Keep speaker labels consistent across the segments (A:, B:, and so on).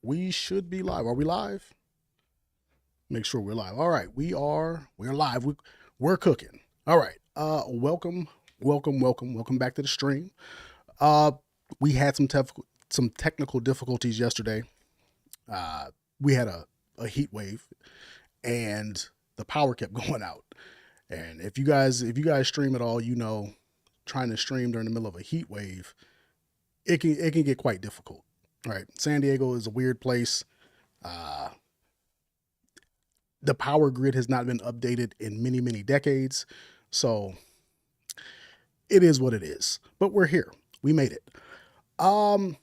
A: We should be live. Are we live? Make sure we're live. All right, we're live. We're cooking. All right. Welcome back to the stream. Uh we had some technical difficulties yesterday. Uh we had a heat wave and the power kept going out. And if you guys stream at all, trying to stream during the middle of a heat wave, it can get quite difficult. All right. San Diego is a weird place. Uh the power grid has not been updated in many decades. So it is what it is. But we're here. We made it. Um,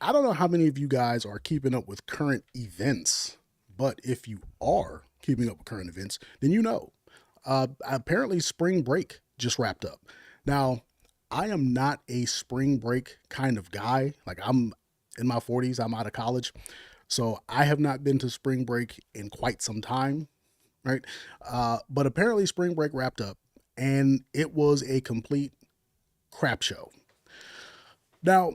A: I don't know how many of you guys are keeping up with current events, but if you are keeping up with current events, then you know. Apparently, spring break just wrapped up. Now, I am not a spring break kind of guy. Like, I'm in my 40s, I'm out of college. So I have not been to spring break in quite some time, right? But apparently, spring break wrapped up and it was a complete crap show. Now,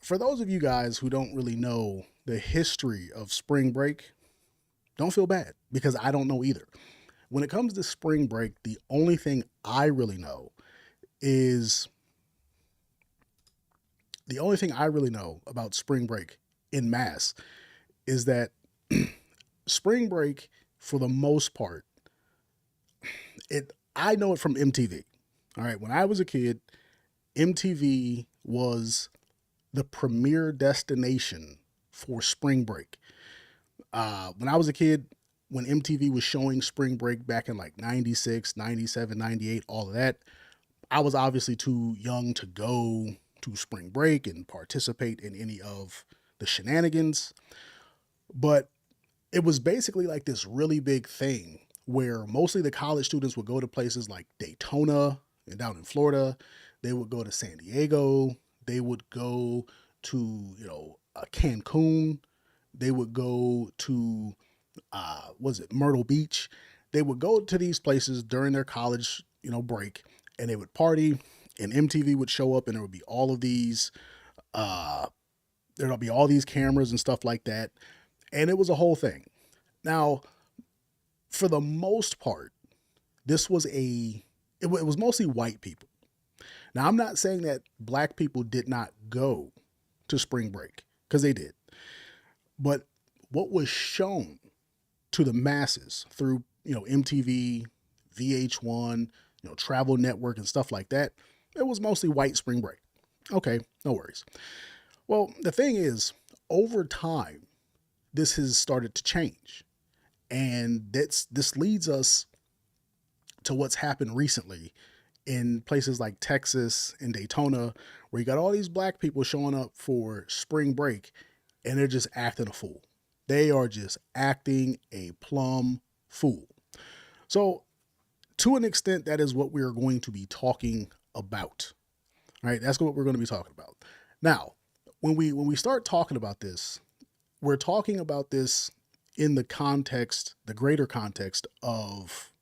A: for those of you guys who don't really know the history of spring break, don't feel bad because I don't know either. When it comes to spring break, the only thing I really know is the only thing I really know about spring break in mass is that spring break, for the most part, it I know it from MTV. All right, when I was a kid, MTV was the premier destination for spring break. When I was a kid, when MTV was showing spring break back in like 96, 97, 98, all of that, I was obviously too young to go to spring break and participate in any of the shenanigans. But it was basically like this really big thing where mostly the college students would go to places like Daytona and down in Florida. They would go to San Diego. They would go to, Cancun. They would go to, was it Myrtle Beach? They would go to these places during their college, break, and they would party. And MTV would show up, and there would be all of these, uh, there'll be all these cameras and stuff like that. And it was a whole thing. Now, for the most part, this was it was mostly white people. Now, I'm not saying that black people did not go to spring break because they did, but what was shown to the masses through MTV, VH1, Travel Network and stuff like that, it was mostly white spring break. Okay, no worries. Well, the thing is, over time, this has started to change. And this leads us to what's happened recently in places like Texas and Daytona, where you got all these black people showing up for spring break and they're just acting a fool. They are just acting a plumb fool. So, to an extent, that is what we are going to be talking about. All right, that's what we're going to be talking about. Now, when we start talking about this, we're talking about this in the greater context of,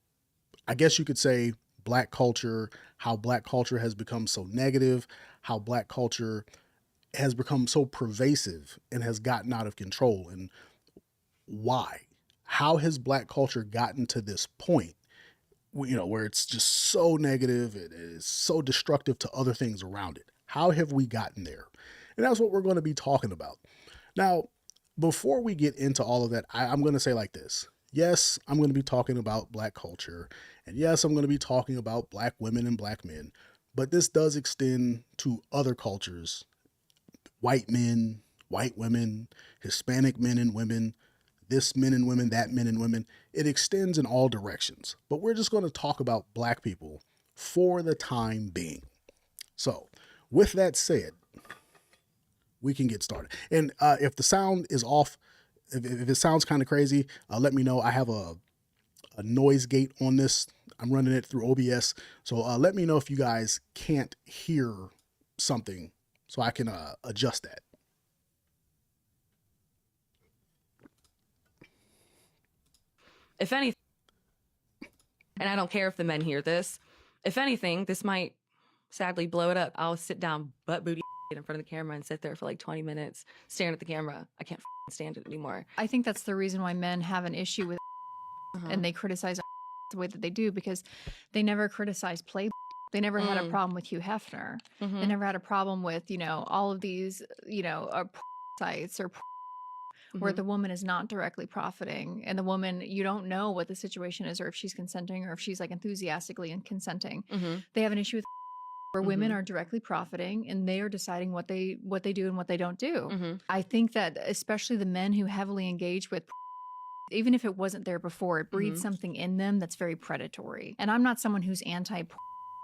A: I guess you could say, black culture, how black culture has become so negative, how black culture has become so pervasive and has gotten out of control, and why. How has black culture gotten to this point, where it's just so negative, it is so destructive to other things around it? How have we gotten there? And that's what we're going to be talking about. Now, before we get into all of that, I'm going to say like this. Yes, I'm going to be talking about black culture. And yes, I'm going to be talking about black women and black men. But this does extend to other cultures: white men, white women, Hispanic men and women, this men and women, that men and women. It extends in all directions. But we're just going to talk about black people for the time being. So, with that said, we can get started. And if the sound is off, if it sounds kind of crazy, let me know. I have a noise gate on this. I'm running it through OBS. So let me know if you guys can't hear something so I can adjust that.
B: If anything, and I don't care if the men hear this, if anything, this might sadly blow it up. I'll sit down butt booty get in front of the camera and sit there for like 20 minutes staring at the camera. I can't stand it anymore.
C: I think that's the reason why men have an issue with
B: Uh-huh.
C: and they criticize the way that they do, because they never criticize play. They never had a problem with Hugh Hefner. They never had a problem with, all of these, sites or where the woman is not directly profiting, and the woman, you don't know what the situation is, or if she's consenting, or if she's like enthusiastically and consenting. They have an issue with where women are directly profiting and they are deciding what they do and what they don't do. I think that especially the men who heavily engage with, even if it wasn't there before, it breeds something in them that's very predatory. And I'm not someone who's anti,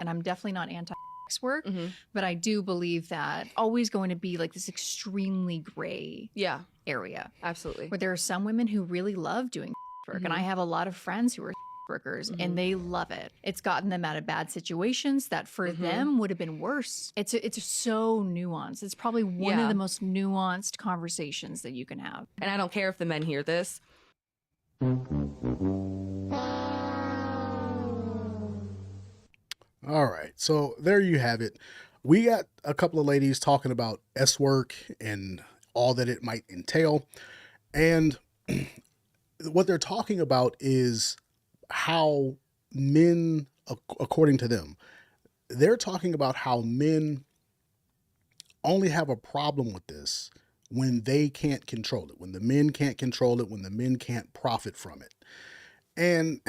C: and I'm definitely not anti sex work, but I do believe that always going to be like this extremely gray area.
B: Absolutely.
C: Where there are some women who really love doing work, and I have a lot of friends who are workers and they love it. It's gotten them out of bad situations that for them would have been worse. It's so nuanced. It's probably one of the most nuanced conversations that you can have.
B: And I don't care if the men hear this.
A: All right. So there you have it. We got a couple of ladies talking about S work and all that it might entail. And what they're talking about is how men, according to them, they're talking about how men only have a problem with this when they can't control it, when the men can't control it, when the men can't profit from it. And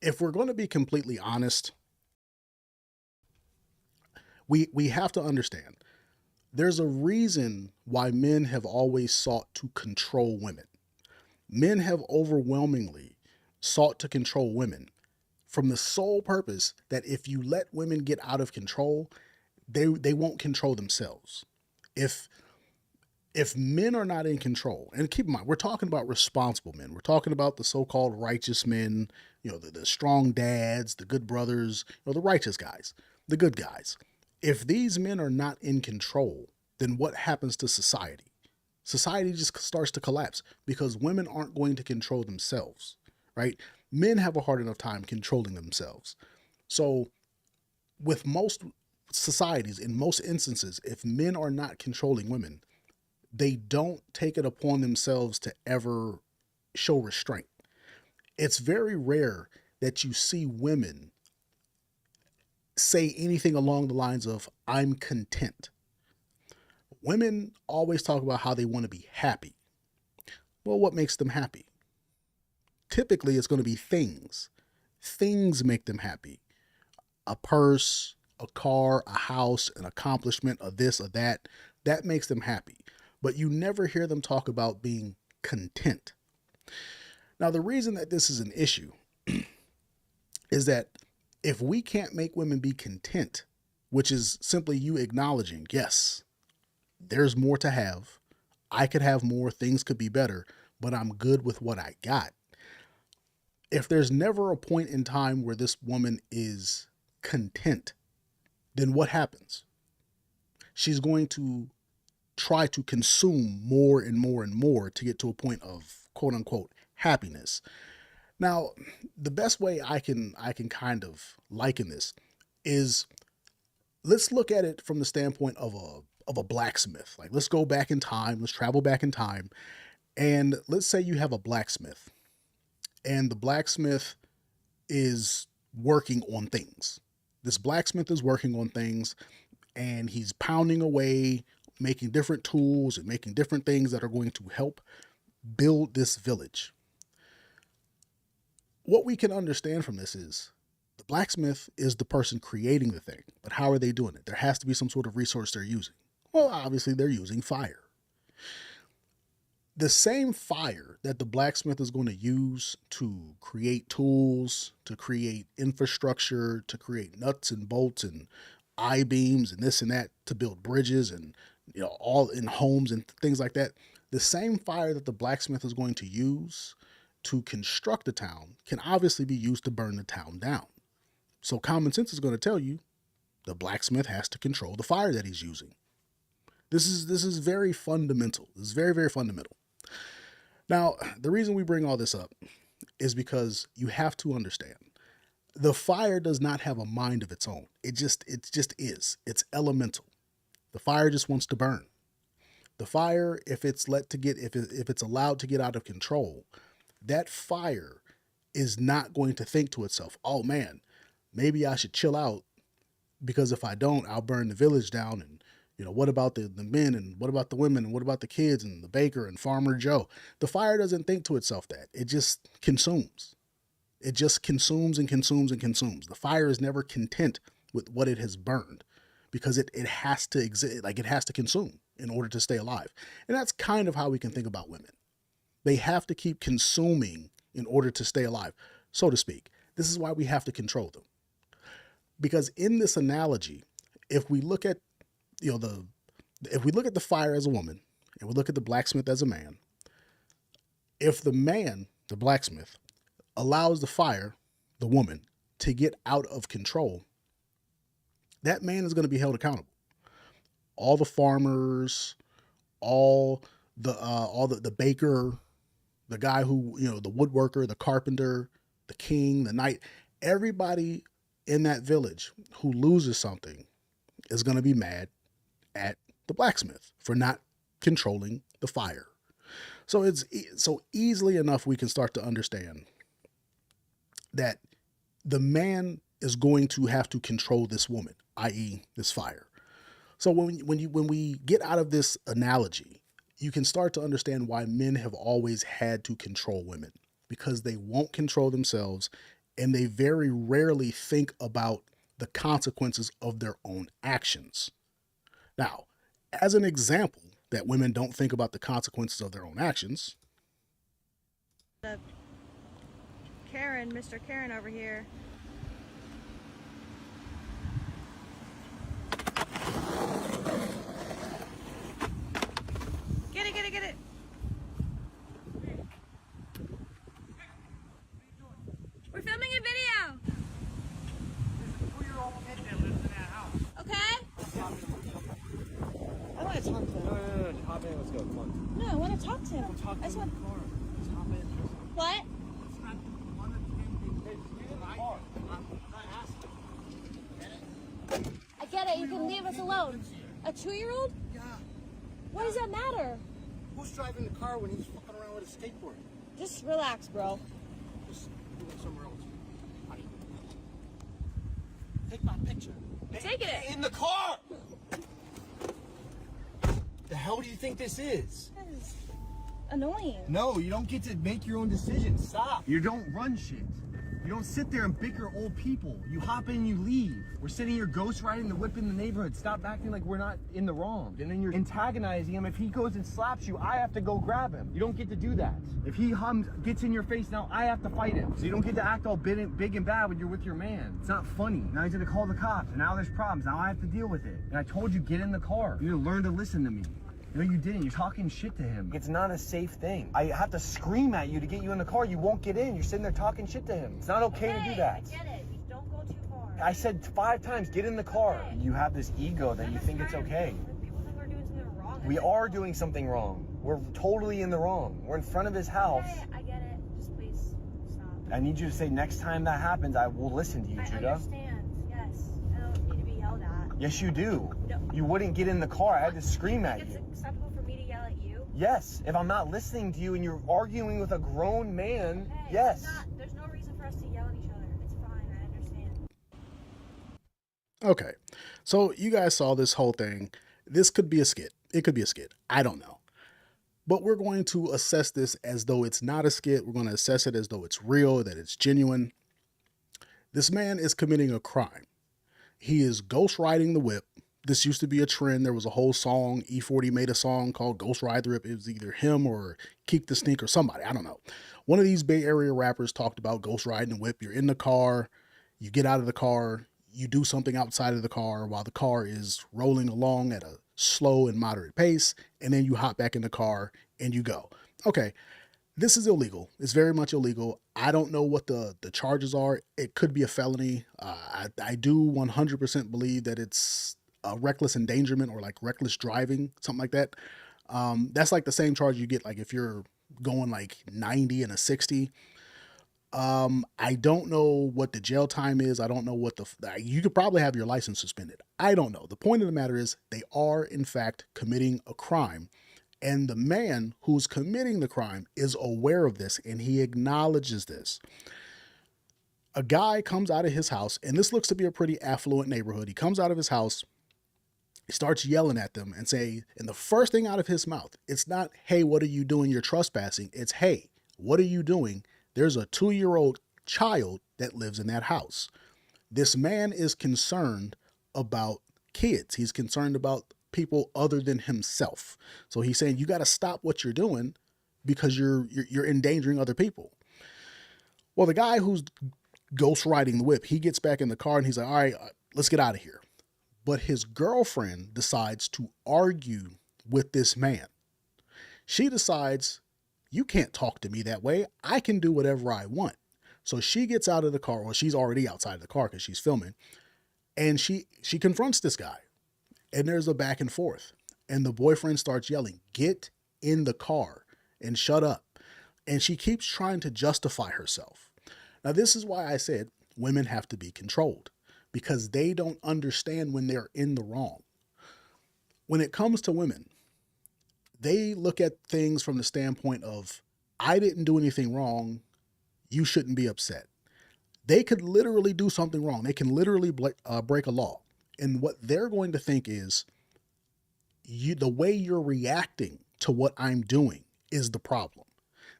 A: if we're going to be completely honest, we have to understand there's a reason why men have always sought to control women. Men have overwhelmingly sought to control women from the sole purpose that if you let women get out of control, they won't control themselves. If men are not in control, and keep in mind, we're talking about responsible men. We're talking about the so-called righteous men, the strong dads, the good brothers, the righteous guys, the good guys. If these men are not in control, then what happens to society? Society just starts to collapse because women aren't going to control themselves, right? Men have a hard enough time controlling themselves. So with most societies, in most instances, if men are not controlling women, they don't take it upon themselves to ever show restraint. It's very rare that you see women say anything along the lines of, I'm content. Women always talk about how they want to be happy. Well, what makes them happy? Typically, it's going to be things. Things make them happy. A purse, a car, a house, an accomplishment, a this, a that. That makes them happy. But you never hear them talk about being content. Now, the reason that this is an issue is that if we can't make women be content, which is simply you acknowledging, yes, there's more to have. I could have more, things could be better, but I'm good with what I got. If there's never a point in time where this woman is content, then what happens? She's going to try to consume more and more and more to get to a point of quote unquote happiness. Now, the best way I can kind of liken this is, let's look at it from the standpoint of a blacksmith. Like, let's go back in time, let's travel back in time, and let's say you have a blacksmith, and the blacksmith is working on things. This blacksmith is working on things, and he's pounding away, making different tools and making different things that are going to help build this village. What we can understand from this is the blacksmith is the person creating the thing, but how are they doing it? There has to be some sort of resource they're using. Well, obviously they're using fire. The same fire that the blacksmith is going to use to create tools, to create infrastructure, to create nuts and bolts and I-beams and this and that, to build bridges and all in homes and things like that. The same fire that the blacksmith is going to use to construct a town can obviously be used to burn the town down. So common sense is going to tell you the blacksmith has to control the fire that he's using. This is very fundamental. This is very, very fundamental. Now, the reason we bring all this up is because you have to understand the fire does not have a mind of its own. It just is. It's elemental. The fire just wants to burn. The fire, if it's if it's allowed to get out of control, that fire is not going to think to itself, oh man, maybe I should chill out, because if I don't, I'll burn the village down. And, what about the men, and what about the women, and what about the kids, and the baker and Farmer Joe? The fire doesn't think to itself that. It just consumes. It just consumes and consumes and consumes. The fire is never content with what it has burned, because it has to exist, like it has to consume in order to stay alive. And that's kind of how we can think about women. They have to keep consuming in order to stay alive, so to speak. This is why we have to control them. Because in this analogy, if we look at, if we look at the fire as a woman, and we look at the blacksmith as a man, if the man, the blacksmith, allows the fire, the woman, to get out of control, that man is going to be held accountable. All the farmers, all the baker, the guy who, the woodworker, the carpenter, the king, the knight, everybody in that village who loses something is going to be mad at the blacksmith for not controlling the fire. So it's so easily enough we can start to understand that the man is going to have to control this woman, i.e. this fire. So when we get out of this analogy, you can start to understand why men have always had to control women, because they won't control themselves, and they very rarely think about the consequences of their own actions. Now, as an example that women don't think about the consequences of their own actions,
D: Mr. Karen over here. Get it. We're filming a video.
E: There's a 4-year-old kid that lives in that house.
D: Okay? I want to talk to him.
E: No, just hop in, let's go, come on.
D: No, I want to talk to him.
E: We'll talk
D: I just
E: in
D: want...
E: the car. Just hop in.
D: What?
E: It's not one of the things. Hey, just get in the car. I'm not asking.
D: I get it. You can leave us alone. A 2-year-old?
E: Yeah.
D: What does that matter?
E: Who's driving the car when he's fucking around with a skateboard?
D: Just relax, bro.
E: Just do it somewhere else. Honey. Take my picture.
D: Taking it.
E: Get in the car! The hell do you think this is?
D: That is annoying.
E: No, you don't get to make your own decisions. Stop. You don't run shit. You don't sit there and bicker old people. You hop in, you leave. We're sitting here ghost riding the whip in the neighborhood. Stop acting like we're not in the wrong. And then you're antagonizing him. If he goes and slaps you, I have to go grab him. You don't get to do that. If he gets in your face now, I have to fight him. So you don't get to act all big and bad when you're with your man. It's not funny. Now he's gonna call the cops, and now there's problems. Now I have to deal with it. And I told you, get in the car. You need to learn to listen to me. No, you didn't. You're talking shit to him. It's not a safe thing. I have to scream at you to get you in the car. You won't get in. You're sitting there talking shit to him. It's not okay to do that.
D: I get it. Just don't go too far.
E: I said 5 times, get in the car. You have this ego that you think it's okay.
D: People think we're doing something wrong.
E: We are doing something wrong. We're totally in the wrong. We're in front of his house.
D: Okay, I get it. Just please stop.
E: I need you to say, next time that happens, I will listen to you,
D: I
E: Judah.
D: understand. Yes. I don't need to be yelled at.
E: Yes, you do.
D: No.
E: You wouldn't get in the car. I had to scream at
D: It's
E: you.
D: acceptable for me to yell at you.
E: Yes, if I'm not listening to you and you're arguing with a grown man,
D: Hey,
E: yes.
D: There's no reason for us to yell at each other. It's fine. I understand.
A: okay. So you guys saw this whole thing. This could be a skit. It could be a skit. I don't know. But we're going to assess this as though it's not a skit. We're going to assess it as though it's real, that it's genuine. This man is committing a crime. He is ghost riding the whip. This used to be a trend. There was a whole song. E40 made a song called Ghost Ride the Whip. It was either him or Keek the Stink or somebody. I don't know. One of these Bay Area rappers talked about ghost riding the whip. You're in the car. You get out of the car. You do something outside of the car while the car is rolling along at a slow and moderate pace. And then you hop back in the car and you go. Okay. This is illegal. It's very much illegal. I don't know what the charges are. It could be a felony. I do 100% believe that it's a reckless endangerment or like reckless driving, something like that. That's like the same charge you get like if you're going like 90 and a 60. I don't know what the jail time is. I don't know what you could probably have your license suspended. I don't know. The point of the matter is they are in fact committing a crime. And the man who's committing the crime is aware of this and he acknowledges this. A guy comes out of his house, and this looks to be a pretty affluent neighborhood. He comes out of his house, he starts yelling at them and and the first thing out of his mouth, it's not, hey, what are you doing? You're trespassing. It's, hey, what are you doing? There's a 2-year-old child that lives in that house. This man is concerned about kids. He's concerned about people other than himself. So he's saying, you got to stop what you're doing because you're endangering other people. Well, the guy who's ghost riding the whip, he gets back in the car and he's like, all right, let's get out of here. But his girlfriend decides to argue with this man. She decides, you can't talk to me that way. I can do whatever I want. So she gets out of the car. Well, she's already outside of the car because she's filming. And she confronts this guy. And there's a back and forth. And the boyfriend starts yelling, get in the car and shut up. And she keeps trying to justify herself. Now, this is why I said women have to be controlled, because they don't understand when they're in the wrong. When it comes to women, they look at things from the standpoint of, I didn't do anything wrong. You shouldn't be upset. They could literally do something wrong. They can literally break a law. And what they're going to think is, the way you're reacting to what I'm doing is the problem.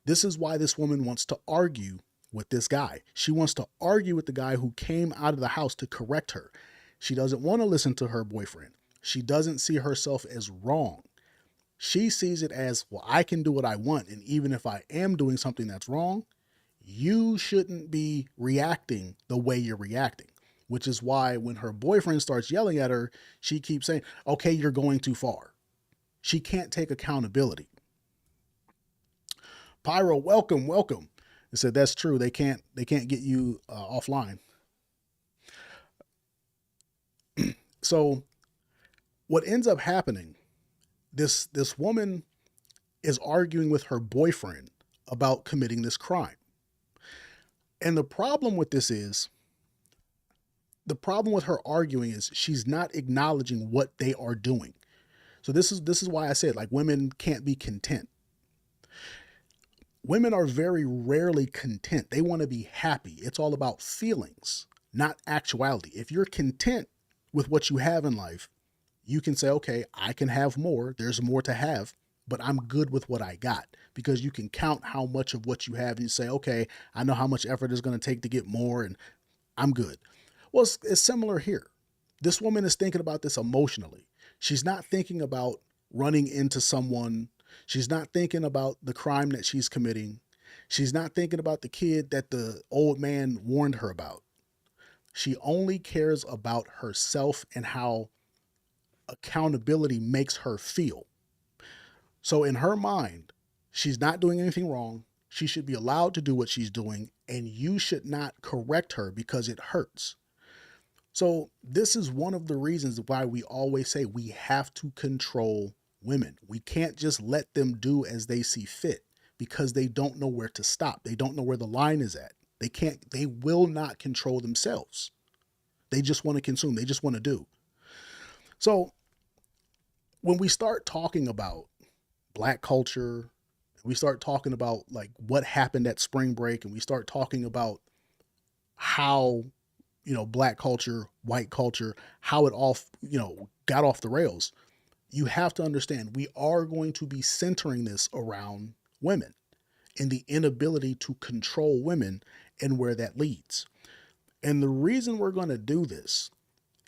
A: This is why this woman wants to argue with this guy. She wants to argue with the guy who came out of the house to correct her. She doesn't want to listen to her boyfriend. She doesn't see herself as wrong. She sees it as, well, I can do what I want. And even if I am doing something that's wrong, you shouldn't be reacting the way you're reacting. Which is why when her boyfriend starts yelling at her, she keeps saying, okay, you're going too far. She can't take accountability. Pyro, welcome. They said, that's true. They can't get you offline. So what ends up happening, this woman is arguing with her boyfriend about committing this crime. And the problem with this is, the problem with her arguing is she's not acknowledging what they are doing. So this is why I said, like, women can't be content. Women are very rarely content. They want to be happy. It's all about feelings, not actuality. If you're content with what you have in life, you can say, okay, I can have more. There's more to have, but I'm good with what I got, because you can count how much of what you have and you say, okay, I know how much effort it's going to take to get more and I'm good. Well, it's similar here. This woman is thinking about this emotionally. She's not thinking about running into someone. She's not thinking about the crime that she's committing. She's not thinking about the kid that the old man warned her about. She only cares about herself and how accountability makes her feel. So in her mind, she's not doing anything wrong. She should be allowed to do what she's doing, and you should not correct her because it hurts. So this is one of the reasons why we always say we have to control women. We can't just let them do as they see fit, because they don't know where to stop. They don't know where the line is at. They will not control themselves. They just want to consume. They just want to do. So when we start talking about Black culture, we start talking about like what happened at spring break, and we start talking about how, Black culture, white culture, how it all, got off the rails. You have to understand, we are going to be centering this around women and the inability to control women and where that leads. And the reason we're going to do this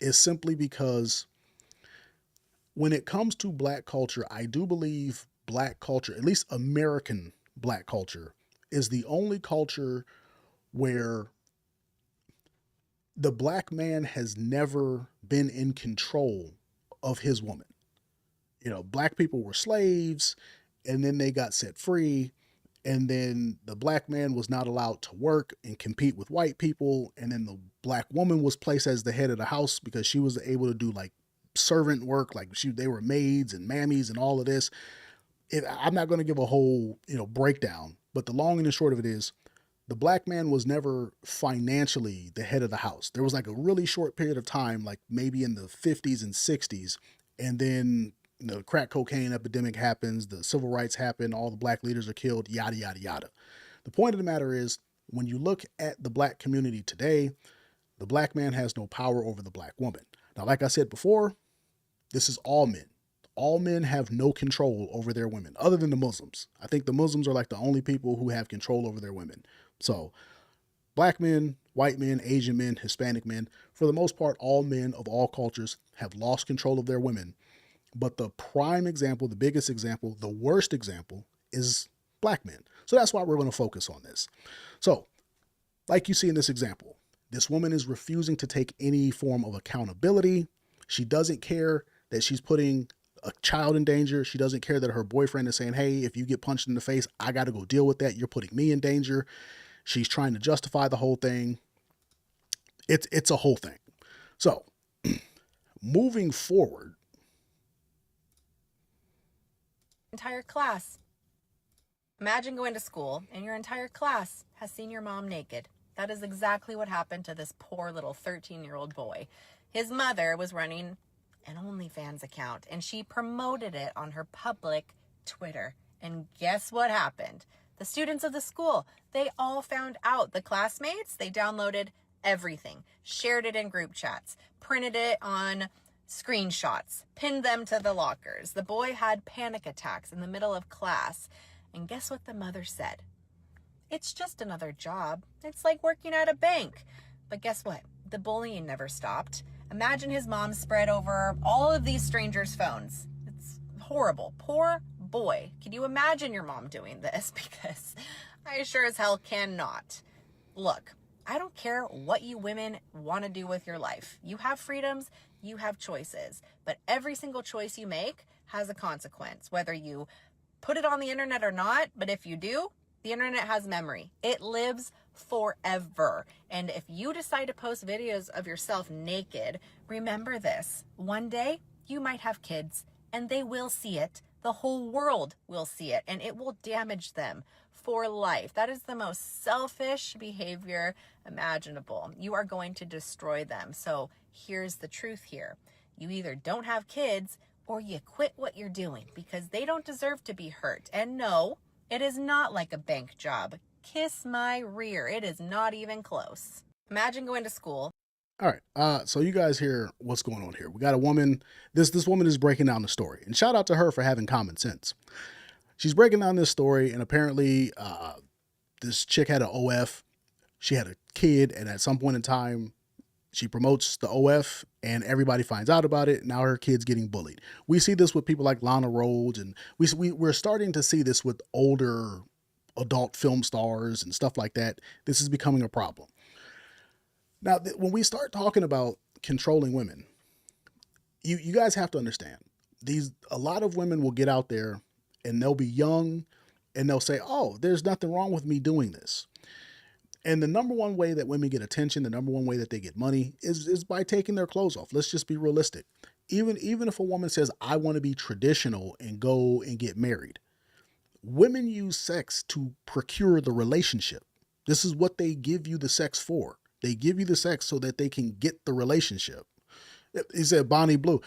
A: is simply because when it comes to Black culture, I do believe Black culture, at least American Black culture, is the only culture where the Black man has never been in control of his woman. Black people were slaves, and then they got set free, and then the Black man was not allowed to work and compete with white people, and then the Black woman was placed as the head of the house because she was able to do like servant work, like they were maids and mammies and all of this. I'm not going to give a whole breakdown, but the long and the short of it is, the black man was never financially the head of the house. There was like a really short period of time, like maybe in the 50s and 60s, and then the crack cocaine epidemic happens, the civil rights happen, all the black leaders are killed, yada, yada, yada. The point of the matter is, when you look at the black community today, the black man has no power over the black woman. Now, like I said before, this is all men. All men have no control over their women, other than the Muslims. I think the Muslims are like the only people who have control over their women. So black men, white men, Asian men, Hispanic men, for the most part, all men of all cultures have lost control of their women. But the prime example, the biggest example, the worst example is black men. So that's why we're going to focus on this. So like you see in this example, this woman is refusing to take any form of accountability. She doesn't care that she's putting a child in danger. She doesn't care that her boyfriend is saying, hey, if you get punched in the face, I got to go deal with that. You're putting me in danger. She's trying to justify the whole thing. It's a whole thing. So moving forward.
F: Entire class. Imagine going to school and your entire class has seen your mom naked. That is exactly what happened to this poor little 13-year-old boy. His mother was running an OnlyFans account and she promoted it on her public Twitter. And guess what happened? The students of the school, they all found out. The classmates, they downloaded everything, shared it in group chats, printed it on screenshots, pinned them to the lockers. The boy had panic attacks in the middle of class. And guess what the mother said? It's just another job. It's like working at a bank. But guess what? The bullying never stopped. Imagine his mom spread over all of these strangers' phones. It's horrible. Poor boy. Can you imagine your mom doing this? Because I sure as hell cannot. Look, I don't care what you women want to do with your life. You have freedoms, you have choices. But every single choice you make has a consequence, whether you put it on the internet or not. But if you do, the internet has memory. It lives forever. And if you decide to post videos of yourself naked, remember this. One day you might have kids and they will see it. The whole world will see it and it will damage them for life. That is the most selfish behavior imaginable. You are going to destroy them. So here's the truth here. You either don't have kids or you quit what you're doing because they don't deserve to be hurt. And no, it is not like a bank job. Kiss my rear. It is not even close. Imagine going to school.
A: All right. So you guys hear what's going on here. We got a woman. This woman is breaking down the story, and shout out to her for having common sense. She's breaking down this story, and apparently this chick had an OF. She had a kid, and at some point in time, she promotes the OF, and everybody finds out about it. Now her kid's getting bullied. We see this with people like Lana Rhoades, and we're starting to see this with older adult film stars and stuff like that. This is becoming a problem. Now, when we start talking about controlling women, you guys have to understand, a lot of women will get out there and they'll be young and they'll say, oh, there's nothing wrong with me doing this. And the number one way that women get attention, the number one way that they get money is by taking their clothes off. Let's just be realistic. Even if a woman says, I want to be traditional and go and get married, women use sex to procure the relationship. This is what they give you the sex for. They give you the sex so that they can get the relationship. He said Bonnie Blue.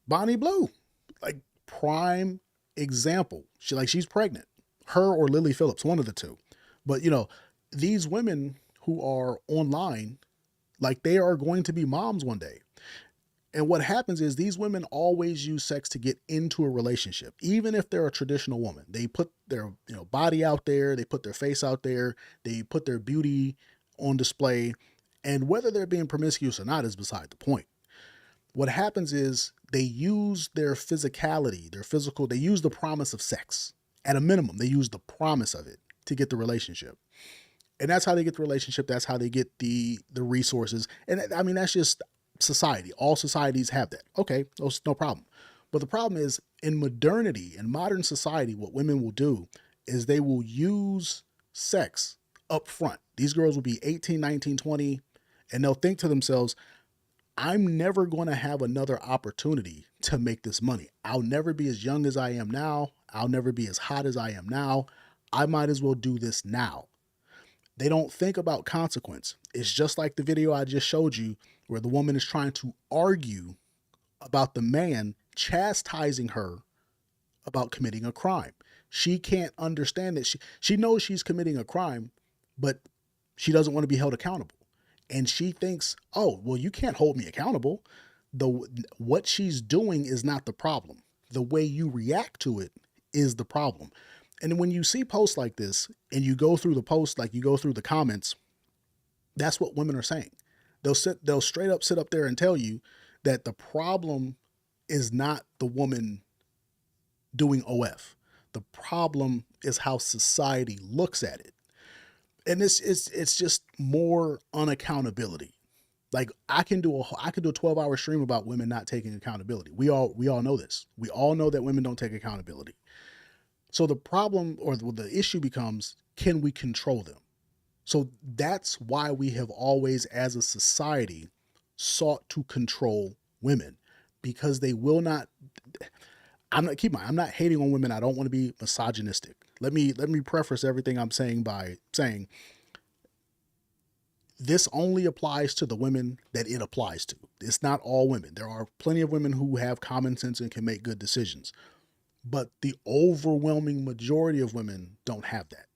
A: Bonnie Blue, like prime example. She's pregnant. Her or Lily Phillips, one of the two. But these women who are online, like they are going to be moms one day. And what happens is these women always use sex to get into a relationship. Even if they're a traditional woman, they put their body out there, they put their face out there, they put their beauty on display, and whether they're being promiscuous or not is beside the point. What happens is they use their physicality, they use the promise of sex. At a minimum, they use the promise of it to get the relationship. And that's how they get the relationship. That's how they get the resources. And I mean, that's just society. All societies have that. Okay, no problem. But the problem is in modernity, in modern society, what women will do is they will use sex up front. These girls will be 18, 19, 20, and they'll think to themselves, I'm never going to have another opportunity to make this money. I'll never be as young as I am now. I'll never be as hot as I am now. I might as well do this now. They don't think about consequence. It's just like the video I just showed you where the woman is trying to argue about the man chastising her about committing a crime. She can't understand that she knows she's committing a crime, but she doesn't want to be held accountable. And she thinks, oh, well, you can't hold me accountable. What she's doing is not the problem. The way you react to it is the problem. And when you see posts like this and you go through the post, like you go through the comments, that's what women are saying. They'll straight up sit up there and tell you that the problem is not the woman doing OF. The problem is how society looks at it. And it's just more unaccountability. Like I can do a 12-hour stream about women not taking accountability. We all know this. We all know that women don't take accountability. So the problem or the issue becomes, can we control them? So that's why we have always, as a society, sought to control women, because they will not. I'm not hating on women. I don't want to be misogynistic. Let me preface everything I'm saying by saying this only applies to the women that it applies to. It's not all women. There are plenty of women who have common sense and can make good decisions. But the overwhelming majority of women don't have that.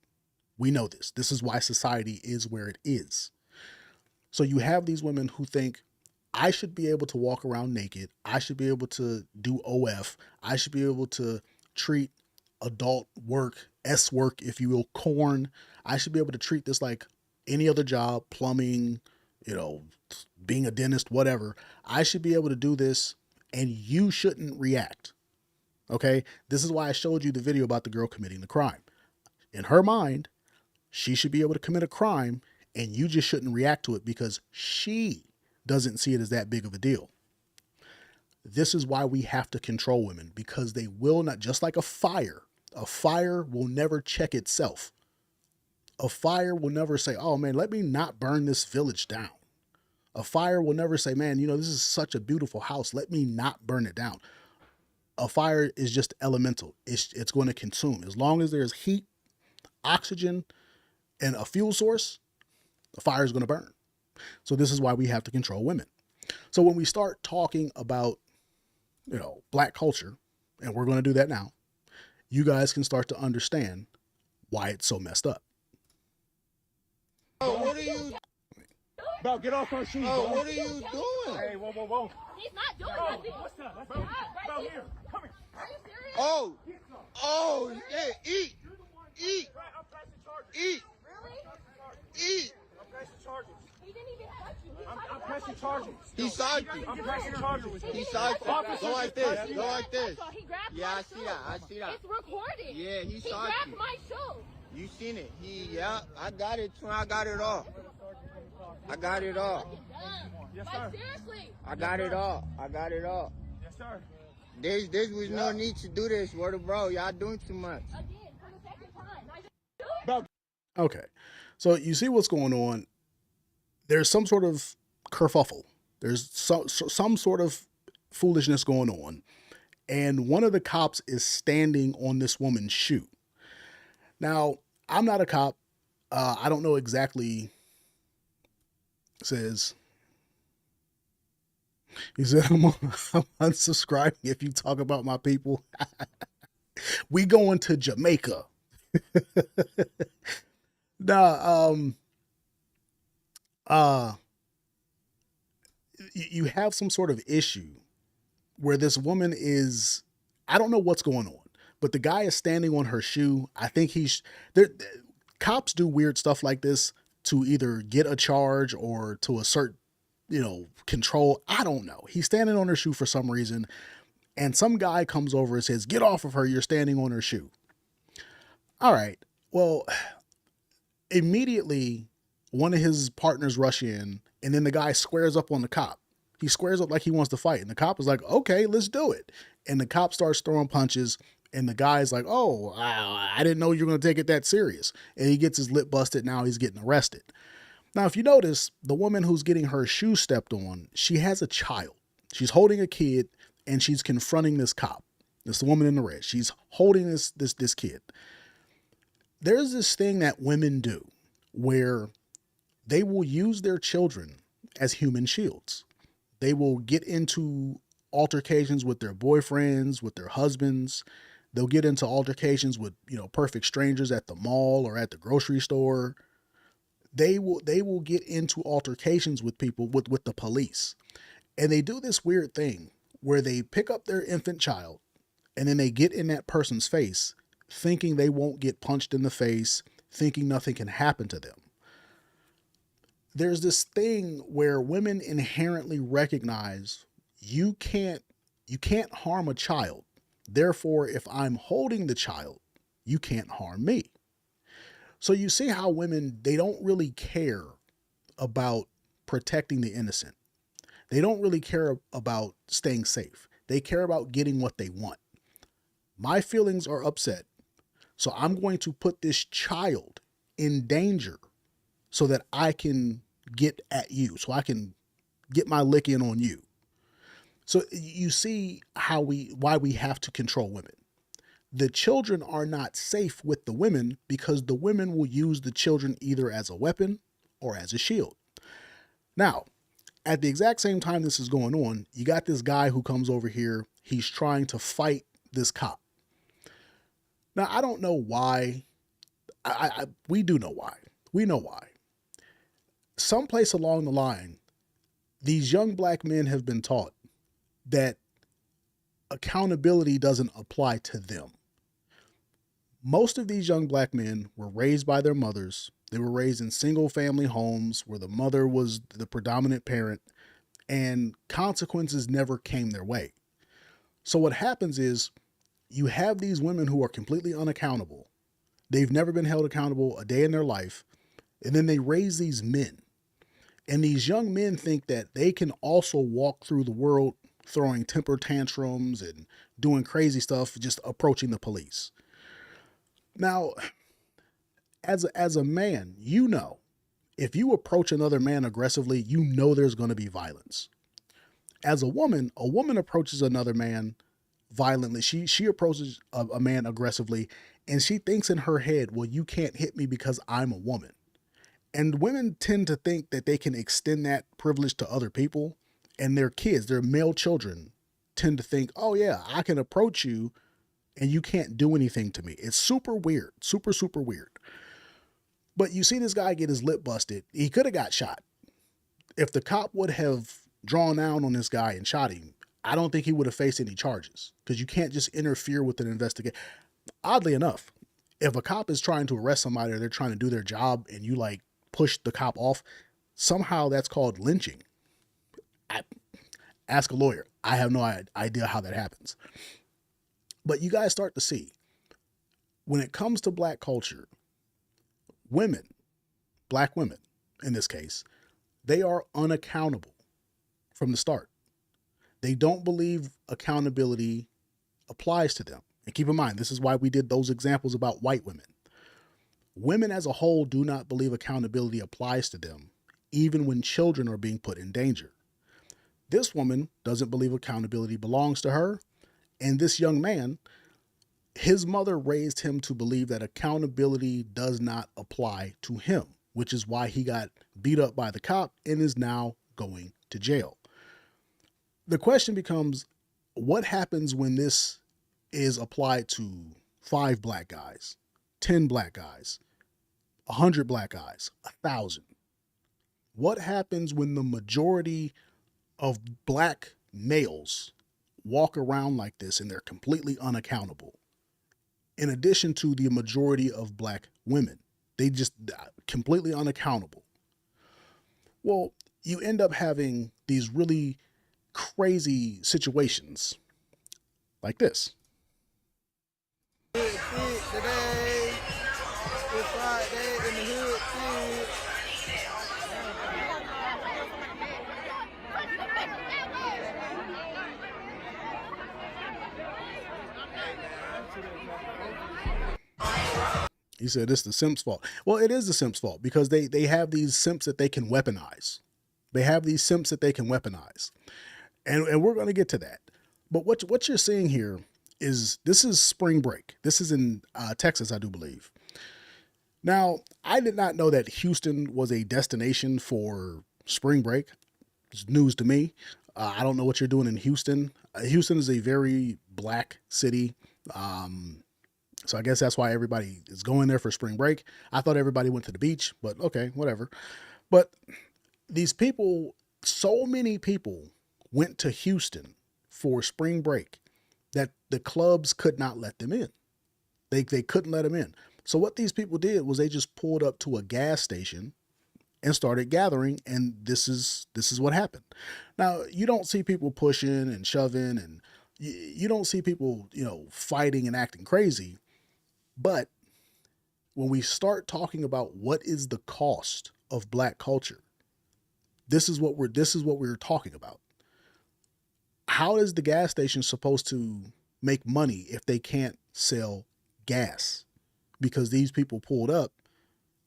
A: We know this. This is why society is where it is. So you have these women who think, I should be able to walk around naked. I should be able to do OF. I should be able to treat adult work, S work, if you will, corn. I should be able to treat this like any other job, plumbing, being a dentist, whatever. I should be able to do this and you shouldn't react. Okay. This is why I showed you the video about the girl committing the crime. In her mind, she should be able to commit a crime and you just shouldn't react to it because she doesn't see it as that big of a deal. This is why we have to control women, because they will not, just like a fire will never check itself. A fire will never say, oh man, let me not burn this village down. A fire will never say, man, this is such a beautiful house. Let me not burn it down. A fire is just elemental. It's going to consume. As long as there's heat, oxygen, and a fuel source, the fire is going to burn. So this is why we have to control women. So when we start talking about, black culture, and we're going to do that now, you guys can start to understand why it's so messed up.
G: Oh, what are you?
E: Bro, get off our shoes,
G: Oh,
E: bro.
G: what are you doing?
E: Hey, whoa.
H: He's not doing nothing.
E: What's up? Bro, here. Come here.
H: Are you serious?
G: Oh, yeah, eat.
E: I'm pressing charges.
G: Eat.
H: Really?
G: Eat.
E: I'm pressing charges.
H: He didn't even touch you.
E: I'm pressing charges.
G: He psyched you.
E: I'm pressing charges.
G: He psyched you. Go like this. Go like this.
H: He grabbed
G: Yeah,
H: my
G: I see
H: shoe.
G: that. I see that.
H: It's recorded.
G: Yeah, he
H: He
G: psyched
H: grabbed
G: you.
H: my shoe.
G: You seen it. I got it. I got it all. I got it all.
E: Yes,
H: Like,
E: sir.
H: seriously.
G: I got it all. I got it all.
E: Yes, sir.
G: There was no need to do this. Word of bro, y'all doing too much.
H: Again, for the second time.
A: Okay. So you see what's going on. There's some sort of kerfuffle. There's some sort of foolishness going on. And one of the cops is standing on this woman's shoe. Now, I'm not a cop. I don't know exactly. He said, I'm unsubscribing if you talk about my people. We going to Jamaica. You have some sort of issue where this woman is, I don't know what's going on, but the guy is standing on her shoe. I think cops do weird stuff like this to either get a charge or to assert, control. I don't know. He's standing on her shoe for some reason. And some guy comes over and says, get off of her. You're standing on her shoe. All right. Well, immediately one of his partners rush in and then the guy squares up on the cop. He squares up like he wants to fight. And the cop is like, okay, let's do it. And the cop starts throwing punches. And the guy's like, oh, I didn't know you were going to take it that serious. And he gets his lip busted. Now he's getting arrested. Now, if you notice, the woman who's getting her shoe stepped on, she has a child. She's holding a kid and she's confronting this cop. This woman in the red. She's holding this kid. There's this thing that women do where they will use their children as human shields. They will get into altercations with their boyfriends, with their husbands. They'll get into altercations with, perfect strangers at the mall or at the grocery store. They will get into altercations with people, with the police. And they do this weird thing where they pick up their infant child and then they get in that person's face thinking they won't get punched in the face, thinking nothing can happen to them. There's this thing where women inherently recognize you can't harm a child. Therefore, if I'm holding the child, you can't harm me. So you see how women, they don't really care about protecting the innocent. They don't really care about staying safe. They care about getting what they want. My feelings are upset, so I'm going to put this child in danger so that I can get at you, so I can get my lick in on you. So you see why we have to control women. The children are not safe with the women because the women will use the children either as a weapon or as a shield. Now, at the exact same time this is going on, you got this guy who comes over here. He's trying to fight this cop. Now, I don't know why. We do know why. We know why. Someplace along the line, these young black men have been taught that accountability doesn't apply to them. Most of these young black men were raised by their mothers. They were raised in single family homes where the mother was the predominant parent, and consequences never came their way. So what happens is you have these women who are completely unaccountable. They've never been held accountable a day in their life. And then they raise these men. And these young men think that they can also walk through the world throwing temper tantrums and doing crazy stuff, just approaching the police. Now, as a man, if you approach another man aggressively, there's going to be violence. As a woman approaches another man violently. She approaches a man aggressively, and she thinks in her head, well, you can't hit me because I'm a woman. And women tend to think that they can extend that privilege to other people, and their kids, their male children, tend to think, oh yeah, I can approach you and you can't do anything to me. It's super weird, super, super weird. But you see this guy get his lip busted. He could have got shot. If the cop would have drawn down on this guy and shot him, I don't think he would have faced any charges, because you can't just interfere with an investigation. Oddly enough, if a cop is trying to arrest somebody or they're trying to do their job and you push the cop off, somehow that's called lynching. Ask a lawyer. I have no idea how that happens. But you guys start to see, when it comes to black culture, women, black women in this case, they are unaccountable from the start. They don't believe accountability applies to them. And keep in mind, this is why we did those examples about white women. Women as a whole do not believe accountability applies to them, even when children are being put in danger. This woman doesn't believe accountability belongs to her. And this young man, his mother raised him to believe that accountability does not apply to him, which is why he got beat up by the cop and is now going to jail. The question becomes, what happens when this is applied to 5 black guys, 10 black guys, 100 black guys, 1,000? What happens when the majority of black males walk around like this and they're completely unaccountable? In addition to the majority of black women, they just completely unaccountable. Well, you end up having these really crazy situations like this. He said it's the simp's fault. Well, it is the simp's fault because they have these simps that they can weaponize. They have these simps that they can weaponize. And we're going to get to that. But what you're seeing here is, this is spring break. This is in Texas, I do believe. Now, I did not know that Houston was a destination for spring break. It's news to me. I don't know what you're doing in Houston. Houston is a very black city. So I guess that's why everybody is going there for spring break. I thought everybody went to the beach, but okay, whatever. But these people, so many people went to Houston for spring break that the clubs could not let them in. They couldn't let them in. So what these people did was they just pulled up to a gas station and started gathering, and this is what happened. Now, you don't see people pushing and shoving, and you don't see people, fighting and acting crazy. But when we start talking about what is the cost of black culture, this is what we're talking about. How is the gas station supposed to make money if they can't sell gas? Because these people pulled up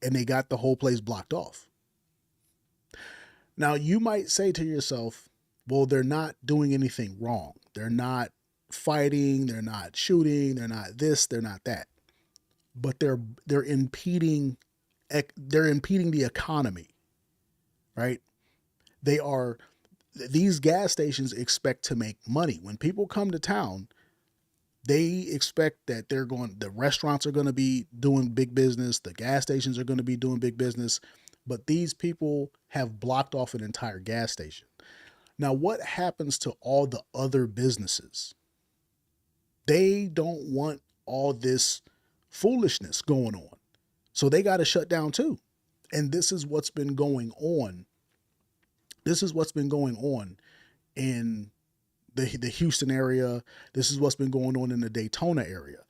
A: and they got the whole place blocked off. Now, you might say to yourself, well, they're not doing anything wrong. They're not fighting, they're not shooting, they're not this, they're not that. But they're impeding the economy, right? These gas stations expect to make money. When people come to town, they expect that the restaurants are going to be doing big business, the gas stations are going to be doing big business, but these people have blocked off an entire gas station. Now, what happens to all the other businesses? They don't want all this foolishness going on. So they got to shut down too. And this is what's been going on. This is what's been going on in the Houston area. This is what's been going on in the Daytona area.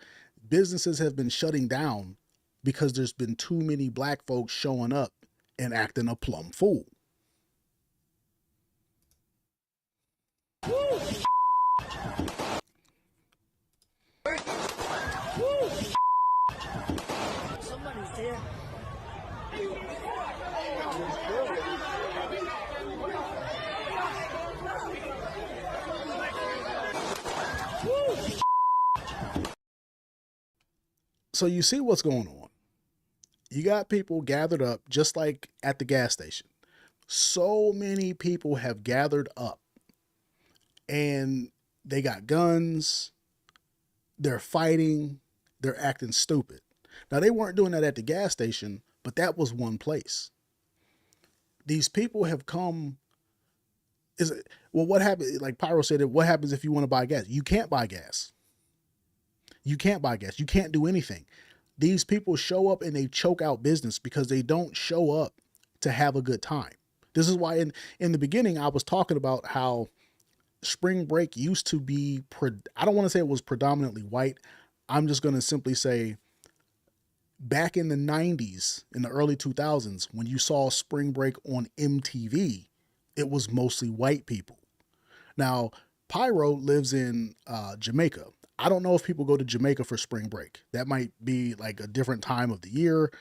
A: Businesses have been shutting down because there's been too many black folks showing up and acting a plumb fool.
D: Somebody's there.
A: So you see what's going on. You got people gathered up just like at the gas station. So many people have gathered up and they got guns. They're fighting. They're acting stupid. Now, they weren't doing that at the gas station, but that was one place. These people have come. What happened? Like Pyro said, what happens if you want to buy gas? You can't buy gas. You can't buy gas. You can't do anything. These people show up and they choke out business because they don't show up to have a good time. This is why in the beginning, I was talking about how spring break used to be, I don't want to say it was predominantly white. I'm just going to simply say back in the 90s, in the early 2000s, when you saw spring break on MTV, it was mostly white people. Now, Pyro lives in Jamaica. I don't know if people go to Jamaica for spring break. That might be like a different time of the year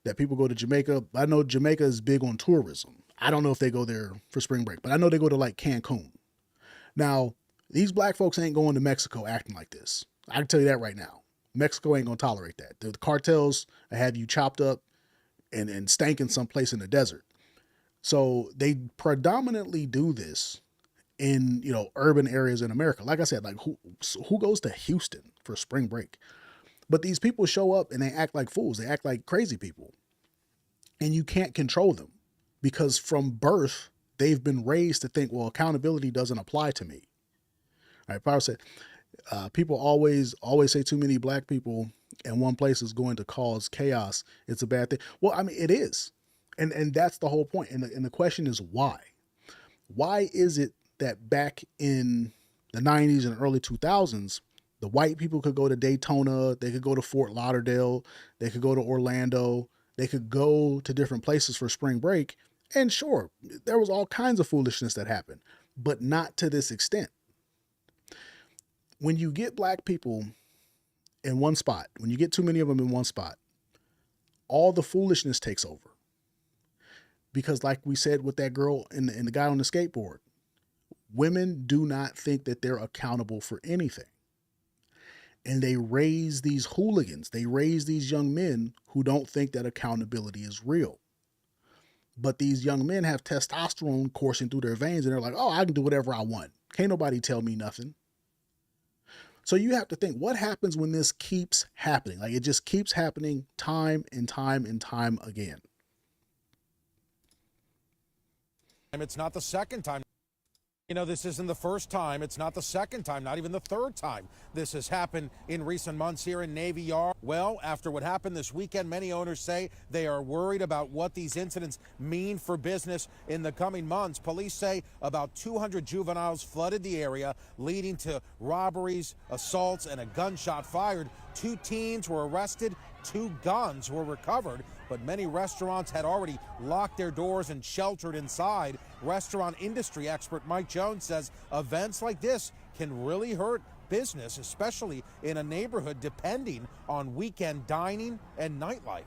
A: that people go to Jamaica. I know Jamaica is big on tourism. I don't know if they go there for spring break, but I know they go to like Cancun. Now, these black folks ain't going to Mexico acting like this. I can tell you that right now. Mexico ain't going to tolerate that. The cartels have you chopped up and stanking someplace in the desert. So they predominantly do this in, urban areas in America. Like I said, like who goes to Houston for spring break? But these people show up and they act like fools. They act like crazy people. And you can't control them because from birth, they've been raised to think, well, accountability doesn't apply to me. All right, Power said, people always say too many black people in one place is going to cause chaos. It's a bad thing. Well, I mean, it is. And that's the whole point. And the question is why? Why is it that back in the 90s and early 2000s, the white people could go to Daytona, they could go to Fort Lauderdale, they could go to Orlando, they could go to different places for spring break. And sure, there was all kinds of foolishness that happened, but not to this extent. When you get black people in one spot, when you get too many of them in one spot, all the foolishness takes over. Because like we said with that girl and the guy on the skateboard, women do not think that they're accountable for anything. and they raise these hooligans. They raise these young men who don't think that accountability is real. But these young men have testosterone coursing through their veins, and they're like, oh, I can do whatever I want. Can't nobody tell me nothing. So you have to think, what happens when this keeps happening? Like, it just keeps happening time and time and time again.
I: It's not the second time. You know, this isn't the first time. It's not the second time, not even the third time this has happened in recent months here in Navy Yard. Well, after what happened this weekend, many owners say they are worried about what these incidents mean for business in the coming months. Police say about 200 juveniles flooded the area, leading to robberies, assaults, and a gunshot fired. 2 teens were arrested, 2 guns were recovered, but many restaurants had already locked their doors and sheltered inside. Restaurant industry expert Mike Jones says events like this can really hurt business, especially in a neighborhood depending on weekend dining and nightlife.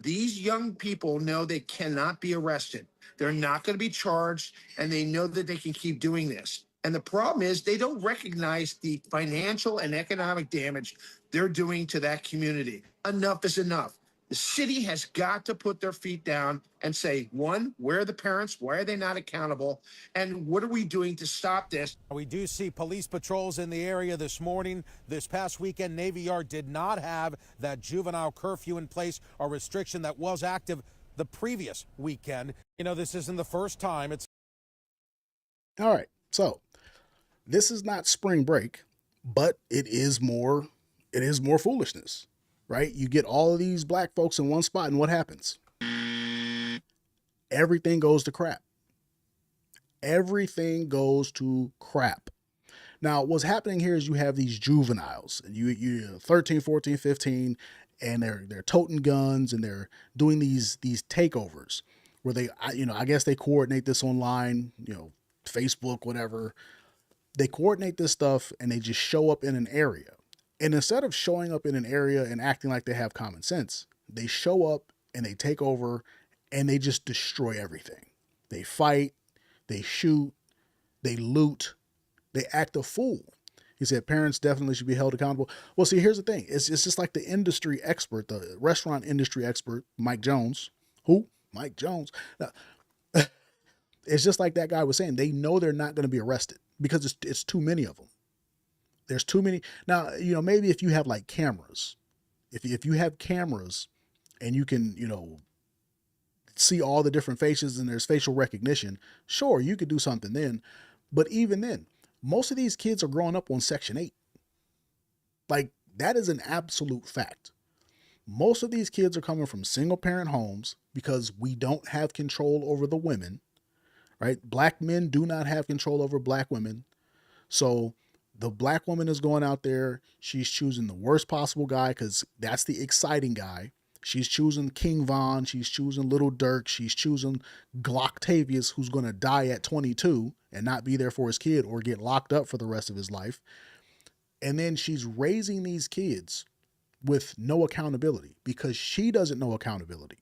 J: These young people know they cannot be arrested. They're not going to be charged, and they know that they can keep doing this. And the problem is they don't recognize the financial and economic damage they're doing to that community. Enough is enough. The city has got to put their feet down and say, one, where are the parents? Why are they not accountable? And what are we doing to stop this?
I: We do see police patrols in the area this morning. This past weekend, Navy Yard did not have that juvenile curfew in place, a restriction that was active the previous weekend. You know, this isn't the first time. It's
A: All right. So this is not spring break, but it is more foolishness, right? You get all of these black folks in one spot, and what happens? Everything goes to crap. Everything goes to crap. Now, what's happening here is you have these juveniles, and you 13, 14, 15, and they're toting guns, and they're doing these takeovers where they, I guess they coordinate this online, Facebook, whatever. They coordinate this stuff, and they just show up in an area. And instead of showing up in an area and acting like they have common sense, they show up and they take over and they just destroy everything. They fight, they shoot, they loot, they act a fool. He said parents definitely should be held accountable. Well, see, here's the thing. It's just like the industry expert, the restaurant industry expert, Mike Jones. Who? Mike Jones. Now, it's just like that guy was saying. They know they're not going to be arrested because it's too many of them. There's too many. Now, maybe if you have like cameras, if you have cameras and you can, see all the different faces and there's facial recognition, sure, you could do something then. But even then, most of these kids are growing up on Section 8. Like, that is an absolute fact. Most of these kids are coming from single parent homes because we don't have control over the women, right? Black men do not have control over black women. So the black woman is going out there. She's choosing the worst possible guy because that's the exciting guy. She's choosing King Von. She's choosing Little Dirk. She's choosing Glocktavius, who's going to die at 22 and not be there for his kid or get locked up for the rest of his life. And then she's raising these kids with no accountability because she doesn't know accountability.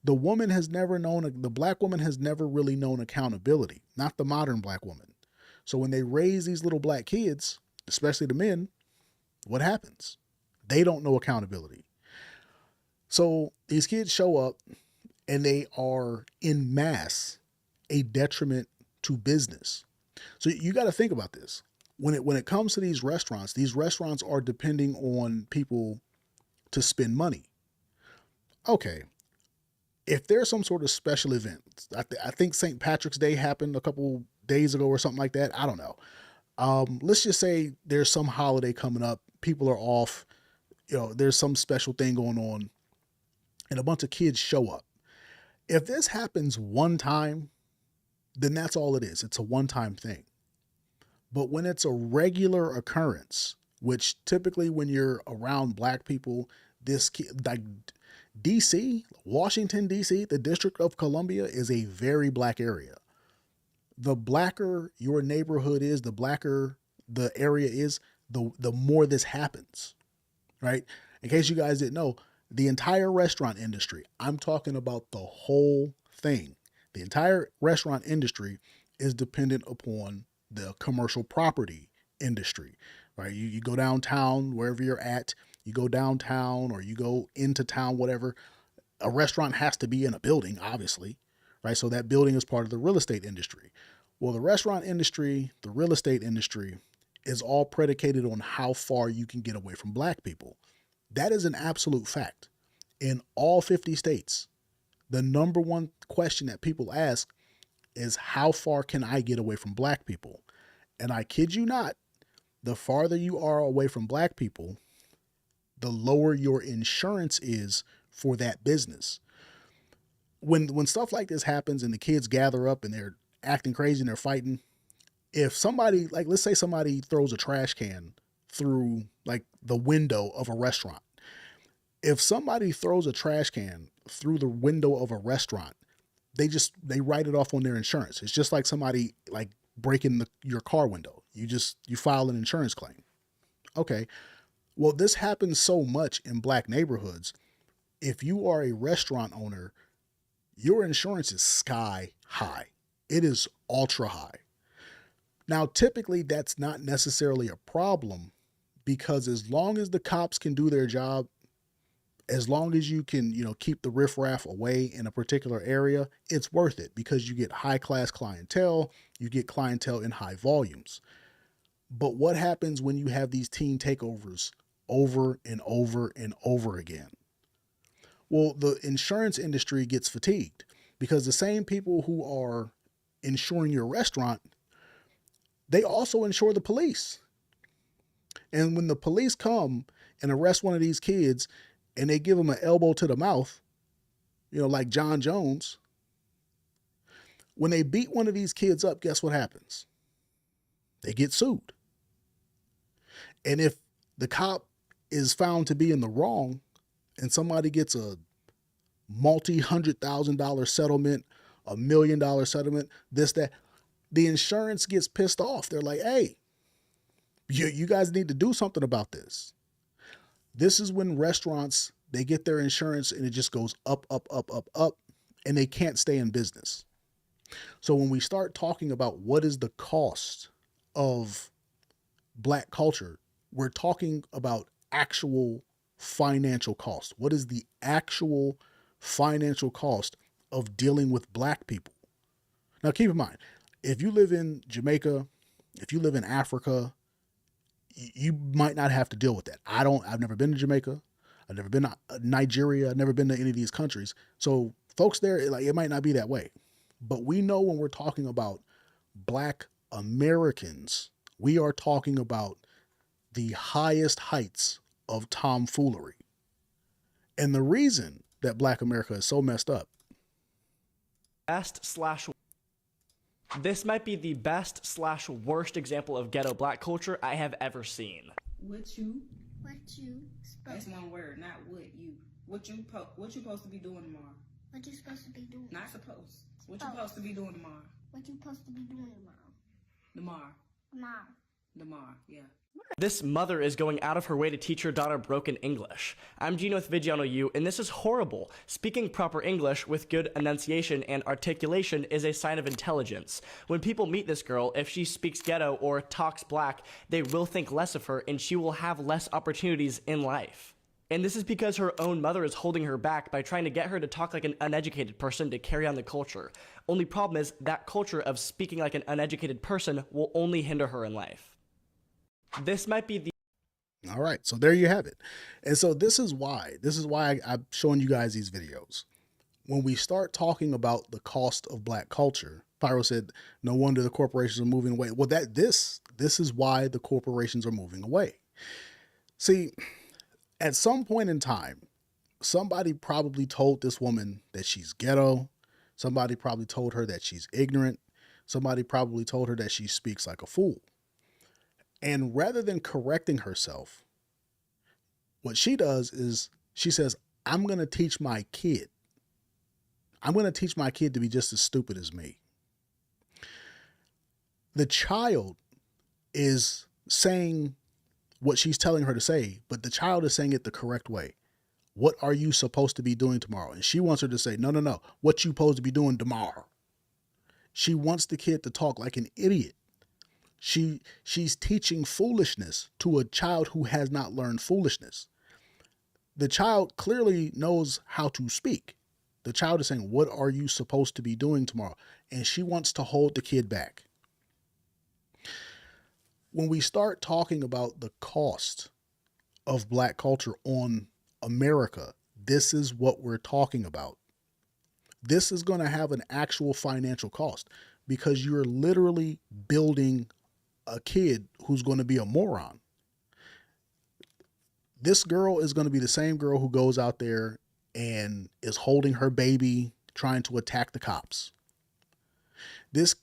A: The black woman has never really known accountability, not the modern black woman. So when they raise these little black kids, especially the men, what happens? They don't know accountability. So these kids show up and they are en masse a detriment to business. So you got to think about this. When it comes to these restaurants are depending on people to spend money. Okay. If there's some sort of special event, I think St. Patrick's Day happened a couple days ago or something like that. I don't know. Let's just say there's some holiday coming up. People are off. There's some special thing going on and a bunch of kids show up. If this happens one time, then that's all it is. It's a one-time thing. But when it's a regular occurrence, which typically when you're around black people, like DC, Washington, DC, the District of Columbia is a very black area. The blacker your neighborhood is, the blacker the area is, the more this happens, right? In case you guys didn't know, the entire restaurant industry, I'm talking about the whole thing. The entire restaurant industry is dependent upon the commercial property industry. right? You go downtown, wherever you're at, you go downtown or you go into town, whatever. A restaurant has to be in a building, obviously, right? So that building is part of the real estate industry. Well, the restaurant industry, the real estate industry is all predicated on how far you can get away from black people. That is an absolute fact. In all 50 states, the number one question that people ask is, how far can I get away from black people? And I kid you not, the farther you are away from black people, the lower your insurance is for that business. When stuff like this happens and the kids gather up and they're acting crazy and they're fighting, if somebody, like, let's say somebody throws a trash can through like the window of a restaurant. If somebody throws a trash can through the window of a restaurant, they write it off on their insurance. It's just like somebody like breaking your car window. You file an insurance claim. Okay. Well, this happens so much in black neighborhoods. If you are a restaurant owner, your insurance is sky high. It is ultra high. Now, typically that's not necessarily a problem, because as long as the cops can do their job, as long as you can, keep the riffraff away in a particular area, it's worth it, because you get high class clientele, you get clientele in high volumes. But what happens when you have these teen takeovers over and over and over again? Well, the insurance industry gets fatigued, because the same people who are insuring your restaurant, they also insure the police. And when the police come and arrest one of these kids and they give them an elbow to the mouth, like John Jones, when they beat one of these kids up, guess what happens? They get sued. And if the cop is found to be in the wrong and somebody gets a multi-$100,000 settlement, $1 million settlement, this, that, the insurance gets pissed off. They're like, hey, you guys need to do something about this. This is when restaurants, they get their insurance and it just goes up, up, up, up, up, and they can't stay in business. So when we start talking about what is the cost of black culture, we're talking about actual financial cost. What is the actual financial cost of dealing with black people? Now, keep in mind, if you live in Jamaica, if you live in Africa, you might not have to deal with that. I've never been to Jamaica. I've never been to Nigeria. I've never been to any of these countries. So folks there, it might not be that way. But we know when we're talking about black Americans, we are talking about the highest heights of tomfoolery. And the reason that black America is so messed up.
K: This might be the best/worst example of ghetto black culture I have ever seen.
D: What you? That's one word, not what you. What you supposed to be doing tomorrow?
H: What you supposed to be doing?
D: Not supposed. What you supposed to be doing tomorrow?
H: What you supposed to be doing tomorrow?
D: Tomorrow, yeah.
K: This mother is going out of her way to teach her daughter broken English. I'm Gino with Vigiano U, and this is horrible. Speaking proper English with good enunciation and articulation is a sign of intelligence. When people meet this girl, if she speaks ghetto or talks black, they will think less of her and she will have less opportunities in life. And this is because her own mother is holding her back by trying to get her to talk like an uneducated person to carry on the culture. Only problem is that culture of speaking like an uneducated person will only hinder her in life. This might be the...
A: All right, so there you have it. And so this is why I'm showing you guys these videos. When we start talking about the cost of black culture, Pyro said, no wonder the corporations are moving away. Well, this is why the corporations are moving away. See, at some point in time, somebody probably told this woman that she's ghetto. Somebody probably told her that she's ignorant. Somebody probably told her that she speaks like a fool. And rather than correcting herself, what she does is she says, I'm going to teach my kid. I'm going to teach my kid to be just as stupid as me. The child is saying what she's telling her to say, but the child is saying it the correct way. What are you supposed to be doing tomorrow? And she wants her to say, no. What you supposed to be doing tomorrow? She wants the kid to talk like an idiot. She's teaching foolishness to a child who has not learned foolishness. The child clearly knows how to speak. The child is saying, what are you supposed to be doing tomorrow? And she wants to hold the kid back. When we start talking about the cost of black culture on America, this is what we're talking about. This is going to have an actual financial cost because you're literally building a kid who's going to be a moron. This girl is going to be the same girl who goes out there and is holding her baby, trying to attack the cops. This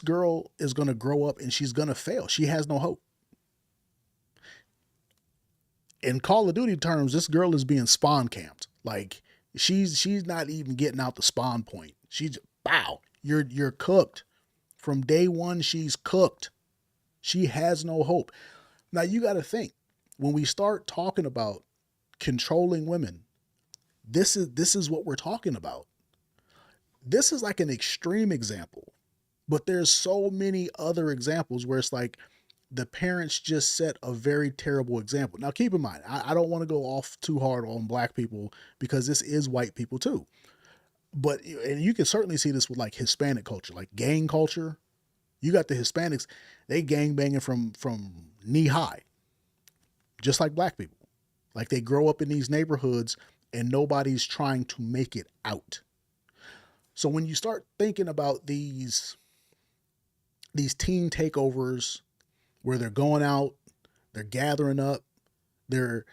A: girl is going to grow up and she's going to fail. She has no hope. In Call of Duty terms, this girl is being spawn camped. Like she's not even getting out the spawn point. She's bow. You're cooked. From day one, she's cooked. She has no hope. Now you got to think, when we start talking about controlling women, this is what we're talking about. This is like an extreme example, but there's so many other examples where it's like the parents just set a very terrible example. Now keep in mind, I don't want to go off too hard on black people because this is white people too. But, and you can certainly see this with like Hispanic culture, like gang culture. You got the Hispanics, they gang banging from knee high, just like black people. Like they grow up in these neighborhoods and nobody's trying to make it out. So when you start thinking about these teen takeovers where they're going out, they're gathering up, they're,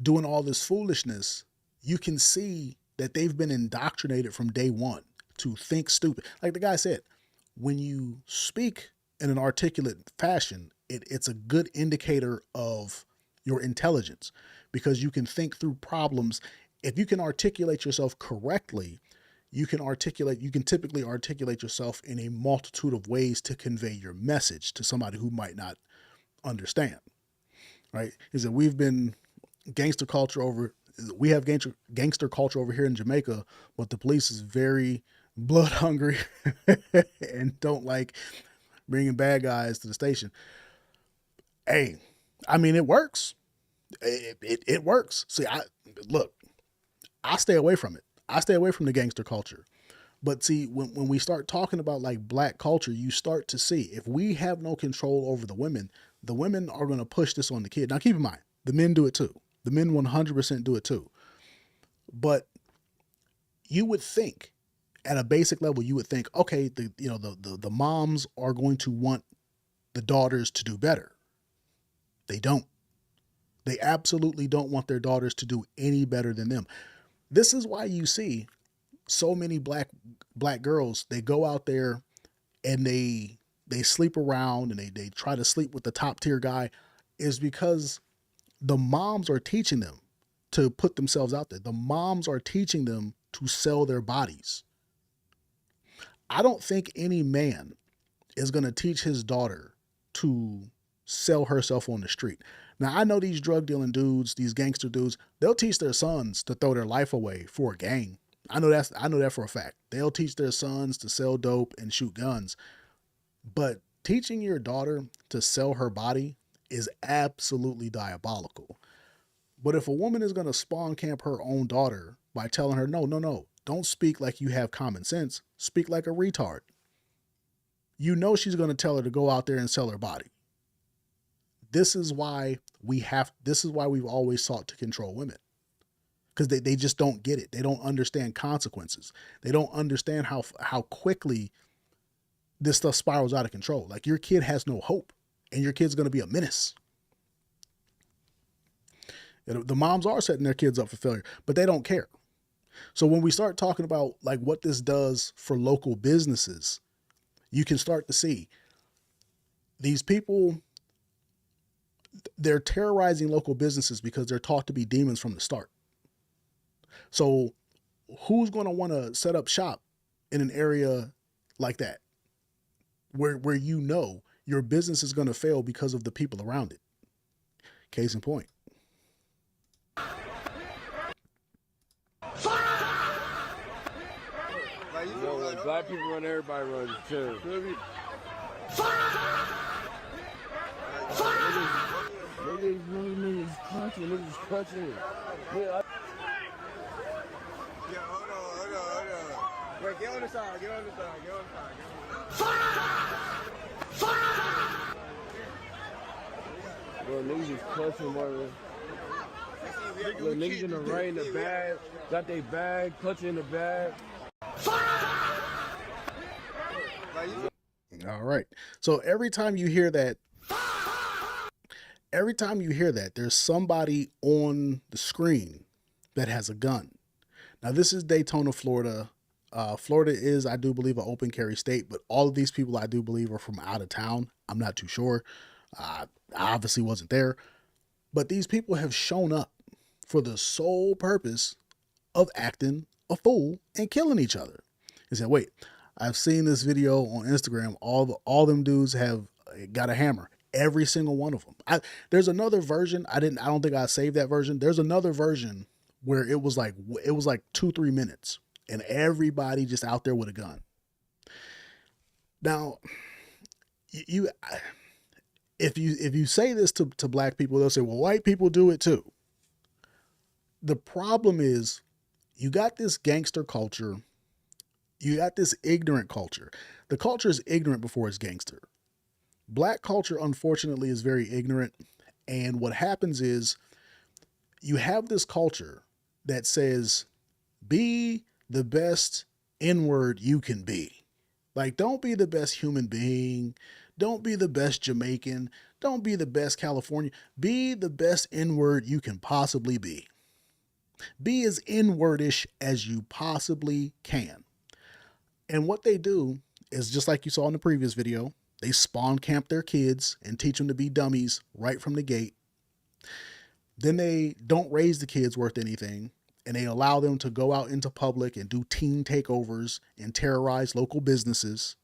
A: doing all this foolishness, you can see that they've been indoctrinated from day one to think stupid. Like the guy said, when you speak in an articulate fashion, it's a good indicator of your intelligence because you can think through problems. If you can articulate yourself correctly, you can typically articulate yourself in a multitude of ways to convey your message to somebody who might not understand, right? Is that we have gangster culture over here in Jamaica, but the police is very blood hungry and don't like bringing bad guys to the station. Hey, I mean, it works. It works. See, I stay away from it. I stay away from the gangster culture. But see, when we start talking about like black culture, you start to see if we have no control over the women are going to push this on the kid. Now, keep in mind, the men do it too. The men 100% do it too. But you would think at a basic level, okay, the moms are going to want the daughters to do better. They don't. They absolutely don't want their daughters to do any better than them. This is why you see so many black girls, they go out there and they sleep around and they try to sleep with the top tier guy, is because the moms are teaching them to put themselves out there. The moms are teaching them to sell their bodies. I don't think any man is going to teach his daughter to sell herself on the street. Now, I know these drug dealing dudes, these gangster dudes, they'll teach their sons to throw their life away for a gang. I know that for a fact. They'll teach their sons to sell dope and shoot guns. But teaching your daughter to sell her body is absolutely diabolical. But if a woman is going to spawn camp her own daughter by telling her, no, don't speak like you have common sense, speak like a retard. You know she's going to tell her to go out there and sell her body. This is why we've always sought to control women. Because they just don't get it. They don't understand consequences. They don't understand how quickly this stuff spirals out of control. Like your kid has no hope and your kid's going to be a menace. The moms are setting their kids up for failure, but they don't care. So when we start talking about like what this does for local businesses, you can start to see these people, they're terrorizing local businesses because they're taught to be demons from the start. So who's going to want to set up shop in an area like that where your business is going to fail because of the people around it? Case in point.
G: Black people run, everybody runs too.
E: Niggas clutching.
G: Yeah, hold on. Wait, get on the side.
E: Bro, niggas is clutching, bro. Look, niggas in the rain, the bag, got their bag, clutching the bag.
A: All right. So every time you hear that, there's somebody on the screen that has a gun. Now, this is Daytona, Florida. Florida is, I do believe, an open carry state, but all of these people I do believe are from out of town. I'm not too sure. I obviously wasn't there. But these people have shown up for the sole purpose of acting a fool and killing each other. He said, wait, I've seen this video on Instagram. All them dudes have got a hammer. Every single one of them. There's another version. I don't think I saved that version. There's another version where it was like 2-3 minutes and everybody just out there with a gun. Now, if you say this to black people, they'll say, well, white people do it too. The problem is you got this gangster culture. You got this ignorant culture. The culture is ignorant before it's gangster. Black culture, unfortunately, is very ignorant. And what happens is you have this culture that says, be the best N-word you can be. Like, don't be the best human being. Don't be the best Jamaican. Don't be the best Californian. Be the best N-word you can possibly be. Be as N-wordish as you possibly can. And what they do is, just like you saw in the previous video, they spawn camp their kids and teach them to be dummies right from the gate. Then they don't raise the kids worth anything, and they allow them to go out into public and do teen takeovers and terrorize local businesses.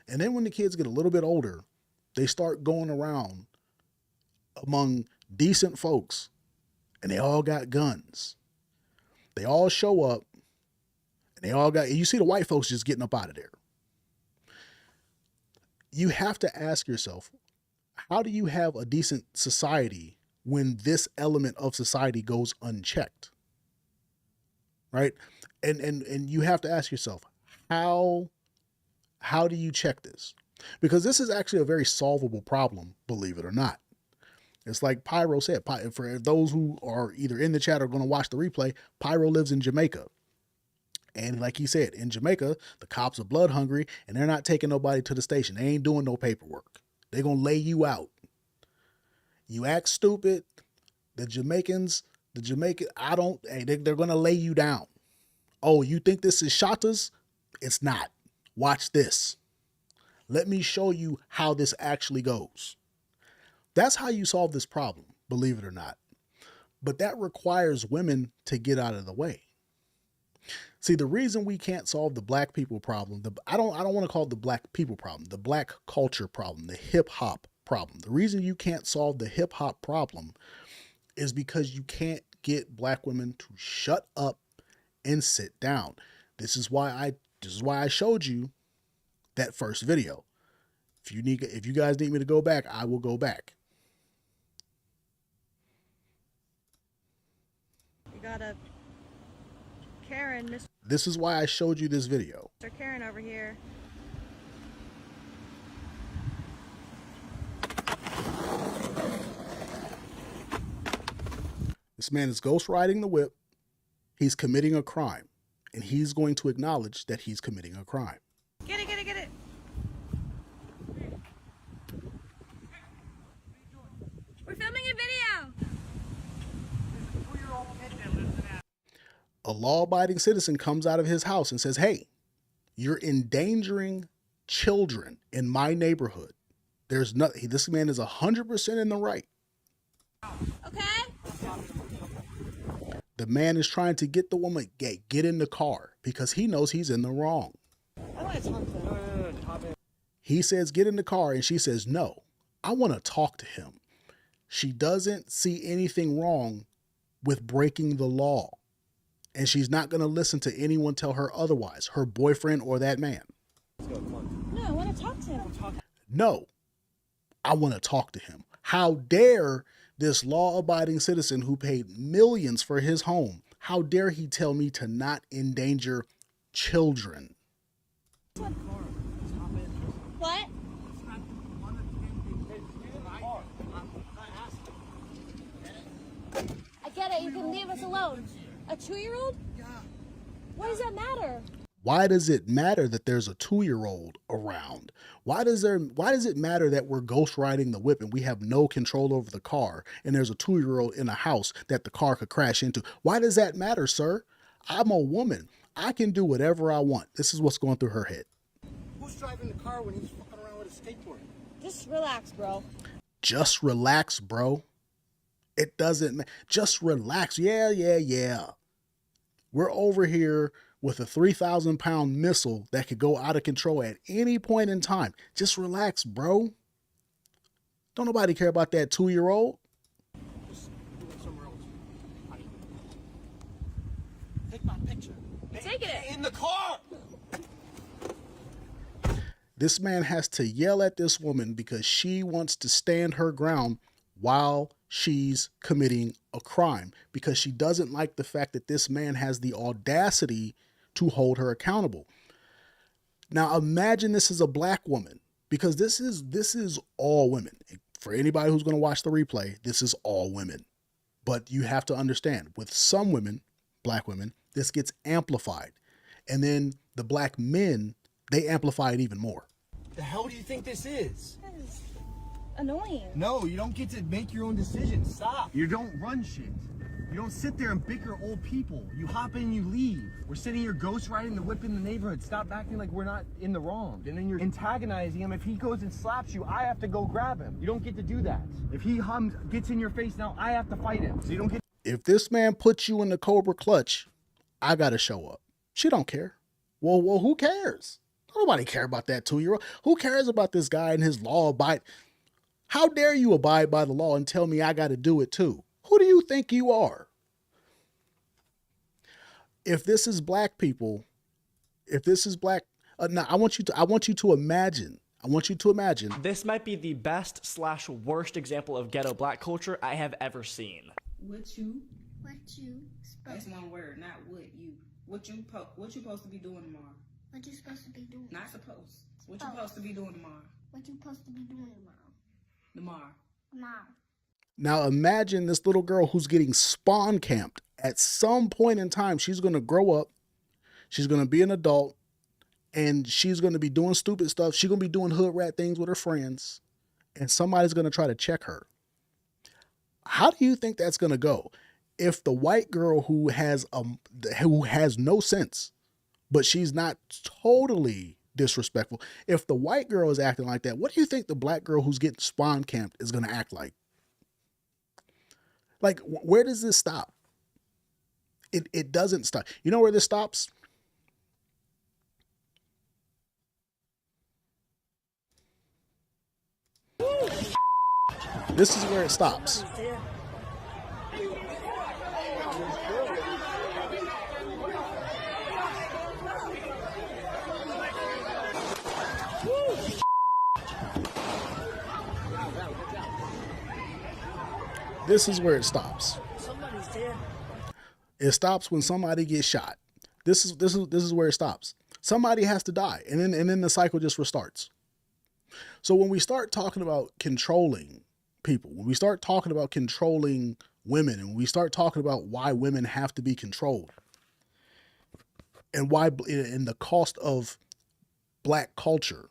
A: And then when the kids get a little bit older, they start going around among decent folks, and they all got guns. They all show up, and you see the white folks just getting up out of there. You have to ask yourself, how do you have a decent society when this element of society goes unchecked? Right? And you have to ask yourself, how do you check this? Because this is actually a very solvable problem, believe it or not. It's like Pyro said, for those who are either in the chat or going to watch the replay, Pyro lives in Jamaica. And like he said, in Jamaica, the cops are blood hungry and they're not taking nobody to the station. They ain't doing no paperwork. They're going to lay you out. You act stupid. They're going to lay you down. Oh, you think this is Shatas? It's not. Watch this. Let me show you how this actually goes. That's how you solve this problem, believe it or not. But that requires women to get out of the way. See, the reason we can't solve the black people problem, I don't want to call it the black people problem, the black culture problem, the hip hop problem. The reason you can't solve the hip hop problem is because you can't get black women to shut up and sit down. This is why I showed you that first video. If you guys need me to go back, I will go back.
L: You got a Karen, Mr.
A: This is why I showed you this video.
L: Karen over here.
A: This man is ghost riding the whip. He's committing a crime, and he's going to acknowledge that he's committing a crime.
L: Get it, get it, get it. We're filming a video.
A: A law-abiding citizen comes out of his house and says, hey, you're endangering children in my neighborhood. There's nothing. This man is 100% in the right.
L: Okay.
A: The man is trying to get the woman, get in the car because he knows he's in the wrong.
L: I want to talk to him.
A: He says, get in the car. And she says, no, I want to talk to him. She doesn't see anything wrong with breaking the law. And she's not going to listen to anyone tell her otherwise, her boyfriend or that man.
L: No, I want to talk to him.
A: No, I want to talk to him. How dare this law-abiding citizen who paid millions for his home, how dare he tell me to not endanger children?
H: What? I get it. You can leave us alone. A 2-year-old? Yeah. What does that matter?
A: Why does it matter that there's a 2-year-old around? Why does it matter that we're ghost riding the whip and we have no control over the car and there's a 2-year-old in a house that the car could crash into? Why does that matter, sir? I'm a woman. I can do whatever I want. This is what's going through her head.
E: Who's driving the car when he's fucking around with a skateboard?
H: Just relax, bro.
A: Just relax, bro. It doesn't matter. Just relax. Yeah. We're over here with a 3,000-pound missile that could go out of control at any point in time. Just relax, bro. Don't nobody care about that 2-year-old.
E: Just do it somewhere else. Take my picture.
H: Taking it.
E: In the car!
A: This man has to yell at this woman because she wants to stand her ground while she's committing a crime, because she doesn't like the fact that this man has the audacity to hold her accountable. Now imagine this is a black woman, because this is all women. For anybody who's going to watch the replay, this is all women. But you have to understand, with some women, black women, this gets amplified. And then the black men, they amplify it even more.
E: The hell do you think this is?
H: That is annoying.
E: No, you don't get to make your own decisions. Stop. You don't run shit. You don't sit there and bicker old people. You hop in, you leave. We're sitting here ghost riding the whip in the neighborhood. Stop acting like we're not in the wrong. And then you're antagonizing him. If he goes and slaps you, I have to go grab him. You don't get to do that. If he gets in your face now, I have to fight him. So you don't get.
A: If this man puts you in the Cobra clutch, I got to show up. She don't care. Well, who cares? Nobody care about that 2-year-old. Who cares about this guy and his law abide? How dare you abide by the law and tell me I got to do it too? Who do you think you are? If this is black people, if this is black, now I want you to imagine.
K: This might be the best/worst example of ghetto black culture I have ever seen.
D: What you?
H: That's
D: one word, not what you supposed to be doing tomorrow.
H: What you supposed to be doing?
D: Not supposed. What you supposed to be doing tomorrow?
H: What you supposed to be doing tomorrow?
A: Now imagine this little girl who's getting spawn camped. At some point in time, she's going to grow up. She's going to be an adult. And she's going to be doing stupid stuff. She's going to be doing hood rat things with her friends. And somebody's going to try to check her. How do you think that's going to go? If the white girl who has no sense, but she's not totally disrespectful, if the white girl is acting like that, what do you think the black girl who's getting spawn camped is going to act like? Like, where does this stop? It doesn't stop. You know where this stops? This is where it stops. This is where it stops. It stops when somebody gets shot. This is where it stops. Somebody has to die, and then the cycle just restarts. So when we start talking about controlling people, when we start talking about controlling women, and we start talking about why women have to be controlled, and why in the cost of black culture,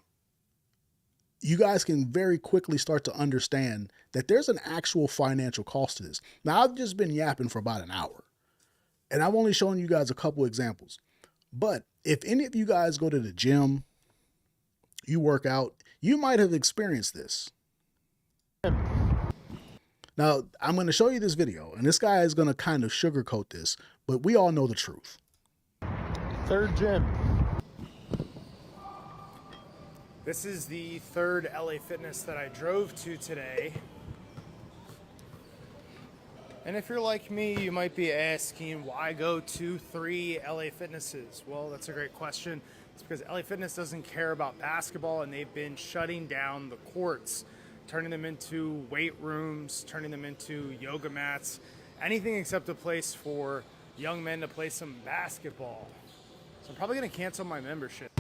A: you guys can very quickly start to understand that there's an actual financial cost to this. Now, I've just been yapping for about an hour, and I've only shown you guys a couple examples. But if any of you guys go to the gym, you work out, you might have experienced this. Now, I'm going to show you this video, and this guy is going to kind of sugarcoat this, but we all know the truth.
M: Third gym. This is the third LA Fitness that I drove to today. And if you're like me, you might be asking, why go to 3 LA Fitnesses? Well, that's a great question. It's because LA Fitness doesn't care about basketball, and they've been shutting down the courts, turning them into weight rooms, turning them into yoga mats, anything except a place for young men to play some basketball. So I'm probably going to cancel my membership.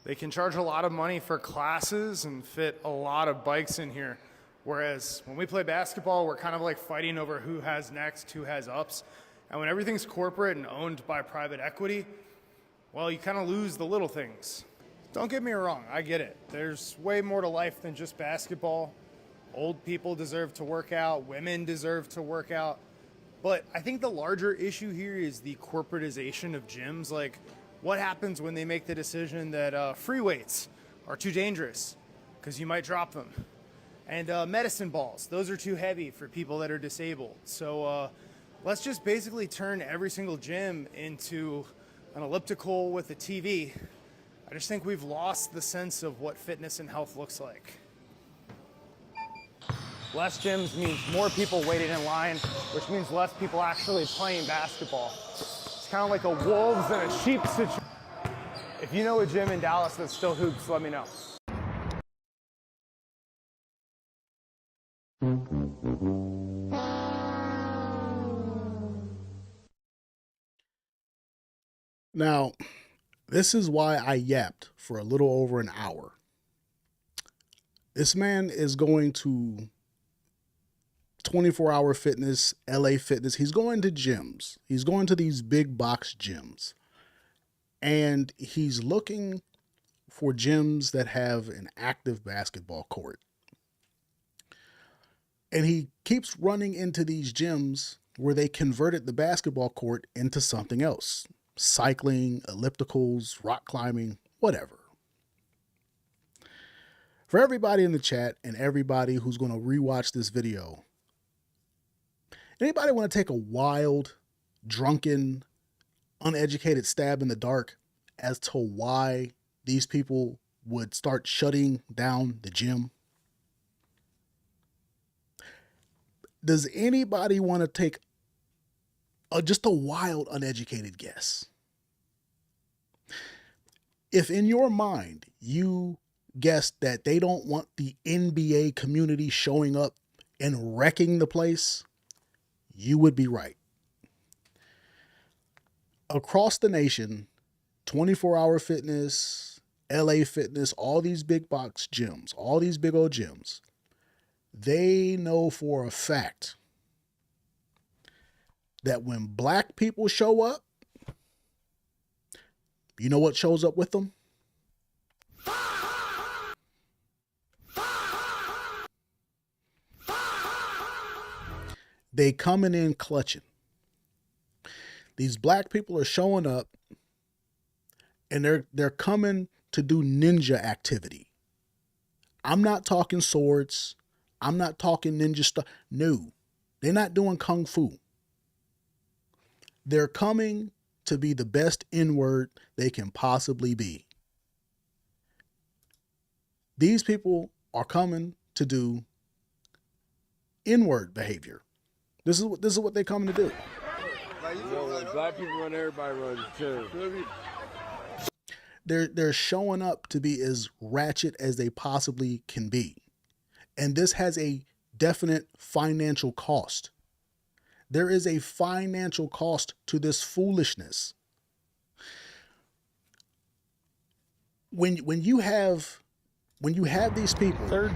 M: They can charge a lot of money for classes and fit a lot of bikes in here. Whereas when we play basketball, we're kind of like fighting over who has next, who has ups. And when everything's corporate and owned by private equity, well, you kind of lose the little things. Don't get me wrong, I get it. There's way more to life than just basketball. Old people deserve to work out, women deserve to work out. But I think the larger issue here is the corporatization of gyms. Like, what happens when they make the decision that free weights are too dangerous because you might drop them? And medicine balls, those are too heavy for people that are disabled. So let's just basically turn every single gym into an elliptical with a TV. I just think we've lost the sense of what fitness and health looks like. Less gyms means more people waiting in line, which means less people actually playing basketball. It's kind of like a wolves and a sheep situation. If you know a gym in Dallas that still hoops, let me know.
A: Now, this is why I yapped for a little over an hour. This man is going to 24-hour fitness, LA Fitness. He's going to gyms. He's going to these big box gyms. And he's looking for gyms that have an active basketball court. And he keeps running into these gyms where they converted the basketball court into something else. Cycling, ellipticals, rock climbing, whatever. For everybody in the chat and everybody who's going to rewatch this video, anybody want to take a wild, drunken, uneducated stab in the dark as to why these people would start shutting down the gym? Does anybody want to take just a wild, uneducated guess? If in your mind you guessed that they don't want the NBA community showing up and wrecking the place, you would be right. Across the nation, 24-hour fitness, LA Fitness, all these big box gyms, all these big old gyms, they know for a fact that when black people show up, you know what shows up with them? They coming in clutching. These black people are showing up and they're coming to do ninja activity. I'm not talking swords. I'm not talking ninja stuff. No, they're not doing kung fu. They're coming to be the best N-word they can possibly be. These people are coming to do N-word behavior. This is what they're coming to do.
G: Black people run, everybody runs too.
A: They're showing up to be as ratchet as they possibly can be. And this has a definite financial cost. There is a financial cost to this foolishness. When you have these people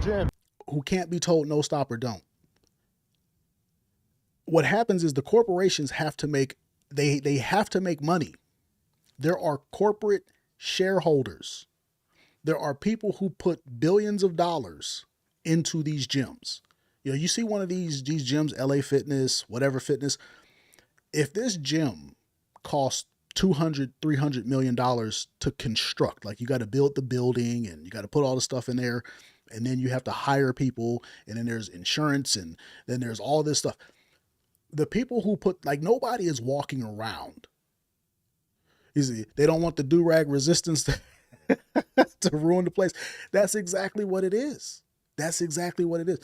A: who can't be told no, stop, or don't, what happens is the corporations have to make they have to make money. There are corporate shareholders. There are people who put billions of dollars into these gyms. You know, you see one of these gyms, LA Fitness, whatever fitness. If this gym costs $200-300 million to construct, like you got to build the building and you got to put all the stuff in there, and then you have to hire people, and then there's insurance, and then there's all this stuff. The people who put, like, nobody is walking around. They don't want the do-rag resistance to ruin the place. That's exactly what it is. That's exactly what it is.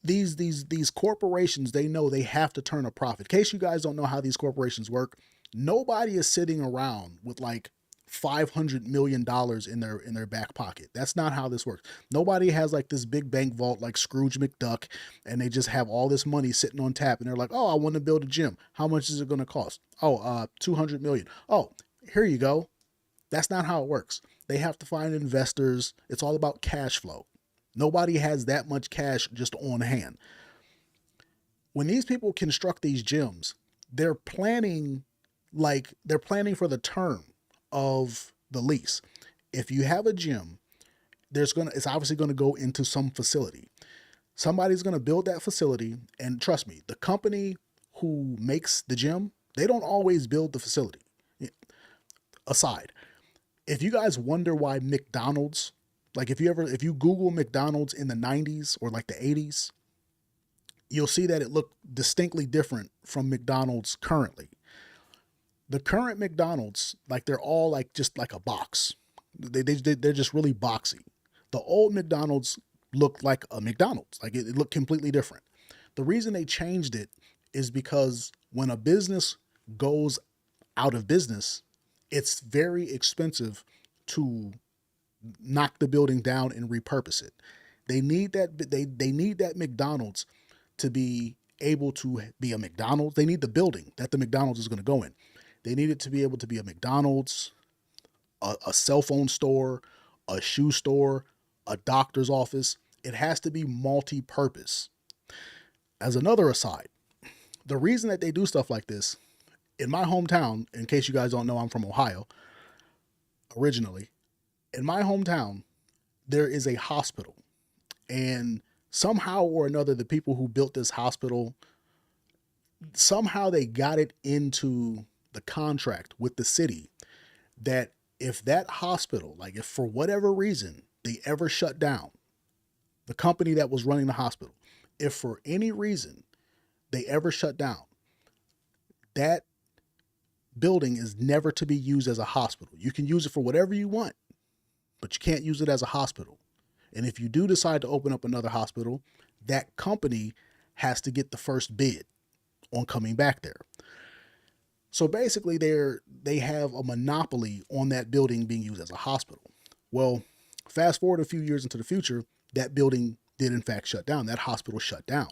A: these corporations, they know they have to turn a profit. In case you guys don't know how these corporations work, nobody is sitting around with like $500 million in their back pocket. That's not how this works. Nobody has like this big bank vault like Scrooge McDuck, and they just have all this money sitting on tap, and they're like, oh, I want to build a gym. How much is it going to cost? Oh, 200 million. Oh, here you go. That's not how it works. They have to find investors. It's all about cash flow. Nobody has that much cash just on hand. When these people construct these gyms, they're planning for the term of the lease. If you have a gym, it's obviously going to go into some facility. Somebody's going to build that facility, and trust me, the company who makes the gym, they don't always build the facility. Aside, if you guys wonder why McDonald's, like if you Google McDonald's in the 90s or like the 80s, you'll see that it looked distinctly different from McDonald's currently. The current McDonald's, like they're all like just like a box. They're just really boxy. The old McDonald's looked like a McDonald's. Like it looked completely different. The reason they changed it is because when a business goes out of business, it's very expensive to knock the building down and repurpose it. They need that McDonald's to be able to be a McDonald's. They need the building that the McDonald's is going to go in. They need it to be able to be a McDonald's, a cell phone store, a shoe store, a doctor's office. It has to be multi-purpose. As another aside, the reason that they do stuff like this, in my hometown, in case you guys don't know, I'm from Ohio originally. In my hometown, there is a hospital, and somehow or another, the people who built this hospital, somehow they got it into the contract with the city that if that hospital, like if for whatever reason they ever shut down, the company that was running the hospital, if for any reason they ever shut down, that building is never to be used as a hospital. You can use it for whatever you want, but you can't use it as a hospital. And if you do decide to open up another hospital, that company has to get the first bid on coming back there. So basically they have a monopoly on that building being used as a hospital. Well, fast forward a few years into the future, that building did in fact shut down. That hospital shut down.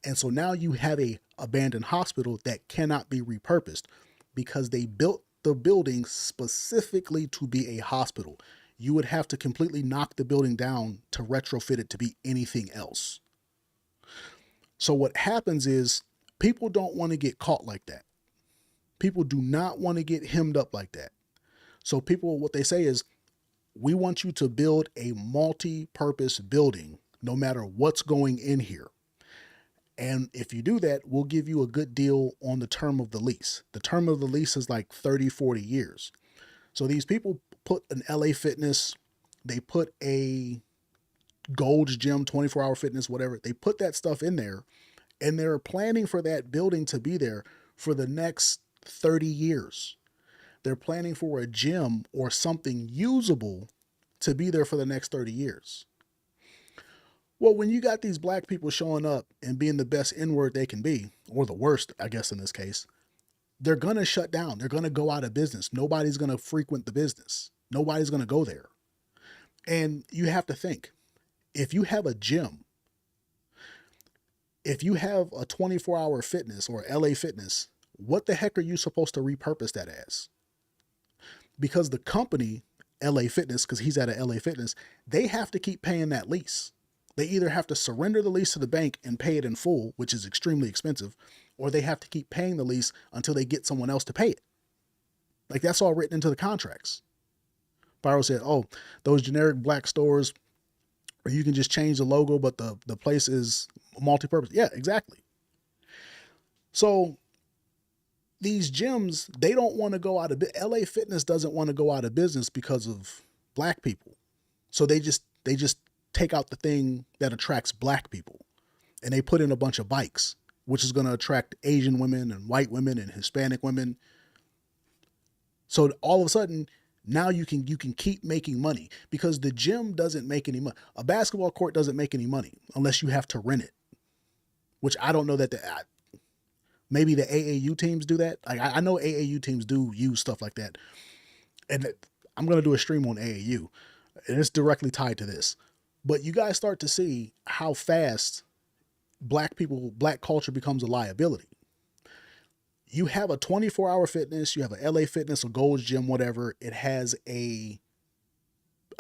A: And so now you have a abandoned hospital that cannot be repurposed because they built the building specifically to be a hospital. You would have to completely knock the building down to retrofit it to be anything else. So what happens is people don't want to get caught like that. People do not want to get hemmed up like that. So people, what they say is, we want you to build a multi-purpose building, no matter what's going in here. And if you do that, we'll give you a good deal on the term of the lease. The term of the lease is like 30, 40 years. So these people put an LA Fitness, they put a Gold's Gym, 24-hour fitness, whatever. They put that stuff in there, and they're planning for that building to be there for the next 30 years. They're planning for a gym or something usable to be there for the next 30 years. Well, when you got these black people showing up and being the best N-word they can be, or the worst, I guess in this case, they're going to shut down. They're going to go out of business. Nobody's going to frequent the business. Nobody's going to go there. And you have to think, if you have a gym, if you have a 24-hour fitness or LA Fitness, what the heck are you supposed to repurpose that as? Because the company, LA Fitness, because he's at a LA Fitness, they have to keep paying that lease. They either have to surrender the lease to the bank and pay it in full, which is extremely expensive, or they have to keep paying the lease until they get someone else to pay it. Like, that's all written into the contracts. Pyro said, oh, those generic black stores, or you can just change the logo, but the place is multi-purpose. Yeah, exactly. So these gyms, they don't want to go out of business. LA Fitness doesn't want to go out of business because of black people. So they just take out the thing that attracts black people, and they put in a bunch of bikes, which is going to attract Asian women and white women and Hispanic women. So all of a sudden, now you can keep making money, because the gym doesn't make any money. A basketball court doesn't make any money unless you have to rent it. which I don't know that maybe the AAU teams do that. Like I know AAU teams do use stuff like that. And I'm going to do a stream on AAU, and it's directly tied to this. But you guys start to see how fast black culture becomes a liability. You have a 24-hour fitness, you have a LA Fitness, a Gold's Gym, whatever. It has a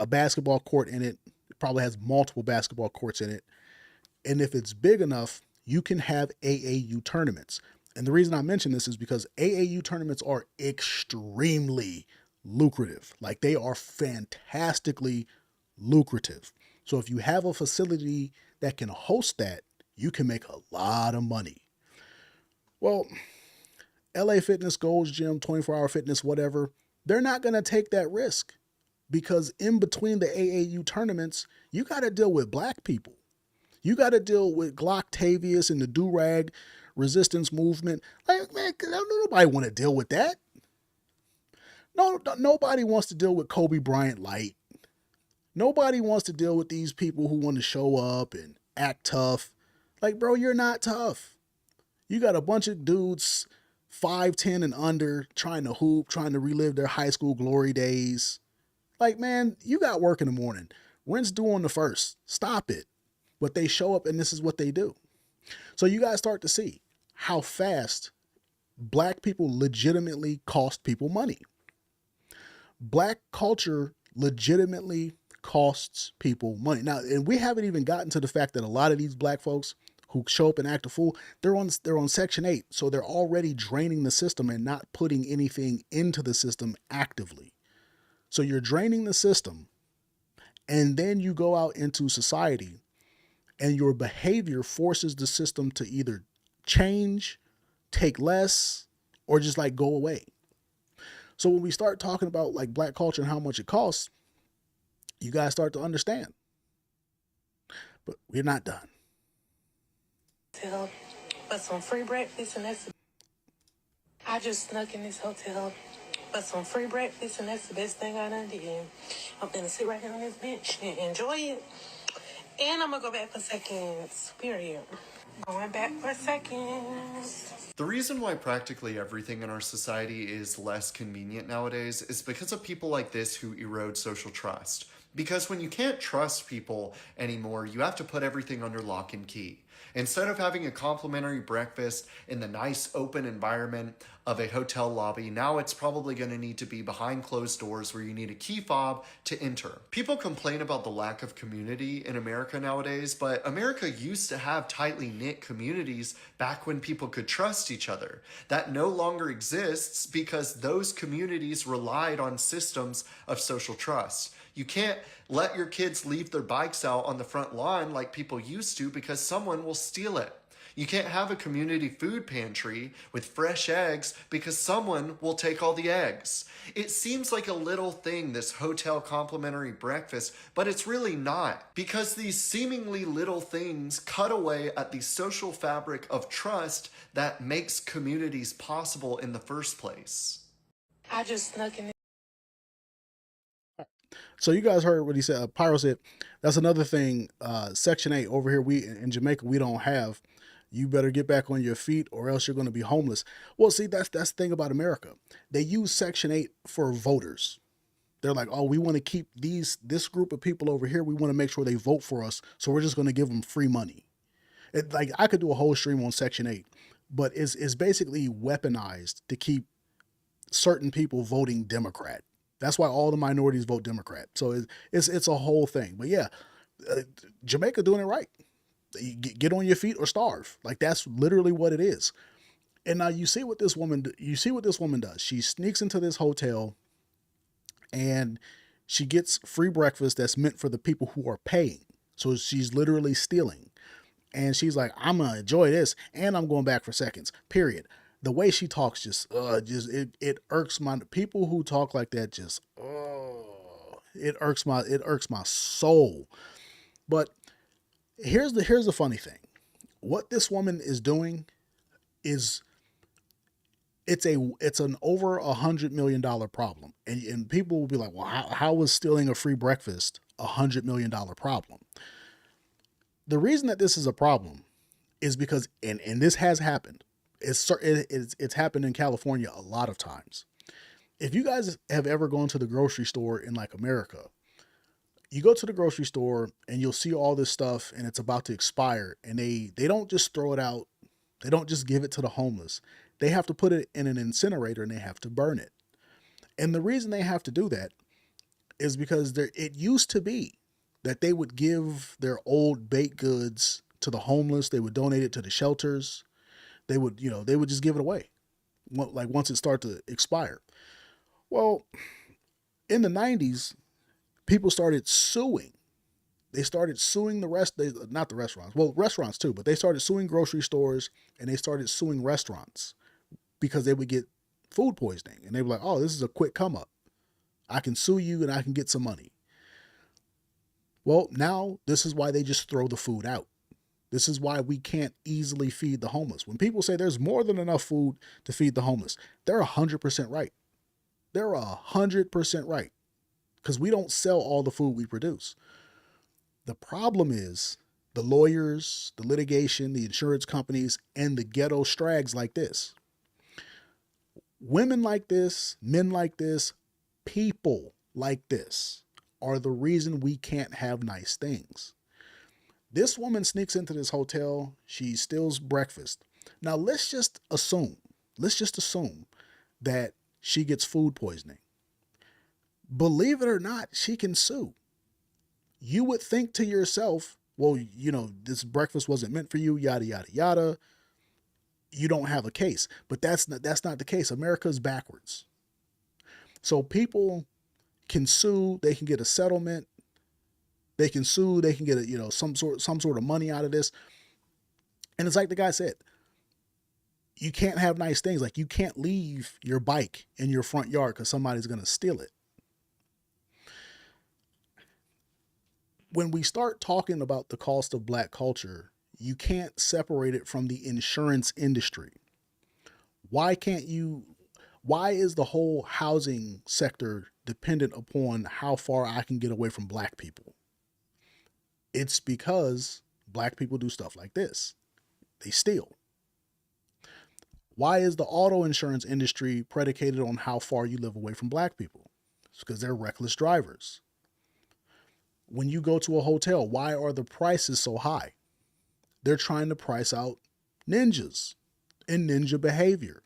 A: basketball court in it. It probably has multiple basketball courts in it. And if it's big enough, you can have AAU tournaments. And the reason I mention this is because AAU tournaments are extremely lucrative. Like, they are fantastically lucrative. So if you have a facility that can host that, you can make a lot of money. Well, LA Fitness, Gold's Gym, 24-hour fitness, whatever, they're not going to take that risk, because in between the AAU tournaments, you got to deal with black people. You got to deal with Glocktavius and the do-rag resistance movement. Like, man, nobody want to deal with that. No, nobody wants to deal with Kobe Bryant light. Nobody wants to deal with these people who want to show up and act tough. Like, bro, you're not tough. You got a bunch of dudes 5'10" and under trying to hoop, trying to relive their high school glory days. Like, man, you got work in the morning. Rent's due on the 1st. Stop it. But they show up and this is what they do. So you guys start to see how fast black people legitimately cost people money. Black culture legitimately costs people money. Now, and we haven't even gotten to the fact that a lot of these black folks who show up and act a fool, they're on Section 8. So they're already draining the system and not putting anything into the system actively. So you're draining the system, and then you go out into society and your behavior forces the system to either change, take less, or just like go away. So when we start talking about like black culture and how much it costs, you guys start to understand. But we're not done.
N: But some free breakfast, and I just snuck in this hotel, but some free breakfast, and that's the best thing I done did. I'm gonna sit right here on this bench and enjoy it, and I'm gonna go back for seconds, period. Going back for seconds.
O: The reason why practically everything in our society is less convenient nowadays is because of people like this who erode social trust. Because when you can't trust people anymore, you have to put everything under lock and key. Instead of having a complimentary breakfast in the nice open environment of a hotel lobby, now it's probably going to need to be behind closed doors where you need a key fob to enter. People complain about the lack of community in America nowadays, but America used to have tightly knit communities back when people could trust each other. That no longer exists because those communities relied on systems of social trust. You can't let your kids leave their bikes out on the front lawn like people used to because someone will steal it. You can't have a community food pantry with fresh eggs because someone will take all the eggs. It seems like a little thing, this hotel complimentary breakfast, but it's really not, because these seemingly little things cut away at the social fabric of trust that makes communities possible in the first place.
N: I just snuck in.
A: So you guys heard what he said. Pyro said, that's another thing. Section 8 over here, we in Jamaica, we don't have. You better get back on your feet or else you're going to be homeless. Well, see, that's the thing about America. They use Section 8 for voters. They're like, oh, we want to keep this group of people over here. We want to make sure they vote for us. So we're just going to give them free money. Like, I could do a whole stream on Section 8, but it's basically weaponized to keep certain people voting Democrat. That's why all the minorities vote Democrat. So it's a whole thing. But yeah, Jamaica doing it right. You get on your feet or starve. Like, that's literally what it is. And now you see what this woman does. She sneaks into this hotel and she gets free breakfast that's meant for the people who are paying. So she's literally stealing. And she's like, I'm going to enjoy this and I'm going back for seconds, period. The way she talks it irks my people who talk like that. It irks my soul. But here's the funny thing. What this woman is doing is it's an over $100 million problem. And people will be like, well, how is stealing a free breakfast $100 million problem? The reason that this is a problem is because, and this has happened. It's happened in California a lot of times. If you guys have ever gone to the grocery store in like America, you go to the grocery store and you'll see all this stuff and it's about to expire, and they don't just throw it out. They don't just give it to the homeless. They have to put it in an incinerator and they have to burn it. And the reason they have to do that is because it used to be that they would give their old baked goods to the homeless. They would donate it to the shelters. They would just give it away, like once it started to expire. Well, in the 90s, people started suing. They started suing not the restaurants. Well, restaurants too, but they started suing grocery stores and they started suing restaurants because they would get food poisoning. And they were like, oh, this is a quick come up. I can sue you and I can get some money. Well, now this is why they just throw the food out. This is why we can't easily feed the homeless. When people say there's more than enough food to feed the homeless, they're 100% right. They're 100% right, because we don't sell all the food we produce. The problem is the lawyers, the litigation, the insurance companies, and the ghetto strags like this. Women like this, men like this, people like this are the reason we can't have nice things. This woman sneaks into this hotel. She steals breakfast. Now let's just assume that she gets food poisoning. Believe it or not, she can sue. You would think to yourself, well, this breakfast wasn't meant for you, yada, yada, yada. You don't have a case, but that's not the case. America's backwards. So people can sue, they can get a settlement. They can sue, they can get some sort of money out of this. And it's like the guy said, you can't have nice things. Like, you can't leave your bike in your front yard because somebody's going to steal it. When we start talking about the cost of Black culture, you can't separate it from the insurance industry. Why is the whole housing sector dependent upon how far I can get away from Black people? It's because Black people do stuff like this. They steal. Why is the auto insurance industry predicated on how far you live away from Black people? It's because they're reckless drivers. When you go to a hotel, why are the prices so high? They're trying to price out ninjas and ninja behavior.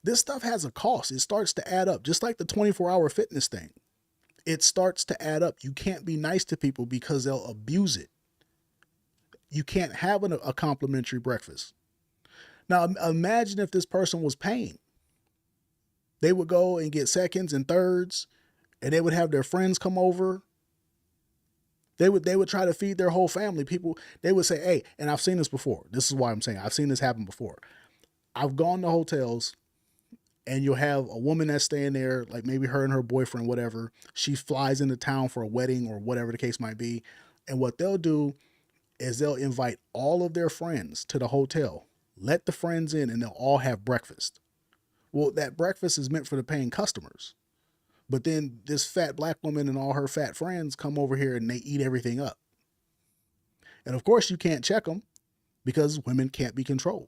A: This stuff has a cost. It starts to add up, just like the 24-hour fitness thing. It starts to add up. You can't be nice to people because they'll abuse it. You can't have a complimentary breakfast. Now, imagine if this person was paying. They would go and get seconds and thirds, and they would have their friends come over. They would try to feed their whole family. People, they would say, hey, and I've seen this before. This is why I'm saying I've seen this happen before. I've gone to hotels, and you'll have a woman that's staying there, like maybe her and her boyfriend, whatever. She flies into town for a wedding or whatever the case might be. And what they'll do is they'll invite all of their friends to the hotel, let the friends in, and they'll all have breakfast. Well, that breakfast is meant for the paying customers. But then this fat Black woman and all her fat friends come over here and they eat everything up. And of course you can't check them because women can't be controlled.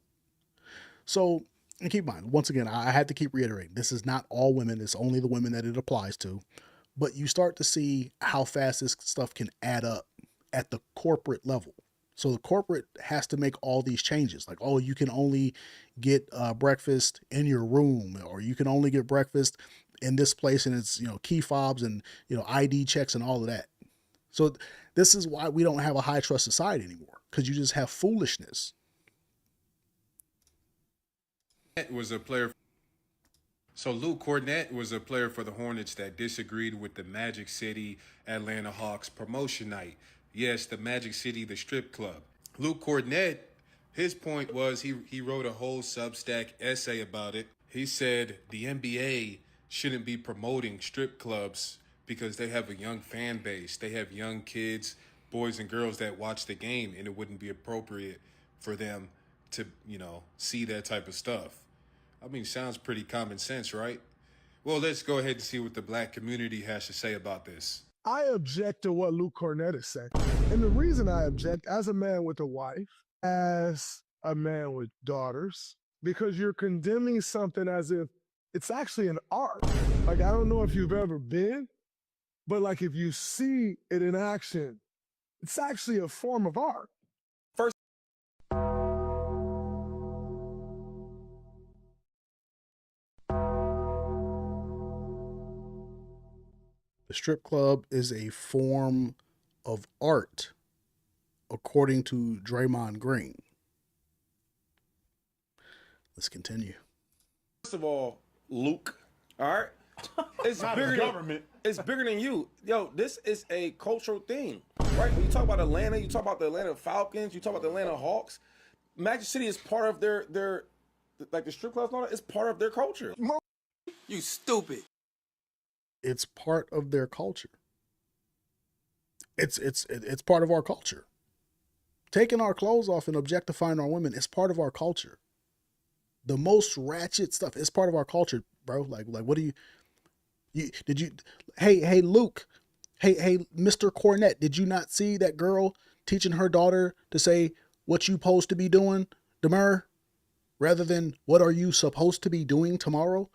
A: So, and keep in mind, once again, I had to keep reiterating, this is not all women. It's only the women that it applies to. But you start to see how fast this stuff can add up at the corporate level. So the corporate has to make all these changes. Like, oh, you can only get breakfast in your room, or you can only get breakfast in this place, and it's, key fobs and, ID checks and all of that. So this is why we don't have a high trust society anymore, because you just have foolishness.
P: Was a player. So Luke Cornett was a player for the Hornets that disagreed with the Magic City Atlanta Hawks promotion night. Yes, the Magic City, the strip club. Luke Cornett, his point was he wrote a whole Substack essay about it. He said the NBA shouldn't be promoting strip clubs because they have a young fan base. They have young kids, boys and girls that watch the game, and it wouldn't be appropriate for them to, see that type of stuff. I mean, sounds pretty common sense, right? Well, let's go ahead and see what the Black community has to say about this.
Q: I object to what Luke Cornett is saying. And the reason I object, as a man with a wife, as a man with daughters because you're condemning something as if it's actually an art. Like, I don't know if you've ever been, but like if you see it in action, it's actually a form of art.
A: The strip club is a form of art, according to Draymond Green. Let's continue.
R: First of all, Luke, all right? It's
E: Not
R: bigger
E: the
R: than
E: government.
R: It's bigger than you. Yo, this is a cultural thing, right? When you talk about Atlanta, you talk about the Atlanta Falcons, you talk about the Atlanta Hawks. Magic City is part of their like the strip clubs and all that, it's part of their culture. You stupid.
A: It's part of their culture. It's part of our culture. Taking our clothes off and objectifying our women is part of our culture. The most ratchet stuff is part of our culture, bro. Like what do you hey Luke, hey Mr. Cornett, did you not see that girl teaching her daughter to say what you supposed to be doing tomorrow rather than what are you supposed to be doing tomorrow?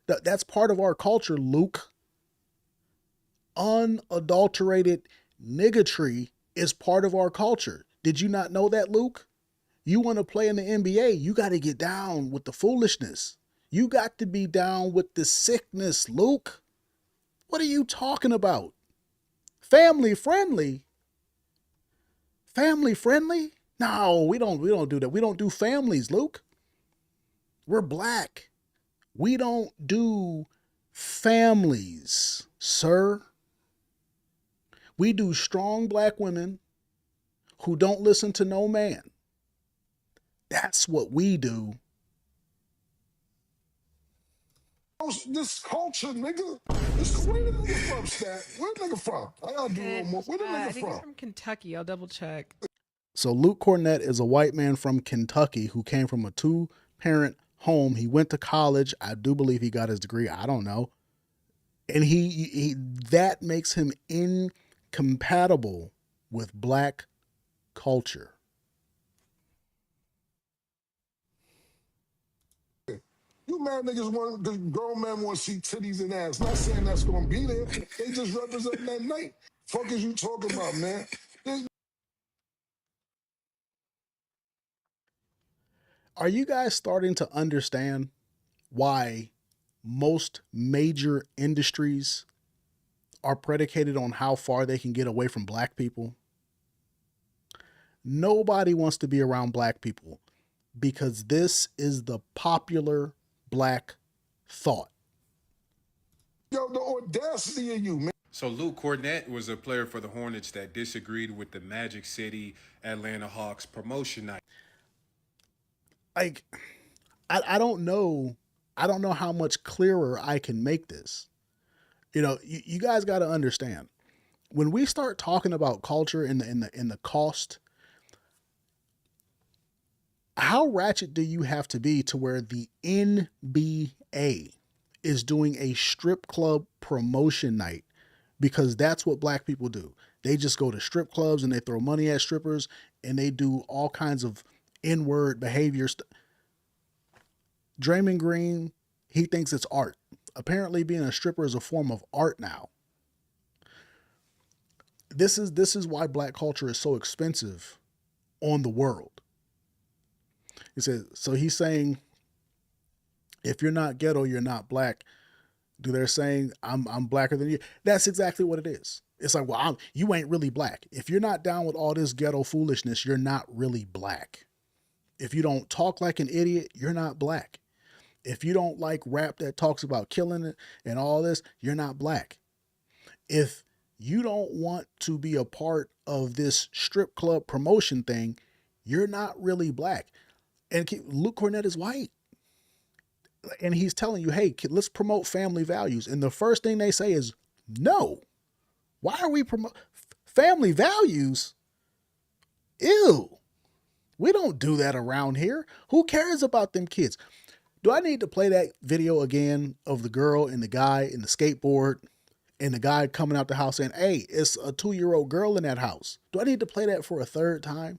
A: That's part of our culture, Luke. Unadulterated niggatry is part of our culture. Did you not know that, Luke? You want to play in the NBA, you got to get down with the foolishness. You got to be down with the sickness, Luke. What are you talking about? Family friendly? Family friendly? No, we don't do that. We don't do families, Luke. We're black. We don't do families, sir. We do strong black women who don't listen to no man. That's what we do.
Q: This culture, nigga. Where the nigga from, Stat? Where the nigga from? I gotta do a little more. Where the
S: I
Q: nigga
S: think he's
Q: from?
S: from Kentucky. I'll double check.
A: So Luke Cornett is a white man from Kentucky who came from a 2-parent home. He went to college. I do believe he got his degree. I don't know. And he that makes him incompatible with black culture.
Q: You mad niggas want the grown men want to see titties and ass. Not saying that's gonna be there. They just represent that night. Fuck is you talking about, man?
A: Are you guys starting to understand why most major industries are predicated on how far they can get away from black people? Nobody wants to be around black people because this is the popular black thought.
Q: Yo, the audacity of you, man.
P: So Luke Cornett was a player for the Hornets that disagreed with the Magic City Atlanta Hawks promotion night.
A: Like, I don't know how much clearer I can make this. You know, you guys got to understand, when we start talking about culture in the cost, how ratchet do you have to be to where the NBA is doing a strip club promotion night? Because that's what black people do. They just go to strip clubs and they throw money at strippers and they do all kinds of N-word behavior. Draymond Green, he thinks it's art. Apparently being a stripper is a form of art now. This is why black culture is so expensive on the world. He says, so he's saying, if you're not ghetto, you're not black. They're saying I'm blacker than you. That's exactly what it is. It's like, well, you ain't really black. If you're not down with all this ghetto foolishness, you're not really black. If you don't talk like an idiot, you're not black. If you don't like rap that talks about killing it and all this, you're not black. If you don't want to be a part of this strip club promotion thing, you're not really black. And Luke Cornett is white. And he's telling you, hey, kid, let's promote family values. And the first thing they say is, no. Why are we promote family values? Ew. We don't do that around here. Who cares about them kids? Do I need to play that video again of the girl and the guy in the skateboard and the guy coming out the house saying, hey, it's a 2-year-old girl in that house? Do I need to play that for a third time?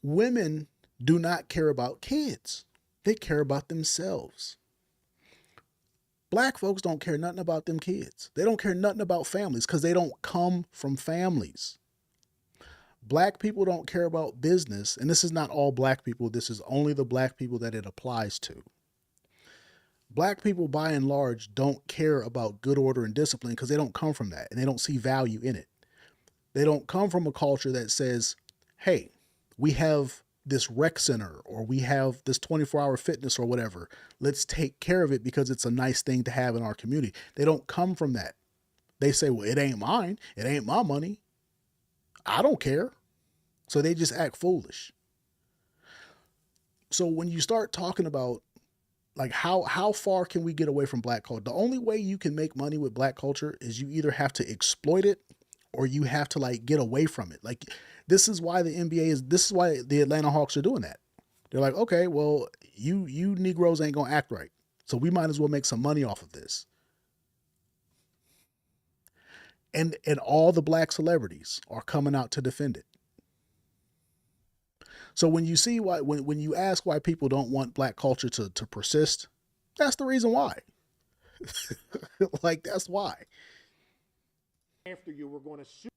A: Women do not care about kids. They care about themselves. Black folks don't care nothing about them kids. They don't care nothing about families because they don't come from families. Black people don't care about business, and this is not all black people. This is only the black people that it applies to. Black people, by and large, don't care about good order and discipline because they don't come from that, and they don't see value in it. They don't come from a culture that says, hey, we have this rec center, or we have this 24-hour fitness or whatever. Let's take care of it because it's a nice thing to have in our community. They don't come from that. They say, well, it ain't mine. It ain't my money. I don't care. So they just act foolish. So when you start talking about like how far can we get away from black culture? The only way you can make money with black culture is you either have to exploit it or you have to like get away from it. Like this is why the NBA this is why the Atlanta Hawks are doing that. They're like, okay, well, you Negroes ain't gonna act right. So we might as well make some money off of this. And all the black celebrities are coming out to defend it. So when you see why, when you ask why people don't want black culture to persist, that's the reason why. Like, that's why.
T: After you, we're going to sue.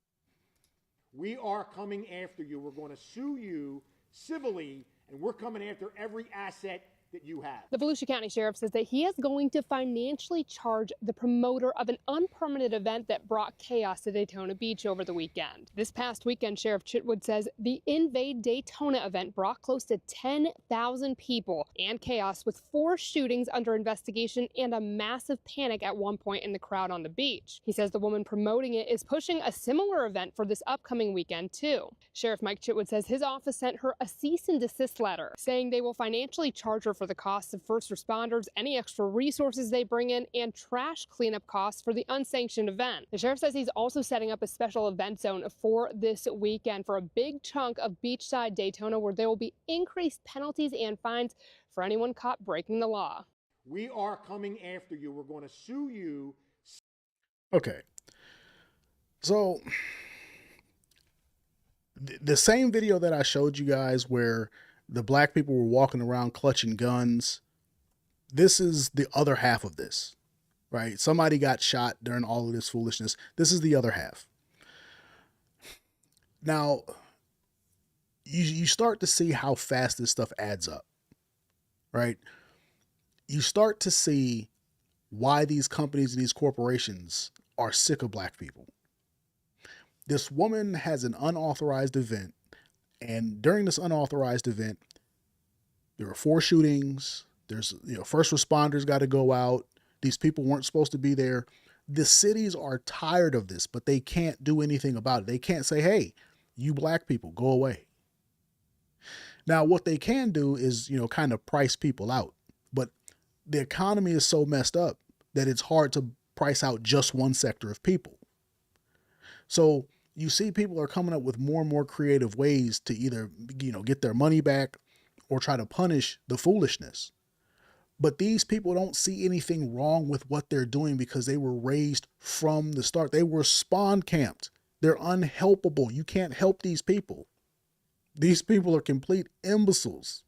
T: We are coming after you. We're going to sue you civilly, and we're coming after every asset that you have.
U: The Volusia County Sheriff says that he is going to financially charge the promoter of an unpermitted event that brought chaos to Daytona Beach over the weekend. This past weekend, Sheriff Chitwood says the Invade Daytona event brought close to 10,000 people and chaos, with 4 shootings under investigation and a massive panic at one point in the crowd on the beach. He says the woman promoting it is pushing a similar event for this upcoming weekend too. Sheriff Mike Chitwood says his office sent her a cease and desist letter saying they will financially charge her for the costs of first responders, any extra resources they bring in, and trash cleanup costs for the unsanctioned event. The sheriff says he's also setting up a special event zone for this weekend for a big chunk of beachside Daytona, where there will be increased penalties and fines for anyone caught breaking the law.
T: We are coming after you. We're going to sue you.
A: Okay. So the same video that I showed you guys where the black people were walking around clutching guns, this is the other half of this, right? Somebody got shot during all of this foolishness. This is the other half. Now, you start to see how fast this stuff adds up, right? You start to see why these companies and these corporations are sick of black people. This woman has an unauthorized event, and during this unauthorized event, there were 4 shootings. There's, first responders got to go out. These people weren't supposed to be there. The cities are tired of this, but they can't do anything about it. They can't say, hey, you black people, go away. Now, what they can do is, kind of price people out. But the economy is so messed up that it's hard to price out just one sector of people. So you see people are coming up with more and more creative ways to either, get their money back or try to punish the foolishness. But these people don't see anything wrong with what they're doing because they were raised from the start. They were spawn camped. They're unhelpable. You can't help these people. These people are complete imbeciles.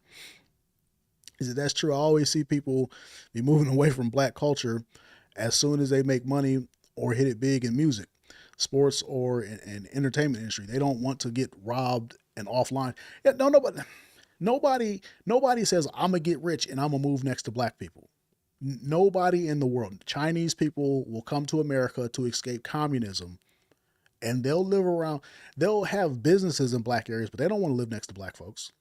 A: That's true. I always see people be moving away from black culture as soon as they make money or hit it big in music, sports, or in entertainment industry. They don't want to get robbed and offline. Yeah, nobody says, I'm gonna get rich and I'm gonna move next to black people. Nobody in the world. Chinese people will come to America to escape communism, and they'll have businesses in black areas, but they don't want to live next to black folks.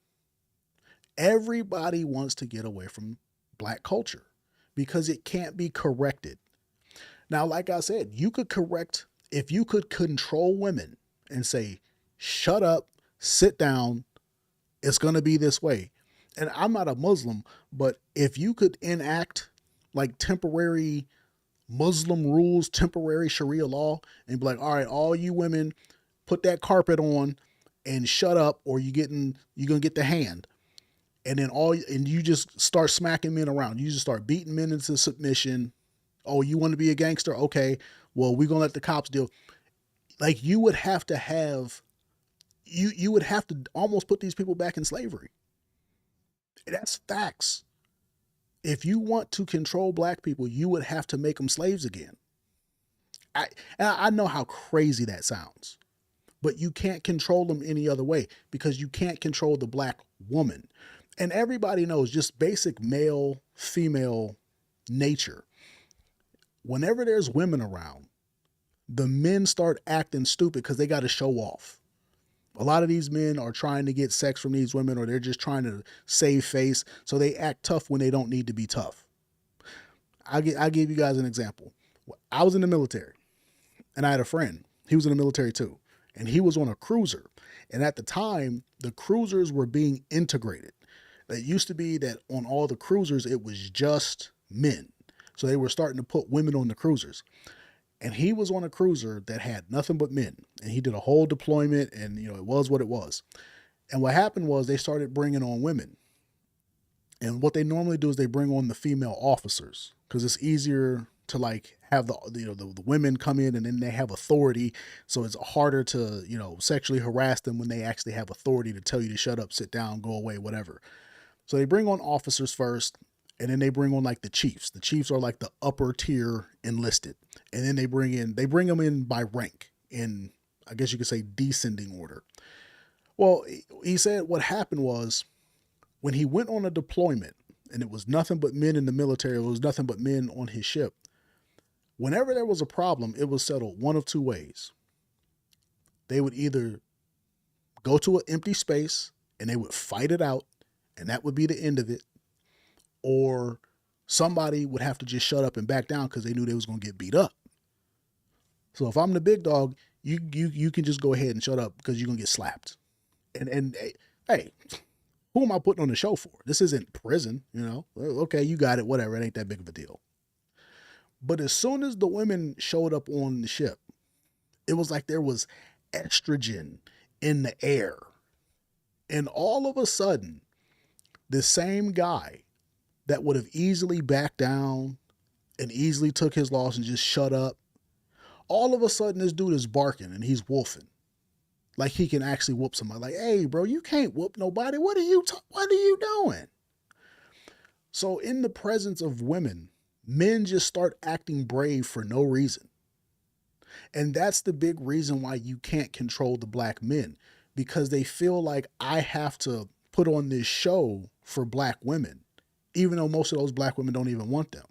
A: Everybody wants to get away from black culture because it can't be corrected. Now, like I said, you could correct, if you could control women and say, shut up, sit down, it's going to be this way. And I'm not a Muslim, but if you could enact like temporary Muslim rules, temporary Sharia law, and be like, all right, all you women, put that carpet on and shut up, or you're going to get the hand. And then you just start smacking men around. You just start beating men into submission. Oh, you want to be a gangster? Okay, well, we're going to let the cops deal. Like, you would have to have, you would have to almost put these people back in slavery. That's facts. If you want to control black people, you would have to make them slaves again. I know how crazy that sounds, but you can't control them any other way because you can't control the black woman. And everybody knows just basic male, female nature. Whenever there's women around, the men start acting stupid because they got to show off. A lot of these men are trying to get sex from these women, or they're just trying to save face, so they act tough when they don't need to be tough. I'll give you guys an example. I was in the military, and I had a friend. He was in the military too, and he was on a cruiser. And at the time, the cruisers were being integrated. It used to be that on all the cruisers, it was just men. So they were starting to put women on the cruisers. And he was on a cruiser that had nothing but men. And he did a whole deployment, and it was what it was. And what happened was they started bringing on women. And what they normally do is they bring on the female officers because it's easier to like have the women come in, and then they have authority. So it's harder to, sexually harass them when they actually have authority to tell you to shut up, sit down, go away, whatever. So they bring on officers first, and then they bring on like the chiefs. The chiefs are like the upper tier enlisted. And then they bring them in by rank in, I guess you could say, descending order. Well, he said what happened was when he went on a deployment and it was nothing but men in the military, it was nothing but men on his ship. Whenever there was a problem, it was settled one of two ways. They would either go to an empty space and they would fight it out, and that would be the end of it, or somebody would have to just shut up and back down because they knew they was going to get beat up. So if I'm the big dog, you can just go ahead and shut up because you're going to get slapped. And hey, who am I putting on the show for? This isn't prison, Okay, you got it, whatever. It ain't that big of a deal. But as soon as the women showed up on the ship, it was like there was estrogen in the air. And all of a sudden, the same guy that would have easily backed down and easily took his loss and just shut up, all of a sudden this dude is barking and he's wolfing. Like he can actually whoop somebody. Like, hey, bro, you can't whoop nobody. What are you doing? So in the presence of women, men just start acting brave for no reason. And that's the big reason why you can't control the black men, because they feel like I have to put on this show for black women, even though most of those black women don't even want them.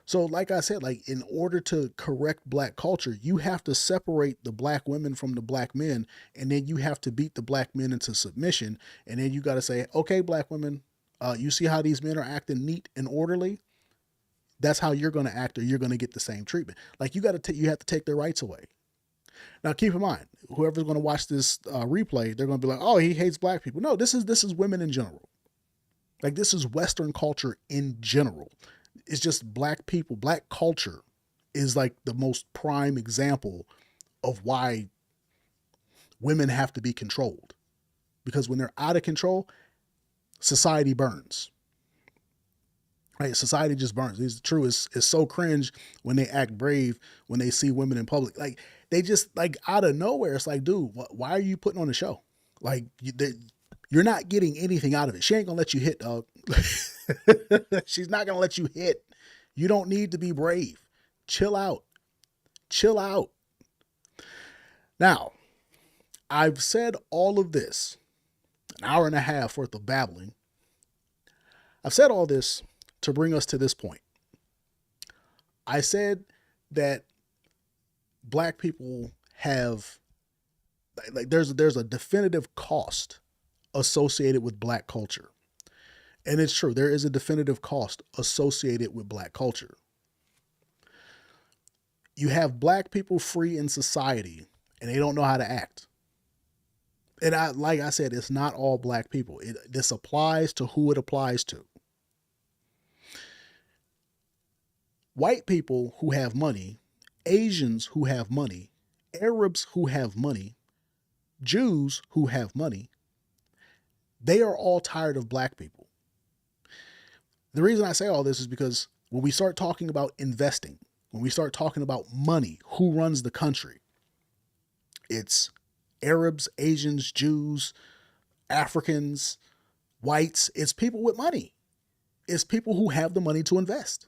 A: So like I said, like in order to correct black culture, you have to separate the black women from the black men, and then you have to beat the black men into submission. And then you got to say, okay, black women, you see how these men are acting neat and orderly? That's how you're going to act, or you're going to get the same treatment. Like you have to take their rights away. Now, keep in mind, whoever's going to watch this replay, they're going to be like, oh, he hates black people. No, this is women in general. Like this is Western culture in general. It's just black people. Black culture is like the most prime example of why women have to be controlled. Because when they're out of control, society burns. Right? Society just burns. It's true. It's so cringe when they act brave when they see women in public. Like they just like out of nowhere. It's like, dude, why are you putting on a show? Like you're not getting anything out of it. She ain't gonna let you hit, dog. She's not gonna let you hit. You don't need to be brave. Chill out. Chill out. Now, I've said all of this, an hour and a half worth of babbling. I've said all this to bring us to this point. I said that black people have, like there's a definitive cost associated with black culture. And it's true, there is a definitive cost associated with black culture. You have black people free in society and they don't know how to act. And like I said, it's not all black people. This applies to who it applies to. White people who have money, Asians who have money, Arabs who have money, Jews who have money, they are all tired of black people. The reason I say all this is because when we start talking about investing, when we start talking about money, who runs the country? It's Arabs, Asians, Jews, Africans, whites, it's people with money. It's people who have the money to invest.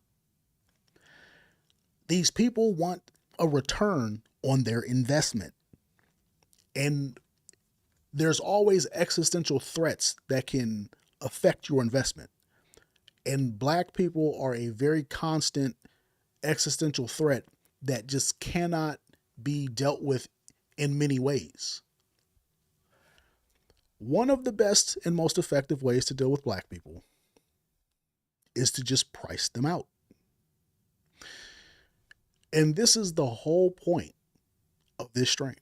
A: These people want a return on their investment. And there's always existential threats that can affect your investment. And black people are a very constant existential threat that just cannot be dealt with in many ways. One of the best and most effective ways to deal with black people is to just price them out. And this is the whole point of this strain.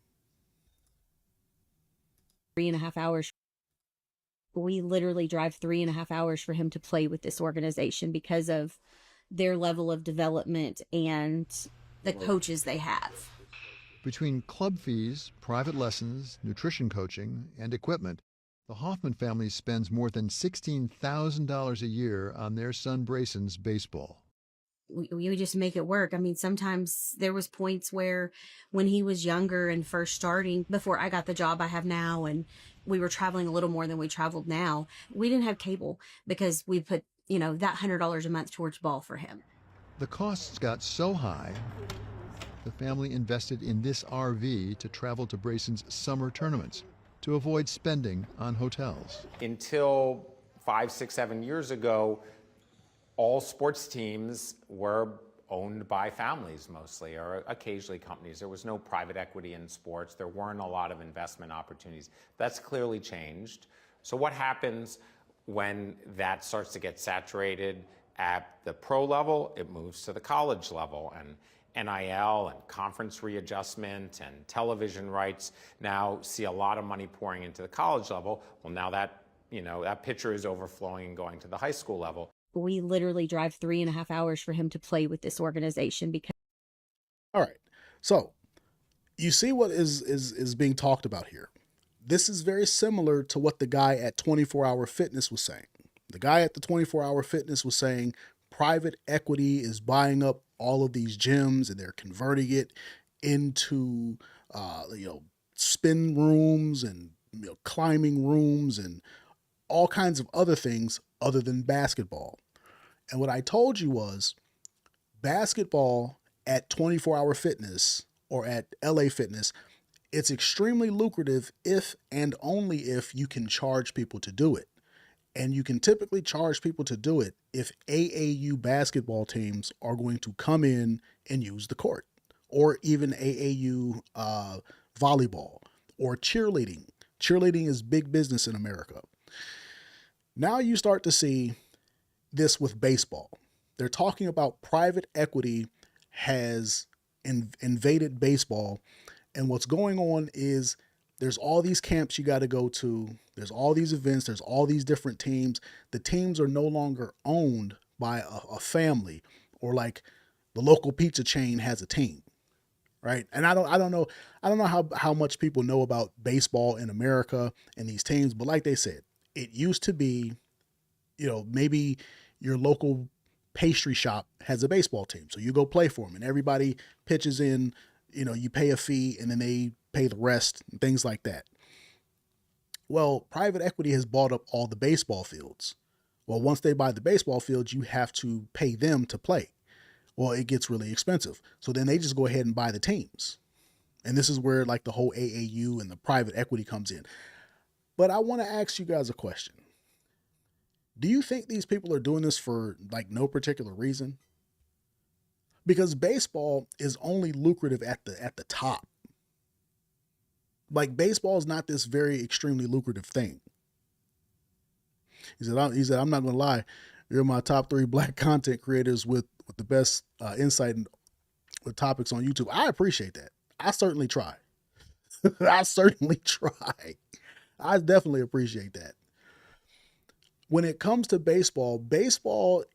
C: 3.5 hours. We literally drive 3.5 hours for him to play with this organization because of their level of development and the coaches they have.
V: Between club fees, private lessons, nutrition coaching, and equipment, the Hoffman family spends more than $16,000 a year on their son Brayson's baseball.
C: We just make it work. I mean, sometimes there was points where when he was younger and first starting, before I got the job I have now, and we were traveling a little more than we traveled now, we didn't have cable because we put, that $100 a month towards ball for him.
V: The costs got so high, the family invested in this RV to travel to Brayson's summer tournaments to avoid spending on hotels.
W: Until 5, 6, 7 years ago, all sports teams were owned by families mostly, or occasionally companies. There was no private equity in sports. There weren't a lot of investment opportunities. That's clearly changed. So what happens when that starts to get saturated at the pro level? It moves to the college level, and NIL and conference readjustment and television rights now see a lot of money pouring into the college level. Well, now that, that pitcher is overflowing and going to the high school level.
C: We literally drive 3.5 hours for him to play with this organization because.
A: All right. So you see what is being talked about here. This is very similar to what the guy at 24 Hour Fitness was saying. The guy at the 24 Hour Fitness was saying private equity is buying up all of these gyms and they're converting it into, spin rooms and climbing rooms and all kinds of other things other than basketball. And what I told you was basketball at 24 Hour Fitness or at LA Fitness, it's extremely lucrative if and only if you can charge people to do it. And you can typically charge people to do it if AAU basketball teams are going to come in and use the court, or even AAU volleyball or cheerleading. Cheerleading is big business in America. Now you start to see this with baseball. They're talking about private equity has invaded baseball. And what's going on is there's all these camps you got to go to. There's all these events. There's all these different teams. The teams are no longer owned by a family, or like the local pizza chain has a team, right? And I don't know how much people know about baseball in America and these teams, but like they said, it used to be, maybe your local pastry shop has a baseball team. So you go play for them and everybody pitches in, you pay a fee and then they pay the rest and things like that. Well, private equity has bought up all the baseball fields. Well, once they buy the baseball fields, you have to pay them to play. Well, it gets really expensive. So then they just go ahead and buy the teams. And this is where like the whole AAU and the private equity comes in. But I want to ask you guys a question. Do you think these people are doing this for like no particular reason? Because baseball is only lucrative at the top. Like baseball is not this very extremely lucrative thing. He said, I'm not going to lie. You're my top 3 black content creators with the best insight with topics on YouTube. I appreciate that. I certainly try. I certainly try. I definitely appreciate that. When it comes to baseball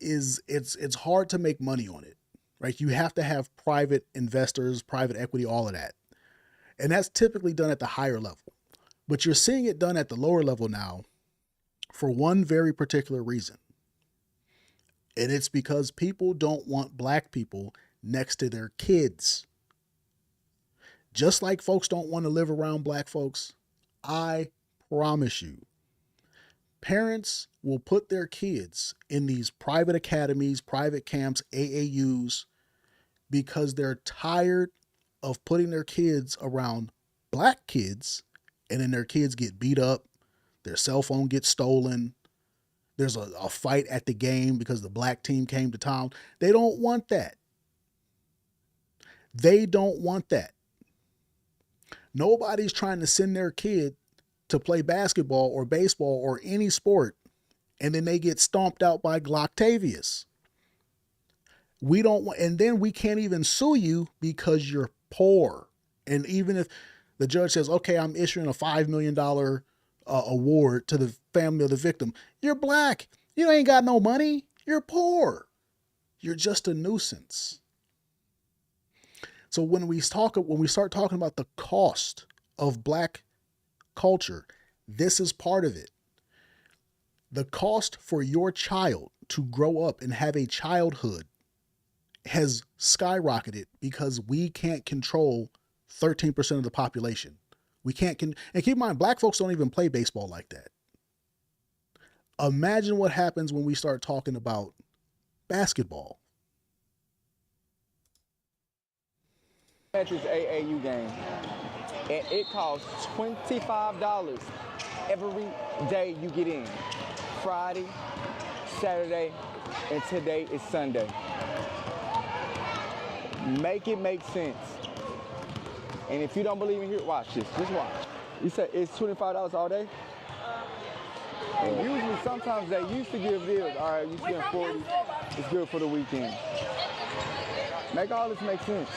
A: is it's hard to make money on it, right? You have to have private investors, private equity, all of that. And that's typically done at the higher level. But you're seeing it done at the lower level now for one very particular reason. And it's because people don't want black people next to their kids. Just like folks don't want to live around black folks, I promise you, Parents will put their kids in these private academies, private camps, AAUs, because they're tired of putting their kids around black kids, and then their kids get beat up, their cell phone gets stolen, there's a fight at the game because the black team came to town. They don't want that. They don't want that. Nobody's trying to send their kid to play basketball or baseball or any sport, and then they get stomped out by Glocktavius. We don't want, and then we can't even sue you because you're poor. And even if the judge says, okay, I'm issuing a $5 million award to the family of the victim, you're black. You ain't got no money. You're poor. You're just a nuisance. So when we start talking about the cost of black culture, this is part of it. The cost for your child to grow up and have a childhood has skyrocketed because we can't control 13% of the population. We can't, and keep in mind, black folks don't even play baseball like that. Imagine what happens when we start talking about basketball.
B: Patrick's AAU game, and it costs $25 every day you get in. Friday, Saturday, and today is Sunday. Make it make sense. And if you don't believe in here, watch this. Just watch. You said it's $25 all day? And usually, sometimes they used to give deals. All right, you spend 40, it's good for the weekend. Make all this make sense.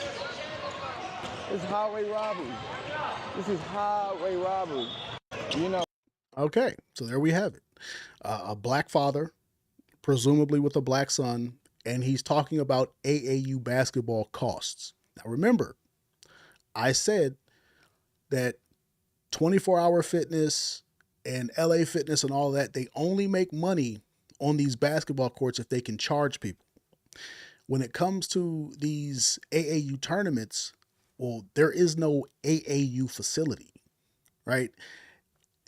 B: It's highway robbery. This is highway robbery. You know.
A: Okay, so there we have it. A black father, presumably with a black son, and he's talking about AAU basketball costs. Now remember, I said that 24-Hour Fitness and LA Fitness and all that, they only make money on these basketball courts if they can charge people. When it comes to these AAU tournaments, well, there is no AAU facility, right?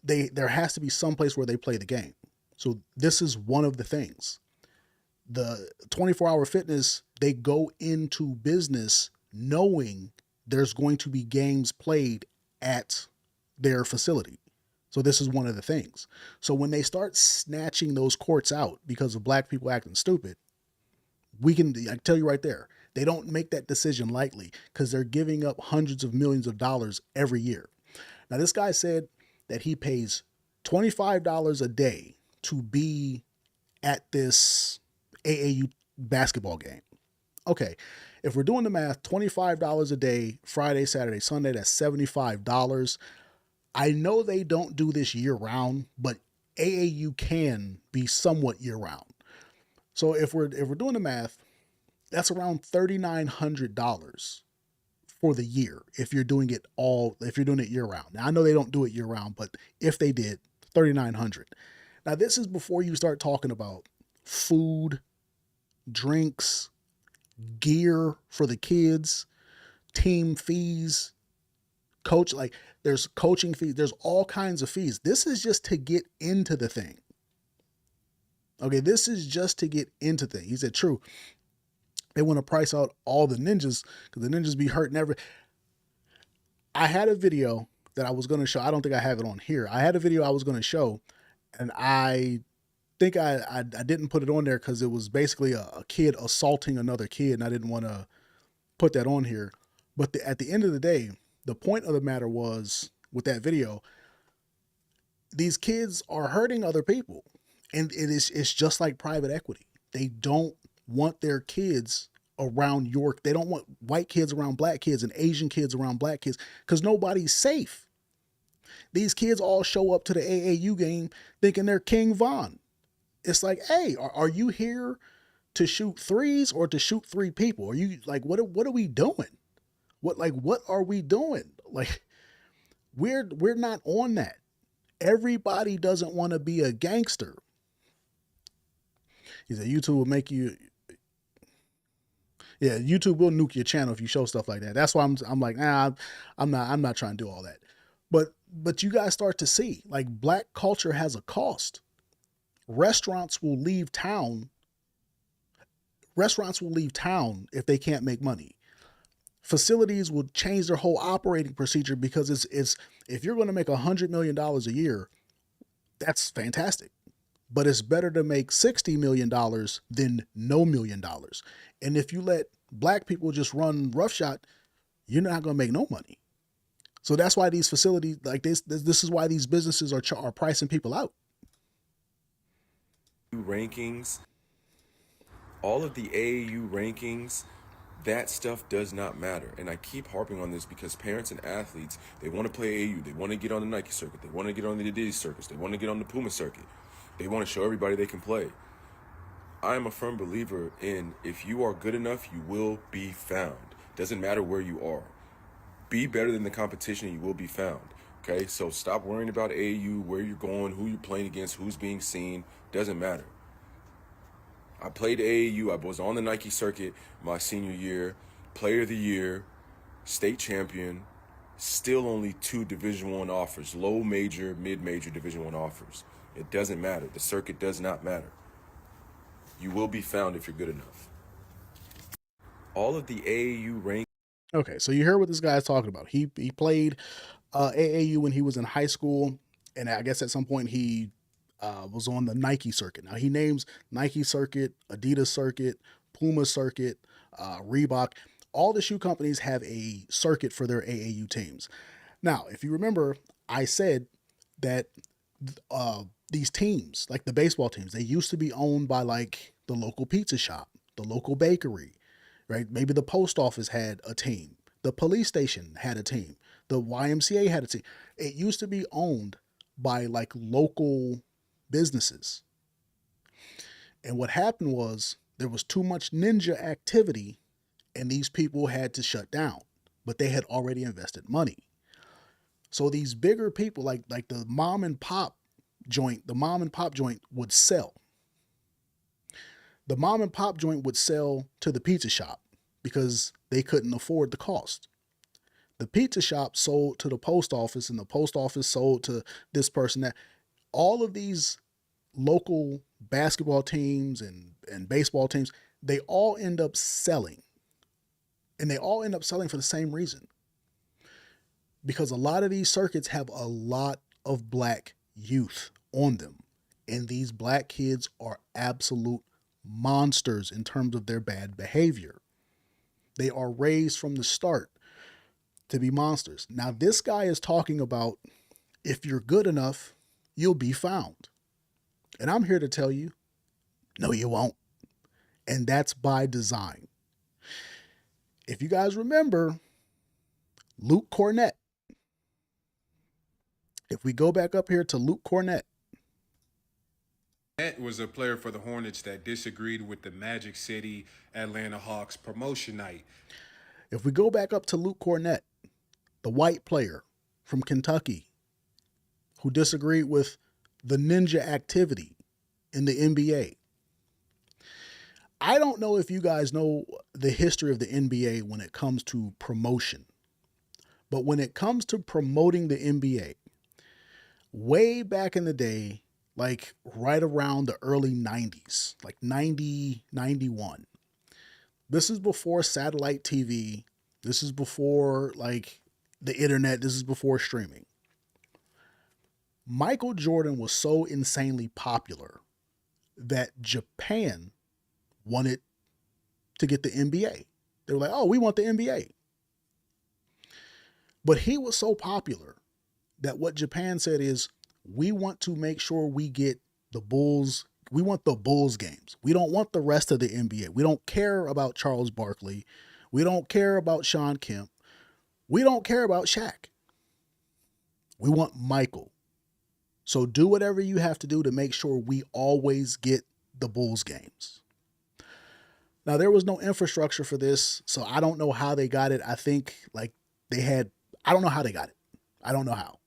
A: There has to be some place where they play the game. So this is one of the things. The 24-Hour Fitness, they go into business knowing there's going to be games played at their facility. So this is one of the things. So when they start snatching those courts out because of black people acting stupid, I can tell you right there, they don't make that decision lightly because they're giving up hundreds of millions of dollars every year. Now, this guy said that he pays $25 a day to be at this AAU basketball game. Okay, if we're doing the math, $25 a day, Friday, Saturday, Sunday, that's $75. I know they don't do this year round, but AAU can be somewhat year round. So if we're doing the math, that's around $3,900 for the year if you're doing it year round. Now I know they don't do it year round, but if they did, $3,900. Now this is before you start talking about food, drinks, gear for the kids, team fees, there's coaching fees, there's all kinds of fees. This is just to get into the thing. Okay, this is just to get into the thing. He said, true. They want to price out all the ninjas because the ninjas be hurting I had a video that I was going to show. I don't think I have it on here. I had a video I was going to show, and I think I didn't put it on there because it was basically a kid assaulting another kid, and I didn't want to put that on here. But at the end of the day, the point of the matter was, with that video, these kids are hurting other people. And it's just like private equity. They don't want their kids around they don't want white kids around black kids and Asian kids around black kids because nobody's safe. These kids all show up to the AAU game thinking they're King Von. It's like, hey, are you here to shoot threes or to shoot three people? Are you like, what are we doing? What are we doing? Like, we're not on that. Everybody doesn't want to be a gangster. He said YouTube will make you. Yeah, YouTube will nuke your channel if you show stuff like that. That's why I'm like, nah, I'm not trying to do all that. But you guys start to see, like, black culture has a cost. restaurants will leave town. Restaurants will leave town if they can't make money. Facilities will change their whole operating procedure because it's if you're going to make $100 million a year, that's fantastic. But it's better to make $60 million than no $1 million. And if you let black people just run roughshod, you're not going to make no money. So that's why these facilities like this is why these businesses are pricing people out.
F: Rankings, all of the AAU rankings, that stuff does not matter. And I keep harping on this because parents and athletes, they want to play AAU. They want to get on the Nike circuit. They want to get on the Adidas circuit. They want to get on the Puma circuit. They want to show everybody they can play. I am a firm believer in if you are good enough, you will be found. Doesn't matter where you are. Be better than the competition, you will be found. Okay, so stop worrying about AAU, where you're going, who you're playing against, who's being seen. Doesn't matter. I played AAU. I was on the Nike circuit my senior year, player of the year, state champion, still only 2 Division I offers, low major, mid-major Division I offers. It doesn't matter. The circuit does not matter. You will be found if you're good enough. All of the AAU rank.
A: Okay, so you hear what this guy's talking about. He played AAU when he was in high school, and I guess at some point he was on the Nike circuit. Now he names Nike circuit, Adidas circuit, Puma circuit, Reebok. All the shoe companies have a circuit for their AAU teams. Now, if you remember, I said that these teams, like the baseball teams, they used to be owned by like the local pizza shop, the local bakery, right? Maybe the post office had a team. The police station had a team. The YMCA had a team. It used to be owned by like local businesses. And what happened was there was too much ninja activity and these people had to shut down, but they had already invested money. So these bigger people like the mom and pop joint would sell. The mom and pop joint would sell to the pizza shop because they couldn't afford the cost. The pizza shop sold to the post office and the post office sold to this person. That all of these local basketball teams and baseball teams, they all end up selling. And they all end up selling for the same reason. Because a lot of these circuits have a lot of black youth on them. And these black kids are absolute monsters in terms of their bad behavior. They are raised from the start to be monsters. Now, this guy is talking about if you're good enough, you'll be found. And I'm here to tell you, no, you won't. And that's by design. If you guys remember, Luke Cornett. If we go back up here to Luke Cornett.
P: That was a player for the Hornets that disagreed with the Magic City Atlanta Hawks promotion night.
A: If we go back up to Luke Cornett, the white player from Kentucky who disagreed with the ninja activity in the NBA. I don't know if you guys know the history of the NBA when it comes to promotion, but when it comes to promoting the NBA, way back in the day, like right around the early 90s, like 90, 91. This is before satellite TV. This is before like the internet. This is before streaming. Michael Jordan was so insanely popular that Japan wanted to get the NBA. They were like, oh, we want the NBA. But he was so popular that what Japan said is, we want to make sure we get the Bulls. We want the Bulls games. We don't want the rest of the NBA. We don't care about Charles Barkley. We don't care about Sean Kemp. We don't care about Shaq. We want Michael. So do whatever you have to do to make sure we always get the Bulls games. Now, there was no infrastructure for this, so I don't know how they got it. I think like they had, I don't know how they got it. I don't know how.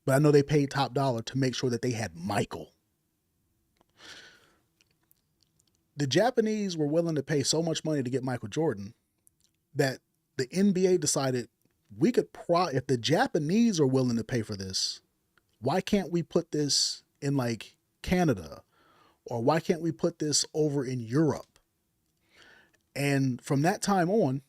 A: But I know they paid top dollar to make sure that they had Michael. The Japanese were willing to pay so much money to get Michael Jordan that the NBA decided we could if the Japanese are willing to pay for this, why can't we put this in like Canada Or why can't we put this over in Europe? And from that time on,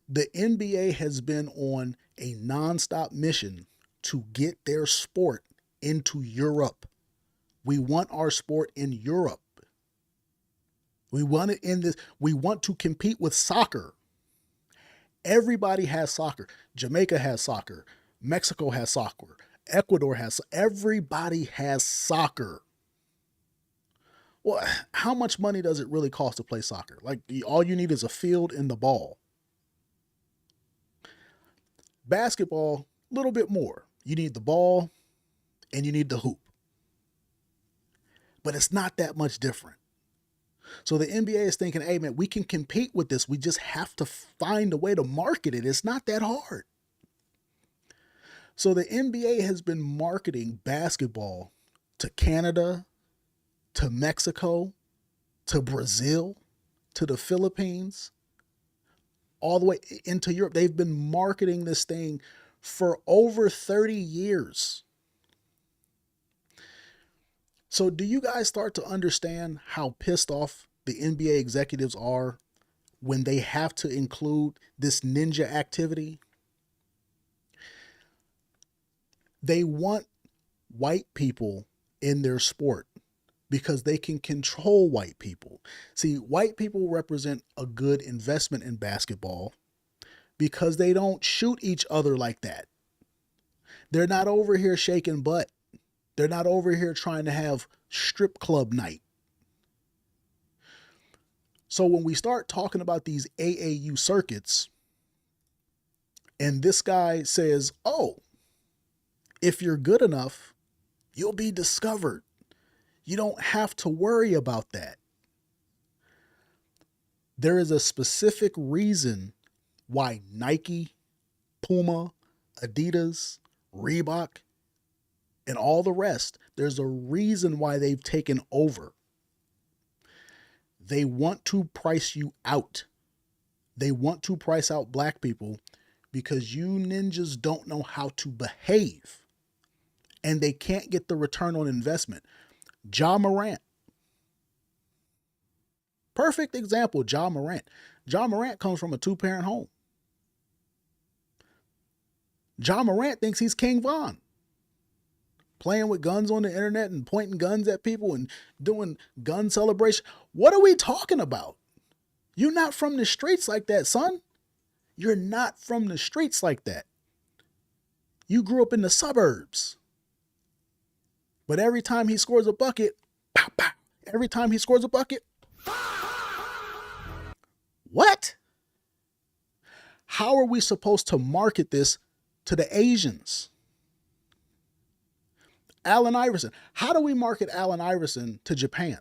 A: the NBA has been on a nonstop mission to get their sport into Europe. We want our sport in Europe. We want it in this. We want to compete with soccer. Everybody has soccer. Jamaica has soccer. Mexico has soccer. Ecuador has. Everybody has soccer. Well, how much money does it really cost to play soccer? Like, all you need is a field and the ball. Basketball, a little bit more. You need the ball and you need the hoop. But it's not that much different. So the NBA is thinking, hey, man, we can compete with this. We just have to find a way to market it. It's not that hard. So the NBA has been marketing basketball to Canada, to Mexico, to Brazil, to the Philippines, all the way into Europe. They've been marketing this thing for over 30 years. So do you guys start to understand how pissed off the NBA executives are when they have to include this ninja activity? They want white people in their sport because they can control white people. See, white people represent a good investment in basketball because they don't shoot each other like that. They're not over here shaking butt. They're not over here trying to have strip club night. So when we start talking about these AAU circuits, and this guy says, oh, if you're good enough, you'll be discovered. You don't have to worry about that. There is a specific reason why Nike, Puma, Adidas, Reebok, and all the rest, there's a reason why they've taken over. They want to price you out. They want to price out black people because you ninjas don't know how to behave. And they can't get the return on investment. Ja Morant. Perfect example, Ja Morant. Ja Morant comes from a 2-parent home. Ja Morant thinks he's King Von. Playing with guns on the internet and pointing guns at people and doing gun celebration. What are we talking about? You're not from the streets like that, son. You're not from the streets like that. You grew up in the suburbs. But every time he scores a bucket, pow, pow. Every time he scores a bucket, what? How are we supposed to market this to the Asians? Allen Iverson. How do we market Allen Iverson to Japan?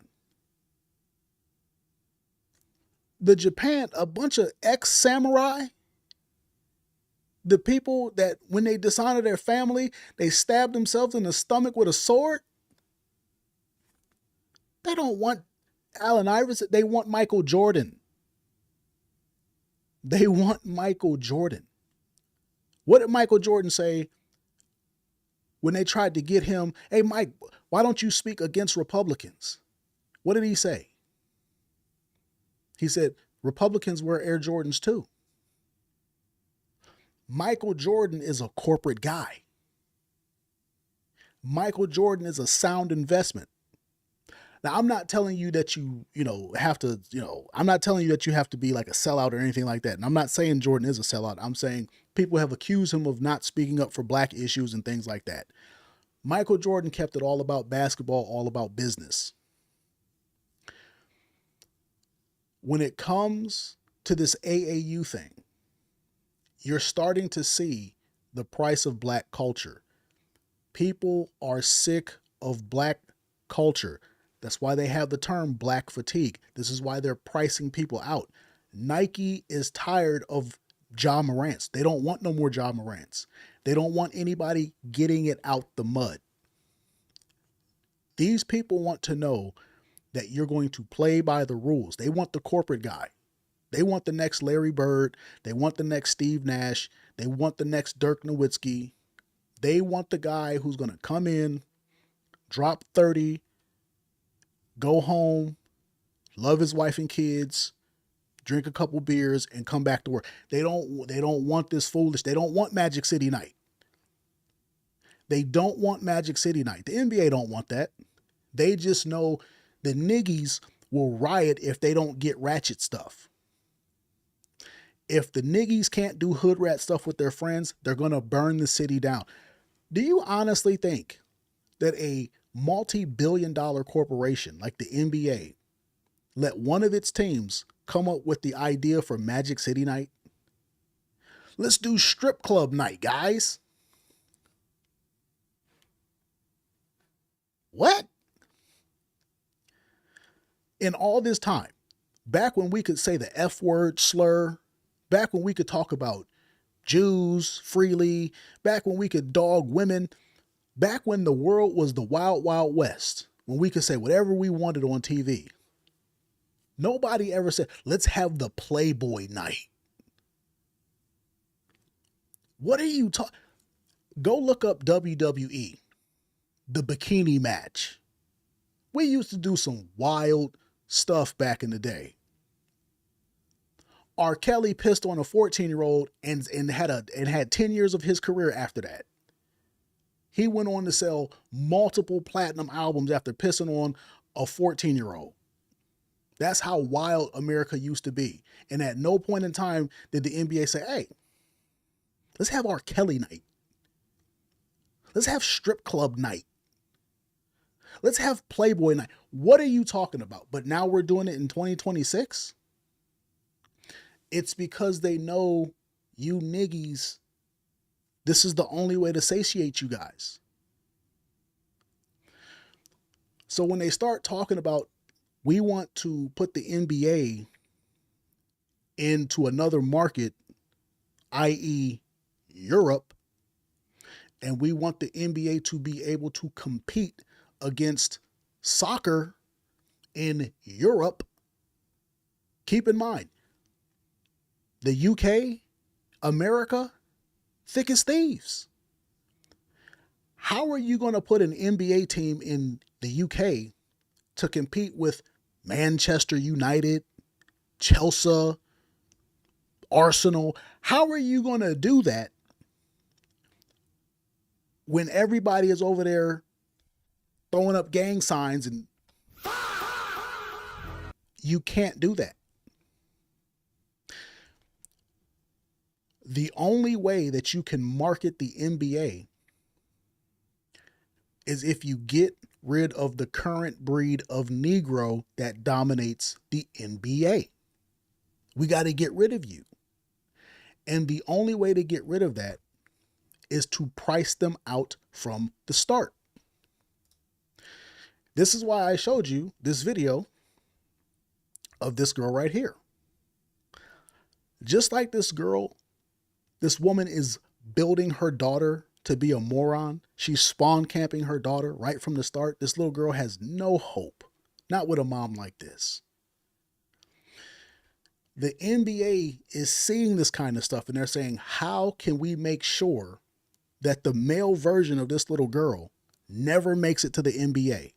A: The Japan, a bunch of ex-samurai, the people that when they dishonor their family, they stab themselves in the stomach with a sword. They don't want Allen Iverson. They want Michael Jordan. They want Michael Jordan. What did Michael Jordan say when they tried to get him? Hey, Mike, why don't you speak against Republicans? What did he say? He said, Republicans wear Air Jordans too. Michael Jordan is a corporate guy. Michael Jordan is a sound investment. Now, I'm not telling you that you have to, I'm not telling you that you have to be like a sellout or anything like that. And I'm not saying Jordan is a sellout. I'm saying people have accused him of not speaking up for black issues and things like that. Michael Jordan kept it all about basketball, all about business. When it comes to this AAU thing, you're starting to see the price of black culture. People are sick of black culture. That's why they have the term black fatigue. This is why they're pricing people out. Nike is tired of Ja Morants. They don't want no more Ja Morants. They don't want anybody getting it out the mud. These people want to know that you're going to play by the rules. They want the corporate guy. They want the next Larry Bird. They want the next Steve Nash. They want the next Dirk Nowitzki. They want the guy who's going to come in, drop 30, go home, love his wife and kids, drink a couple beers, and come back to work. They don't want this foolish. They don't want Magic City Night. They don't want Magic City Night. The NBA don't want that. They just know the niggies will riot if they don't get ratchet stuff. If the niggies can't do hood rat stuff with their friends, they're going to burn the city down. Do you honestly think that a multi-billion-dollar corporation like the NBA let one of its teams come up with the idea for Magic City Night? Let's do strip club night, guys. What? In all this time, back when we could say the F word slur, back when we could talk about Jews freely, back when we could dog women, back when the world was the wild, wild west, when we could say whatever we wanted on TV, nobody ever said, let's have the Playboy night. What are you talking? Go look up WWE, the bikini match. We used to do some wild stuff back in the day. R. Kelly pissed on a 14-year-old and had 10 years of his career after that. He went on to sell multiple platinum albums after pissing on a 14-year-old. That's how wild America used to be. And at no point in time did the NBA say, hey, let's have R. Kelly night. Let's have strip club night. Let's have Playboy night. What are you talking about? But now we're doing it in 2026? It's because they know you niggies, this is the only way to satiate you guys. So when they start talking about, we want to put the NBA into another market, i.e. Europe, and we want the NBA to be able to compete against soccer in Europe, keep in mind, the UK, America, thick as thieves. How are you going to put an NBA team in the UK to compete with Manchester United, Chelsea, Arsenal? How are you going to do that when everybody is over there throwing up gang signs? And you can't do that. The only way that you can market the NBA is if you get rid of the current breed of Negro that dominates the NBA. We got to get rid of you. And the only way to get rid of that is to price them out from the start. This is why I showed you this video of this girl right here. Just like this girl, this woman is building her daughter to be a moron. She's spawn camping her daughter right from the start. This little girl has no hope, not with a mom like this. The NBA is seeing this kind of stuff and they're saying, how can we make sure that the male version of this little girl never makes it to the NBA?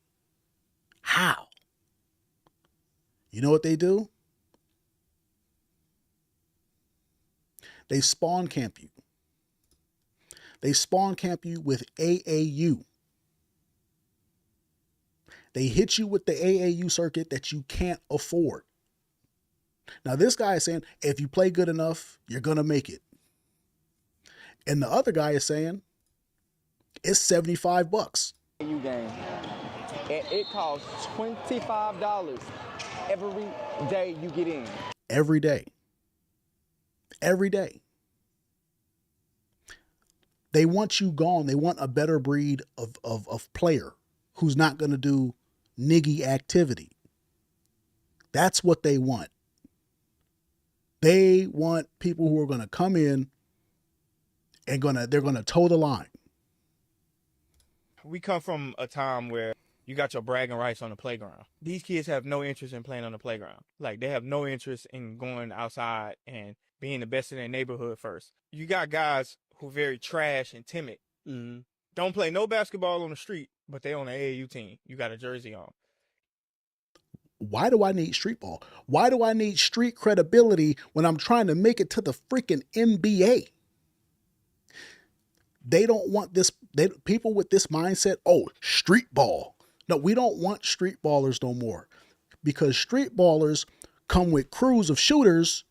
A: How? You know what they do? They spawn camp you. They spawn camp you with AAU. They hit you with the AAU circuit that you can't afford. Now, this guy is saying, if you play good enough, you're going to make it. And the other guy is saying, it's $75.
B: AAU game. And it costs $25 every day you get in.
A: Every day. Every day. They want you gone. They want a better breed of player who's not going to do niggy activity. That's what they want. They want people who are going to come in and they're going to toe the line.
I: We come from a time where you got your bragging rights on the playground. These kids have no interest in playing on the playground. Like, they have no interest in going outside and being the best in their neighborhood first. You got guys who are very trash and timid. don't play no basketball on the street, but they on the AAU team. You got a jersey on.
A: Why do I need street ball? Why do I need street credibility when I'm trying to make it to the freaking NBA? They don't want this. People with this mindset, oh, street ball. No, we don't want street ballers no more, because street ballers come with crews of shooters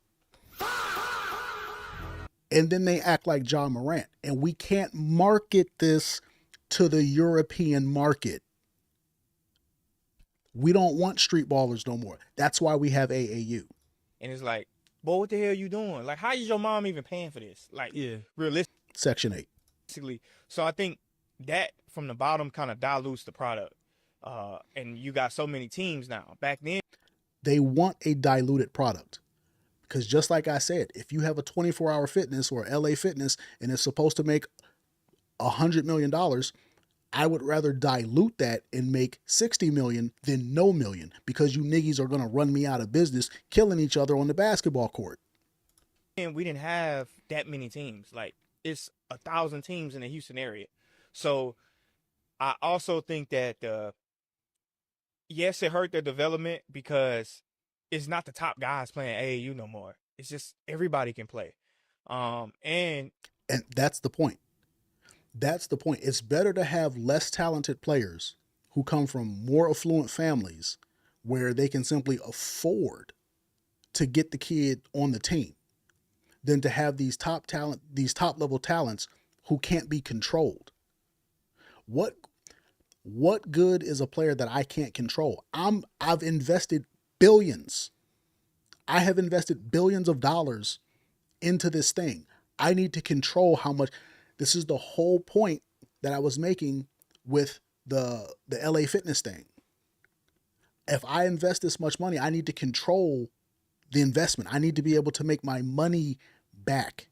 A: and then they act like Ja Morant. And we can't market this to the European market. We don't want street ballers no more. That's why we have AAU.
I: And it's like, boy, what the hell you doing? Like, how is your mom even paying for this? Like, realistically.
A: Section 8.
I: So I think that from the bottom kind of dilutes the product. And you got so many teams now. Back then,
A: they want a diluted product. Because just like I said, if you have a 24-hour fitness or LA Fitness and it's supposed to make $100 million, I would rather dilute that and make 60 million than no million, because you niggas are going to run me out of business killing each other on the basketball court.
I: and we didn't have that many teams. Like, it's 1,000 teams in the Houston area. So I also think that, yes, it hurt their development because it's not the top guys playing AAU no more. It's just everybody can play. And
A: that's the point. That's the point. It's better to have less talented players who come from more affluent families where they can simply afford to get the kid on the team than to have these top level talents who can't be controlled. What good is a player that I can't control? I've invested billions. I have invested billions of dollars into this thing. I need to control how much. This is the whole point that I was making with the LA Fitness thing. If I invest this much money, I need to control the investment. I need to be able to make my money back.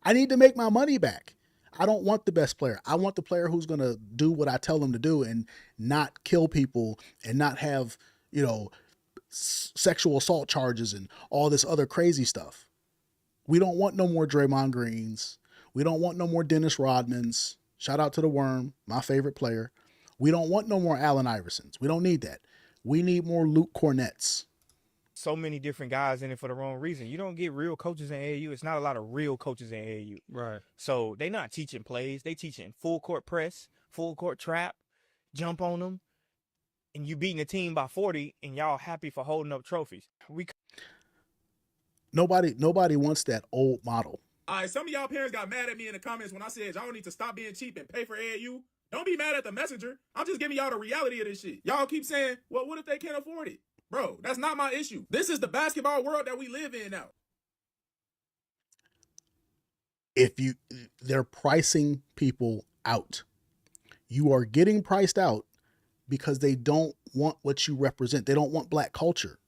A: I need to make my money back. I don't want the best player. I want the player who's going to do what I tell them to do and not kill people and not have, sexual assault charges and all this other crazy stuff. We don't want no more Draymond Greens. We don't want no more Dennis Rodmans. Shout out to the Worm, my favorite player. We don't want no more Allen Iversons. We don't need that. We need more Luke Cornett's.
I: So many different guys in it for the wrong reason. You don't get real coaches in AAU. It's not a lot of real coaches in AAU.
S: Right.
I: So they not teaching plays. They teaching full court press, full court trap, jump on them, and you beating the team by 40, and y'all happy for holding up trophies.
A: Nobody wants that old model.
J: All right, some of y'all parents got mad at me in the comments when I said y'all need to stop being cheap and pay for AAU. Don't be mad at the messenger. I'm just giving y'all the reality of this shit. Y'all keep saying, well, what if they can't afford it? Bro, that's not my issue. This is the basketball world that we live in now.
A: They're pricing people out. You are getting priced out because they don't want what you represent. They don't want black culture.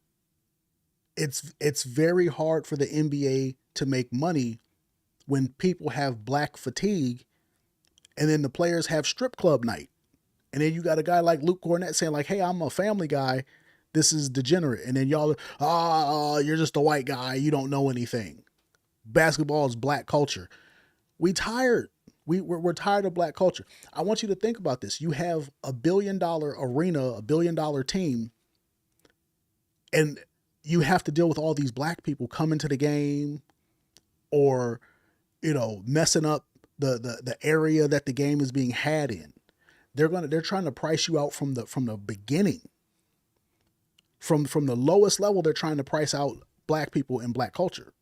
A: It's very hard for the NBA to make money when people have black fatigue and then the players have strip club night. And then you got a guy like Luke Cornett saying like, hey, I'm a family guy. This is degenerate. And then y'all, you're just a white guy. You don't know anything. Basketball is black culture. We tired. We're tired of black culture. I want you to think about this. You have $1 billion arena, $1 billion team, and you have to deal with all these black people coming to the game or, messing up the area that the game is being had in. They're trying to price you out from the beginning. From the lowest level, they're trying to price out black people and black culture.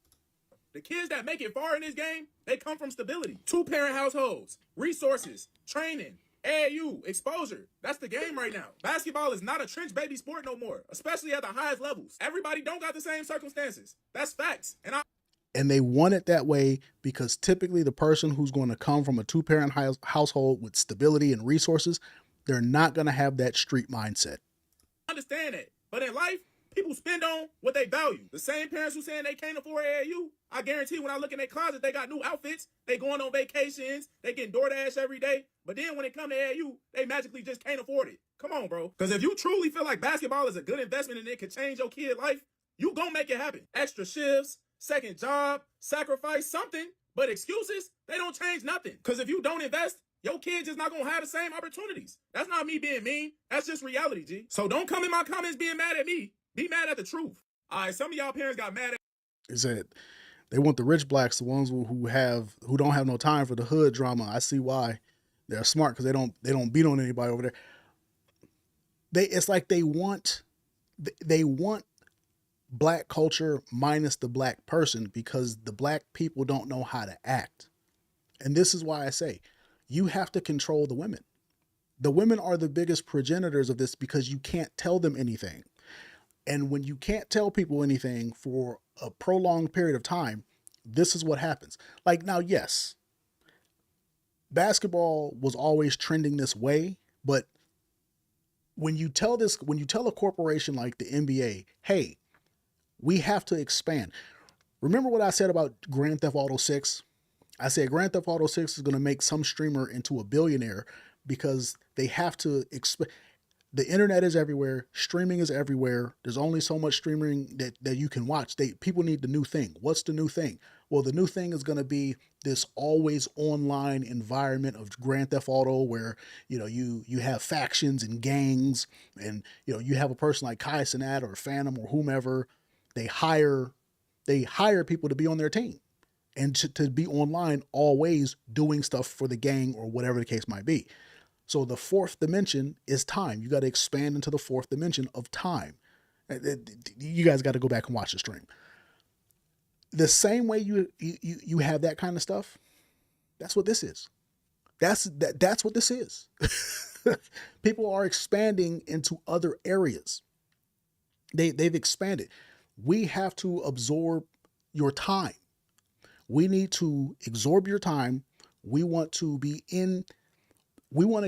J: The kids that make it far in this game, they come from stability. 2-parent households, resources, training, AAU, exposure. That's the game right now. Basketball is not a trench baby sport no more, especially at the highest levels. Everybody don't got the same circumstances. That's facts.
A: And they want it that way because typically the person who's going to come from a 2-parent household with stability and resources, they're not going to have that street mindset.
J: I understand that. But in life, people spend on what they value. The same parents who saying they can't afford AAU, I guarantee when I look in their closet, they got new outfits. They going on vacations. They getting DoorDash every day. But then when it come to AAU, they magically just can't afford it. Come on, bro. Because if you truly feel like basketball is a good investment and it could change your kid's life, you gonna make it happen. Extra shifts, second job, sacrifice, something. But excuses, they don't change nothing. Because if you don't invest, your kids is not going to have the same opportunities. That's not me being mean. That's just reality, G. So don't come in my comments being mad at me. Be mad at the truth. All right, some of y'all parents got mad at
A: Is that they want the rich blacks, the ones who don't have no time for the hood drama. I see why. They're smart because they don't beat on anybody over there. It's like they want black culture minus the black person because the black people don't know how to act. And this is why I say you have to control the women. The women are the biggest progenitors of this because you can't tell them anything. And when you can't tell people anything for a prolonged period of time, this is what happens. Like now, yes, basketball was always trending this way, but when you tell a corporation like the NBA, hey, we have to expand. Remember what I said about Grand Theft Auto 6? I said Grand Theft Auto 6 is going to make some streamer into a billionaire because they have to expand. The internet is everywhere. Streaming is everywhere. There's only so much streaming that you can watch. People need the new thing. What's the new thing? Well, the new thing is going to be this always online environment of Grand Theft Auto where, you have factions and gangs and, you have a person like Kai Cenat or Phantom or whomever. They hire people to be on their team and to be online always doing stuff for the gang or whatever the case might be. So the fourth dimension is time. You got to expand into the fourth dimension of time. You guys got to go back and watch the stream. The same way you have that kind of stuff, that's what this is. That's what this is. People are expanding into other areas. They've expanded. We have to absorb your time. We need to absorb your time. We want to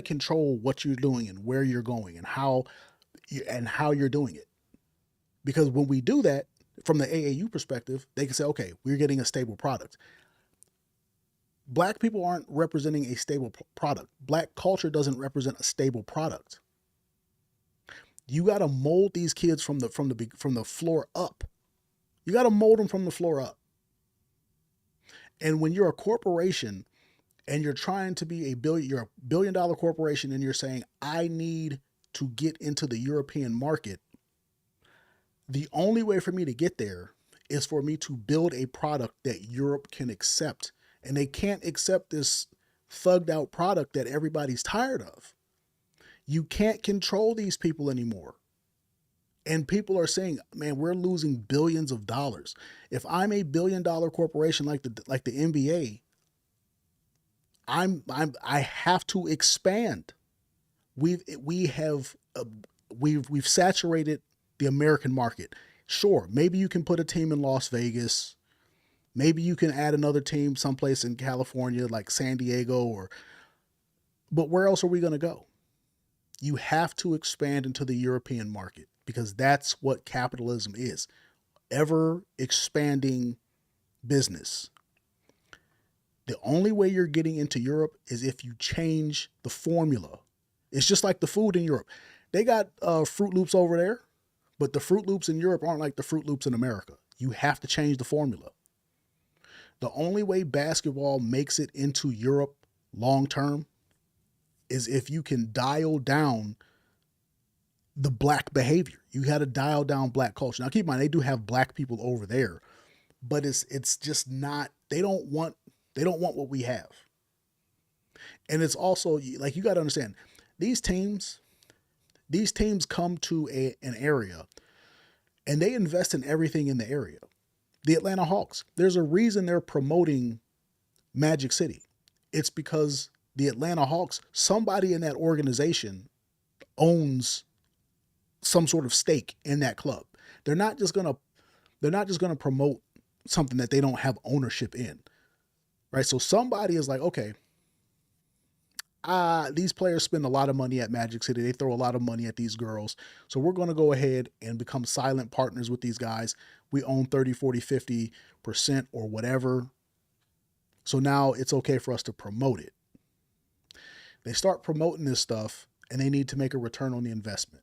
A: control what you're doing and where you're going and how you're doing it. Because when we do that, from the AAU perspective, they can say, okay, we're getting a stable product. Black people aren't representing a stable product. Black culture doesn't represent a stable product. You got to mold these kids from the floor up. You got to mold them from the floor up. And when you're a corporation and you're trying to be you're a $1 billion corporation and you're saying, I need to get into the European market. The only way for me to get there is for me to build a product that Europe can accept. And they can't accept this thugged out product that everybody's tired of. You can't control these people anymore. And people are saying, man, we're losing billions of dollars. If I'm a $1 billion corporation like the NBA, I have to expand. We've saturated the American market. Sure, maybe you can put a team in Las Vegas. Maybe you can add another team someplace in California like San Diego but where else are we going to go? You have to expand into the European market because that's what capitalism is. Ever expanding business. The only way you're getting into Europe is if you change the formula. It's just like the food in Europe. They got Fruit Loops over there, but the Fruit Loops in Europe aren't like the Fruit Loops in America. You have to change the formula. The only way basketball makes it into Europe long term is if you can dial down the black behavior. You got to dial down black culture. Now keep in mind, they do have black people over there, but it's just not, they don't want what we have. And it's also like, you got to understand these teams come to an area and they invest in everything in the area. The Atlanta Hawks, there's a reason they're promoting Magic City. It's because the Atlanta Hawks, somebody in that organization owns some sort of stake in that club. They're not just going to promote something that they don't have ownership in. Right? So somebody is like, okay, these players spend a lot of money at Magic City. They throw a lot of money at these girls. So we're going to go ahead and become silent partners with these guys. We own 30, 40, 50% or whatever. So now it's okay for us to promote it. They start promoting this stuff and they need to make a return on the investment.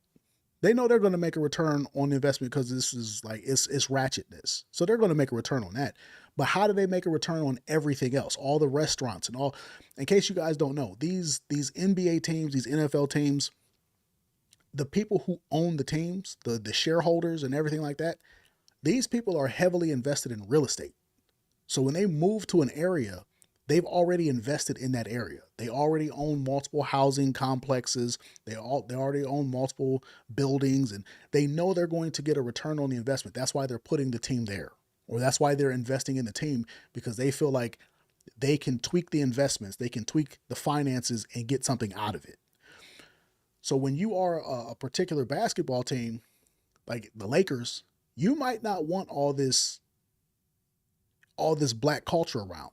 A: They know they're going to make a return on the investment because this is like it's ratchetness. So they're going to make a return on that. But how do they make a return on everything else? All the restaurants and all. In case you guys don't know, these NBA teams, these NFL teams, the people who own the teams, the shareholders and everything like that, these people are heavily invested in real estate. So when they move to an area, they've already invested in that area. They already own multiple housing complexes. They already own multiple buildings, and they know they're going to get a return on the investment. That's why they're putting the team there, or that's why they're investing in the team, because they feel like they can tweak the investments, they can tweak the finances and get something out of it. So when you are a particular basketball team, like the Lakers, you might not want all this black culture around.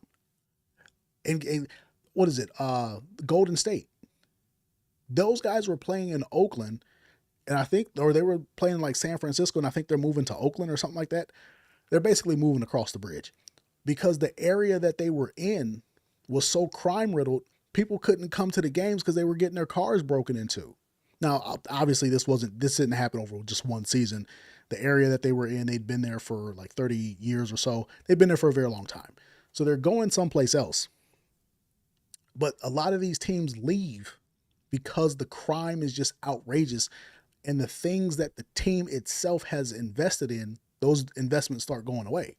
A: And what is it? Golden State. Those guys were playing in Oakland, and I think, or they were playing in like San Francisco, and I think they're moving to Oakland or something like that. They're basically moving across the bridge because the area that they were in was so crime riddled. People couldn't come to the games because they were getting their cars broken into. Now, obviously, this didn't happen over just one season. The area that they were in, they'd been there for like 30 years or so. They've been there for a very long time. So they're going someplace else. But a lot of these teams leave because the crime is just outrageous. And the things that the team itself has invested in, those investments start going away.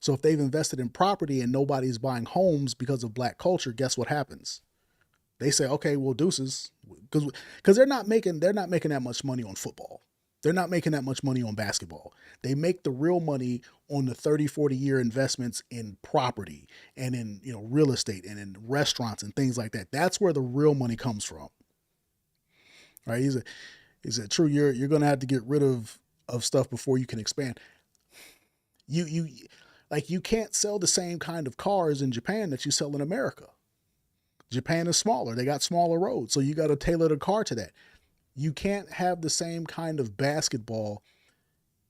A: So if they've invested in property and nobody's buying homes because of black culture, guess what happens? They say, okay, well, deuces, because they're not making that much money on football. They're not making that much money on basketball. They make the real money on the 30, 40-year investments in property and in, real estate and in restaurants and things like that. That's where the real money comes from. Right? He said, true, you're going to have to get rid of stuff before you can expand. You can't sell the same kind of cars in Japan that you sell in America. Japan is smaller. They got smaller roads. So you got to tailor the car to that. You can't have the same kind of basketball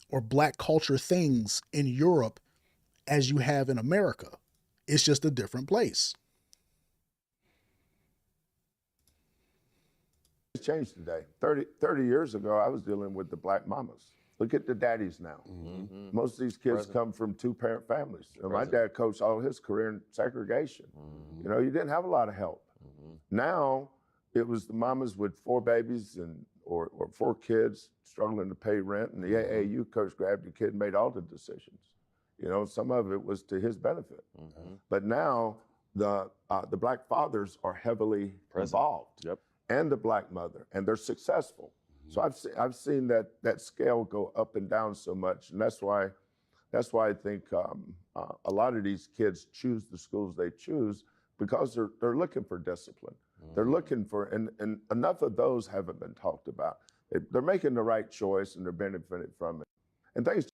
A: or black culture things in Europe as you have in America. It's just a different place.
D: It's changed today. 30 years ago, I was dealing with the black mamas. Look at the daddies now. Mm-hmm. Most of these kids come from two-parent families. My dad coached all his career in segregation. Mm-hmm. You didn't have a lot of help. Mm-hmm. Now, it was the mamas with 4 babies or 4 kids struggling to pay rent, and the AAU coach grabbed the kid and made all the decisions. Some of it was to his benefit. Mm-hmm. But now the black fathers are heavily involved, and the black mother, and they're successful. So I've seen that scale go up and down so much, and that's why I think a lot of these kids choose the schools they choose, because they're looking for discipline. Mm-hmm. They're looking for, and enough of those haven't been talked about. They're making the right choice and they're benefiting from it. And thanks.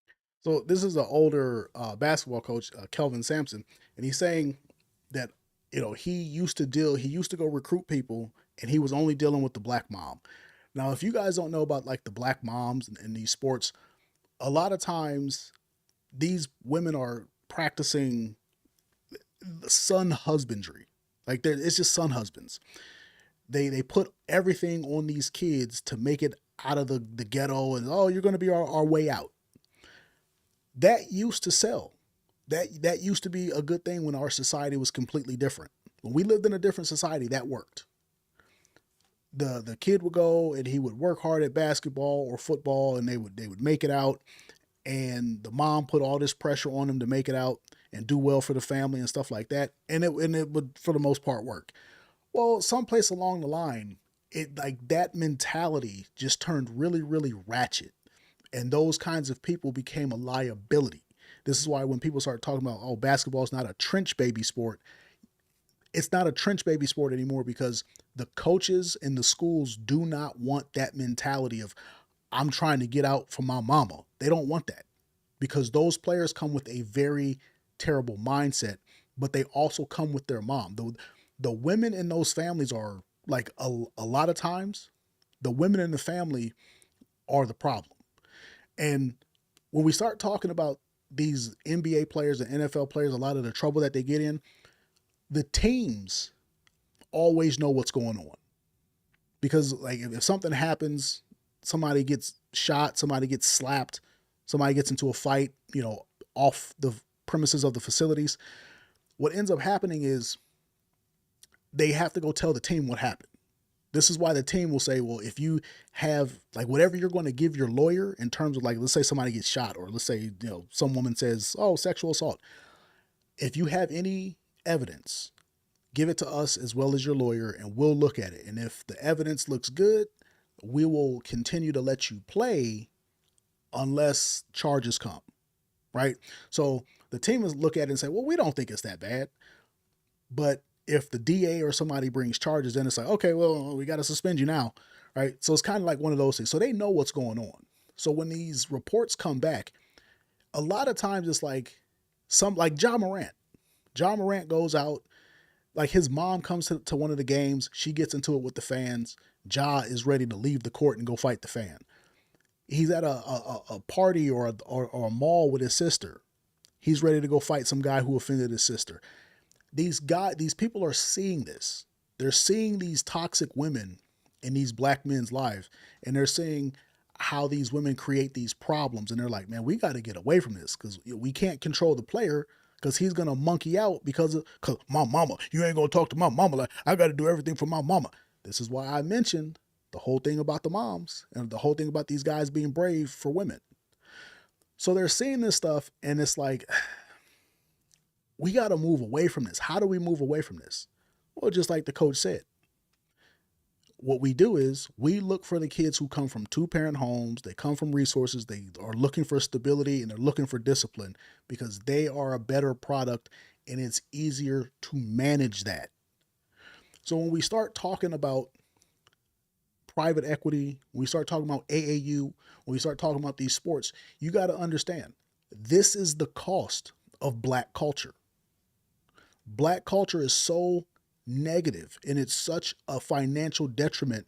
A: So this is an older basketball coach, Kelvin Sampson, and he's saying that he used to go recruit people, and he was only dealing with the black mom. Now, if you guys don't know about like the black moms in these sports, a lot of times these women are practicing son husbandry. Like it's just son husbands. They put everything on these kids to make it out of the ghetto, and you're going to be our way out. That used to sell. That used to be a good thing when our society was completely different. When we lived in a different society, that worked. The kid would go and he would work hard at basketball or football, and they would make it out, and the mom put all this pressure on him to make it out and do well for the family and stuff like that, and it would for the most part work. Well, someplace along the line, that mentality just turned really, really ratchet, and those kinds of people became a liability. This is why when people start talking about, basketball is not a trench baby sport, it's not a trench baby sport anymore, because the coaches in the schools do not want that mentality of, I'm trying to get out from my mama. They don't want that, because those players come with a very terrible mindset, but they also come with their mom. The women in those families are like a lot of times the women in the family are the problem. And when we start talking about these NBA players and NFL players, a lot of the trouble that they get in, the teams always know what's going on, because like if something happens, somebody gets shot, somebody gets slapped, somebody gets into a fight, off the premises of the facilities, what ends up happening is they have to go tell the team what happened. This is why the team will say, well, if you have like whatever you're going to give your lawyer in terms of like, let's say somebody gets shot, or let's say, some woman says, oh, sexual assault. If you have any evidence, give it to us as well as your lawyer, and we'll look at it. And if the evidence looks good, we will continue to let you play unless charges come, right? So the team is look at it and say, well, we don't think it's that bad. But if the DA or somebody brings charges, then it's like, okay, well, we got to suspend you now, right? So it's kind of like one of those things. So they know what's going on. So when these reports come back, a lot of times it's like like Ja Morant. Ja Morant goes out, like his mom comes to one of the games. She gets into it with the fans. Ja is ready to leave the court and go fight the fan. He's at a party or a mall with his sister. He's ready to go fight some guy who offended his sister. These people are seeing this. They're seeing these toxic women in these black men's lives, and they're seeing how these women create these problems. And they're like, man, we got to get away from this because we can't control the player because he's going to monkey out because my mama, you ain't going to talk to my mama. Like, I got to do everything for my mama. This is why I mentioned the whole thing about the moms and the whole thing about these guys being brave for women. So they're seeing this stuff, and it's like, we got to move away from this. How do we move away from this? Well, just like the coach said, what we do is we look for the kids who come from 2-parent homes. They come from resources. They are looking for stability, and they're looking for discipline because they are a better product, and it's easier to manage that. So when we start talking about private equity, when we start talking about AAU, when we start talking about these sports, you got to understand this is the cost of black culture. Black culture is so negative, and it's such a financial detriment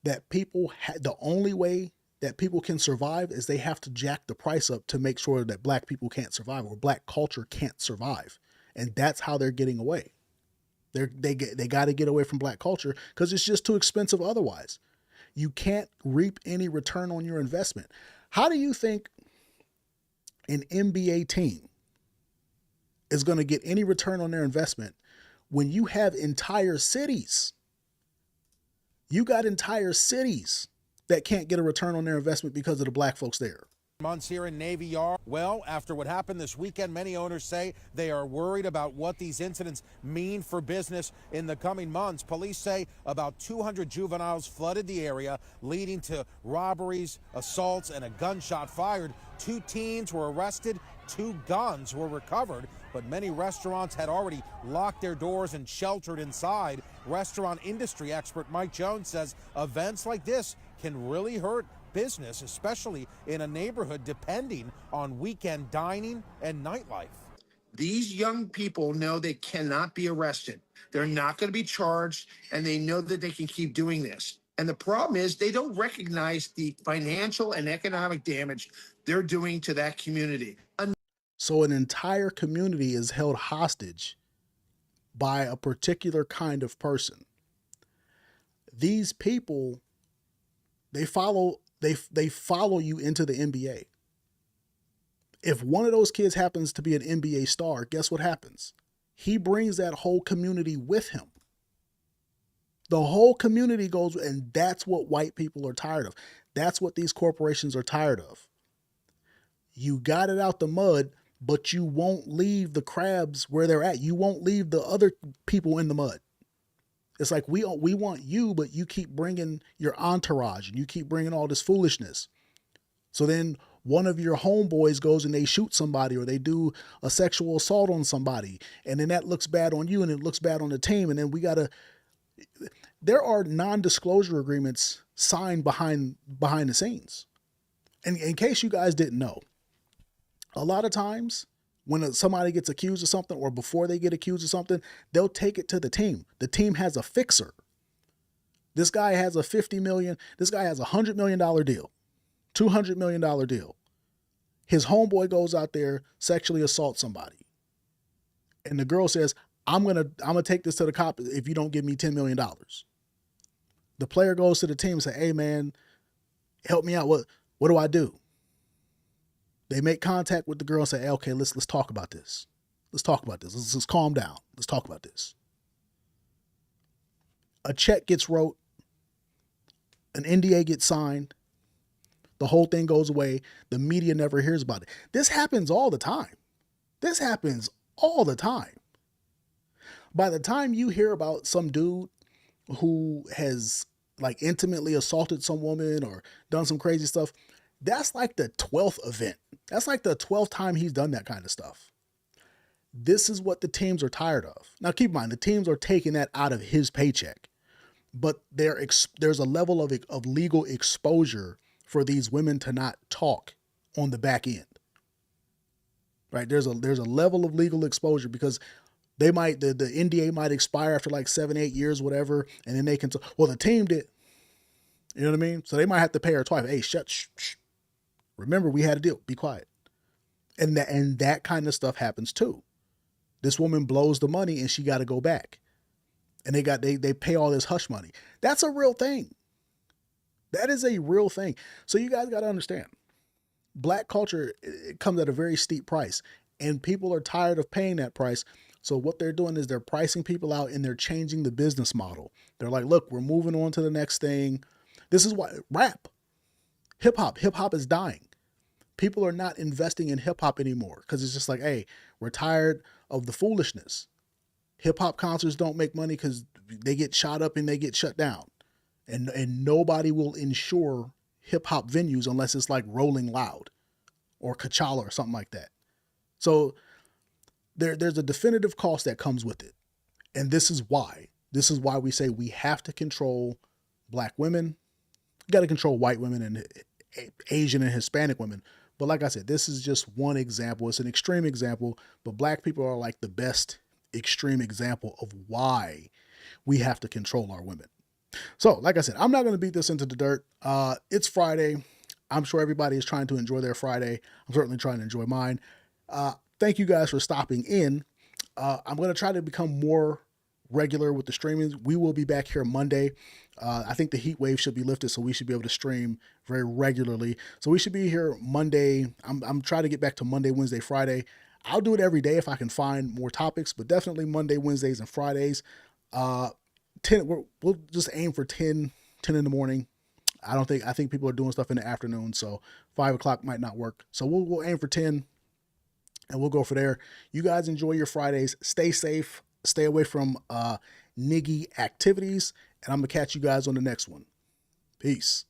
A: that the only way that people can survive is they have to jack the price up to make sure that black people can't survive or black culture can't survive. And that's how they're getting away. They got to get away from black culture because it's just too expensive otherwise. You can't reap any return on your investment. How do you think an NBA team is going to get any return on their investment when you have entire cities? You got entire cities that can't get a return on their investment because of the black folks there.
H: Months here in Navy Yard. Well, after what happened this weekend, many owners say they are worried about what these incidents mean for business in the coming months. Police say about 200 juveniles flooded the area, leading to robberies, assaults, and a gunshot fired. 2 teens were arrested, 2 guns were recovered, but many restaurants had already locked their doors and sheltered inside. Restaurant industry expert Mike Jones says events like this can really hurt business, especially in a neighborhood depending on weekend dining and nightlife.
K: These young people know they cannot be arrested. They're not going to be charged, and they know that they can keep doing this. And the problem is they don't recognize the financial and economic damage they're doing to that community.
A: So an entire community is held hostage by a particular kind of person. These people, they follow you into the NBA. If one of those kids happens to be an NBA star, guess what happens? He brings that whole community with him. The whole community goes, and that's what white people are tired of. That's what these corporations are tired of. You got it out the mud, but you won't leave the crabs where they're at. You won't leave the other people in the mud. It's like we want you, but you keep bringing your entourage and you keep bringing all this foolishness. So then one of your homeboys goes and they shoot somebody or they do a sexual assault on somebody, and then that looks bad on you and it looks bad on the team. And then there are non-disclosure agreements signed behind the scenes. And in case you guys didn't know, a lot of times when somebody gets accused of something or before they get accused of something, they'll take it to the team. The team has a fixer. This guy has a $50 million, this guy has a $100 million deal, $200 million deal. His homeboy goes out there, sexually assaults somebody. And the girl says, I'm gonna take this to the cop if you don't give me $10 million. The player goes to the team and say, hey man, help me out. What do I do? They make contact with the girl and say, hey, okay, let's talk about this. Let's talk about this. Let's calm down. Let's talk about this. A check gets wrote. An NDA gets signed. The whole thing goes away. The media never hears about it. This happens all the time. This happens all the time. By the time you hear about some dude who has like intimately assaulted some woman or done some crazy stuff, that's like the 12th event. That's like the 12th time he's done that kind of stuff. This is what the teams are tired of. Now, keep in mind, the teams are taking that out of his paycheck, but there's a level of legal exposure for these women to not talk on the back end, right? There's a level of legal exposure because they might, the NDA might expire after like 7-8 years, whatever. And then they can, well, the team did, you know what I mean? So they might have to pay her twice. Hey, shh. Remember, we had a deal. Be quiet. And that kind of stuff happens too. This woman blows the money and she got to go back. And they pay all this hush money. That's a real thing. That is a real thing. So you guys got to understand, black culture, it comes at a very steep price and people are tired of paying that price. So what they're doing is they're pricing people out and they're changing the business model. They're like, look, we're moving on to the next thing. This is why rap, hip hop is dying. People are not investing in hip hop anymore because it's just like, hey, we're tired of the foolishness. Hip hop concerts don't make money because they get shot up and they get shut down. And nobody will insure hip hop venues unless it's like Rolling Loud or Coachella or something like that. So there's a definitive cost that comes with it. And this is why we say we have to control black women. You got to control white women and Asian and Hispanic women. But like I said, this is just one example. It's an extreme example, but black people are like the best extreme example of why we have to control our women. So like I said, I'm not going to beat this into the dirt. It's Friday. I'm sure everybody is trying to enjoy their Friday. I'm certainly trying to enjoy mine. Thank you guys for stopping in. I'm going to try to become more regular with the streamings. We will be back here Monday. I think the heat wave should be lifted, so we should be able to stream very regularly. So we should be here Monday. I'm trying to get back to Monday, Wednesday, Friday. I'll do it every day if I can find more topics, but definitely Monday, Wednesdays, and Fridays. 10. We'll just aim for 10 in the morning. I think people are doing stuff in the afternoon, so 5 o'clock might not work. So we'll aim for 10 and we'll go for there. You guys enjoy your Fridays. Stay safe. Stay away from niggy activities. And I'm going to catch you guys on the next one. Peace.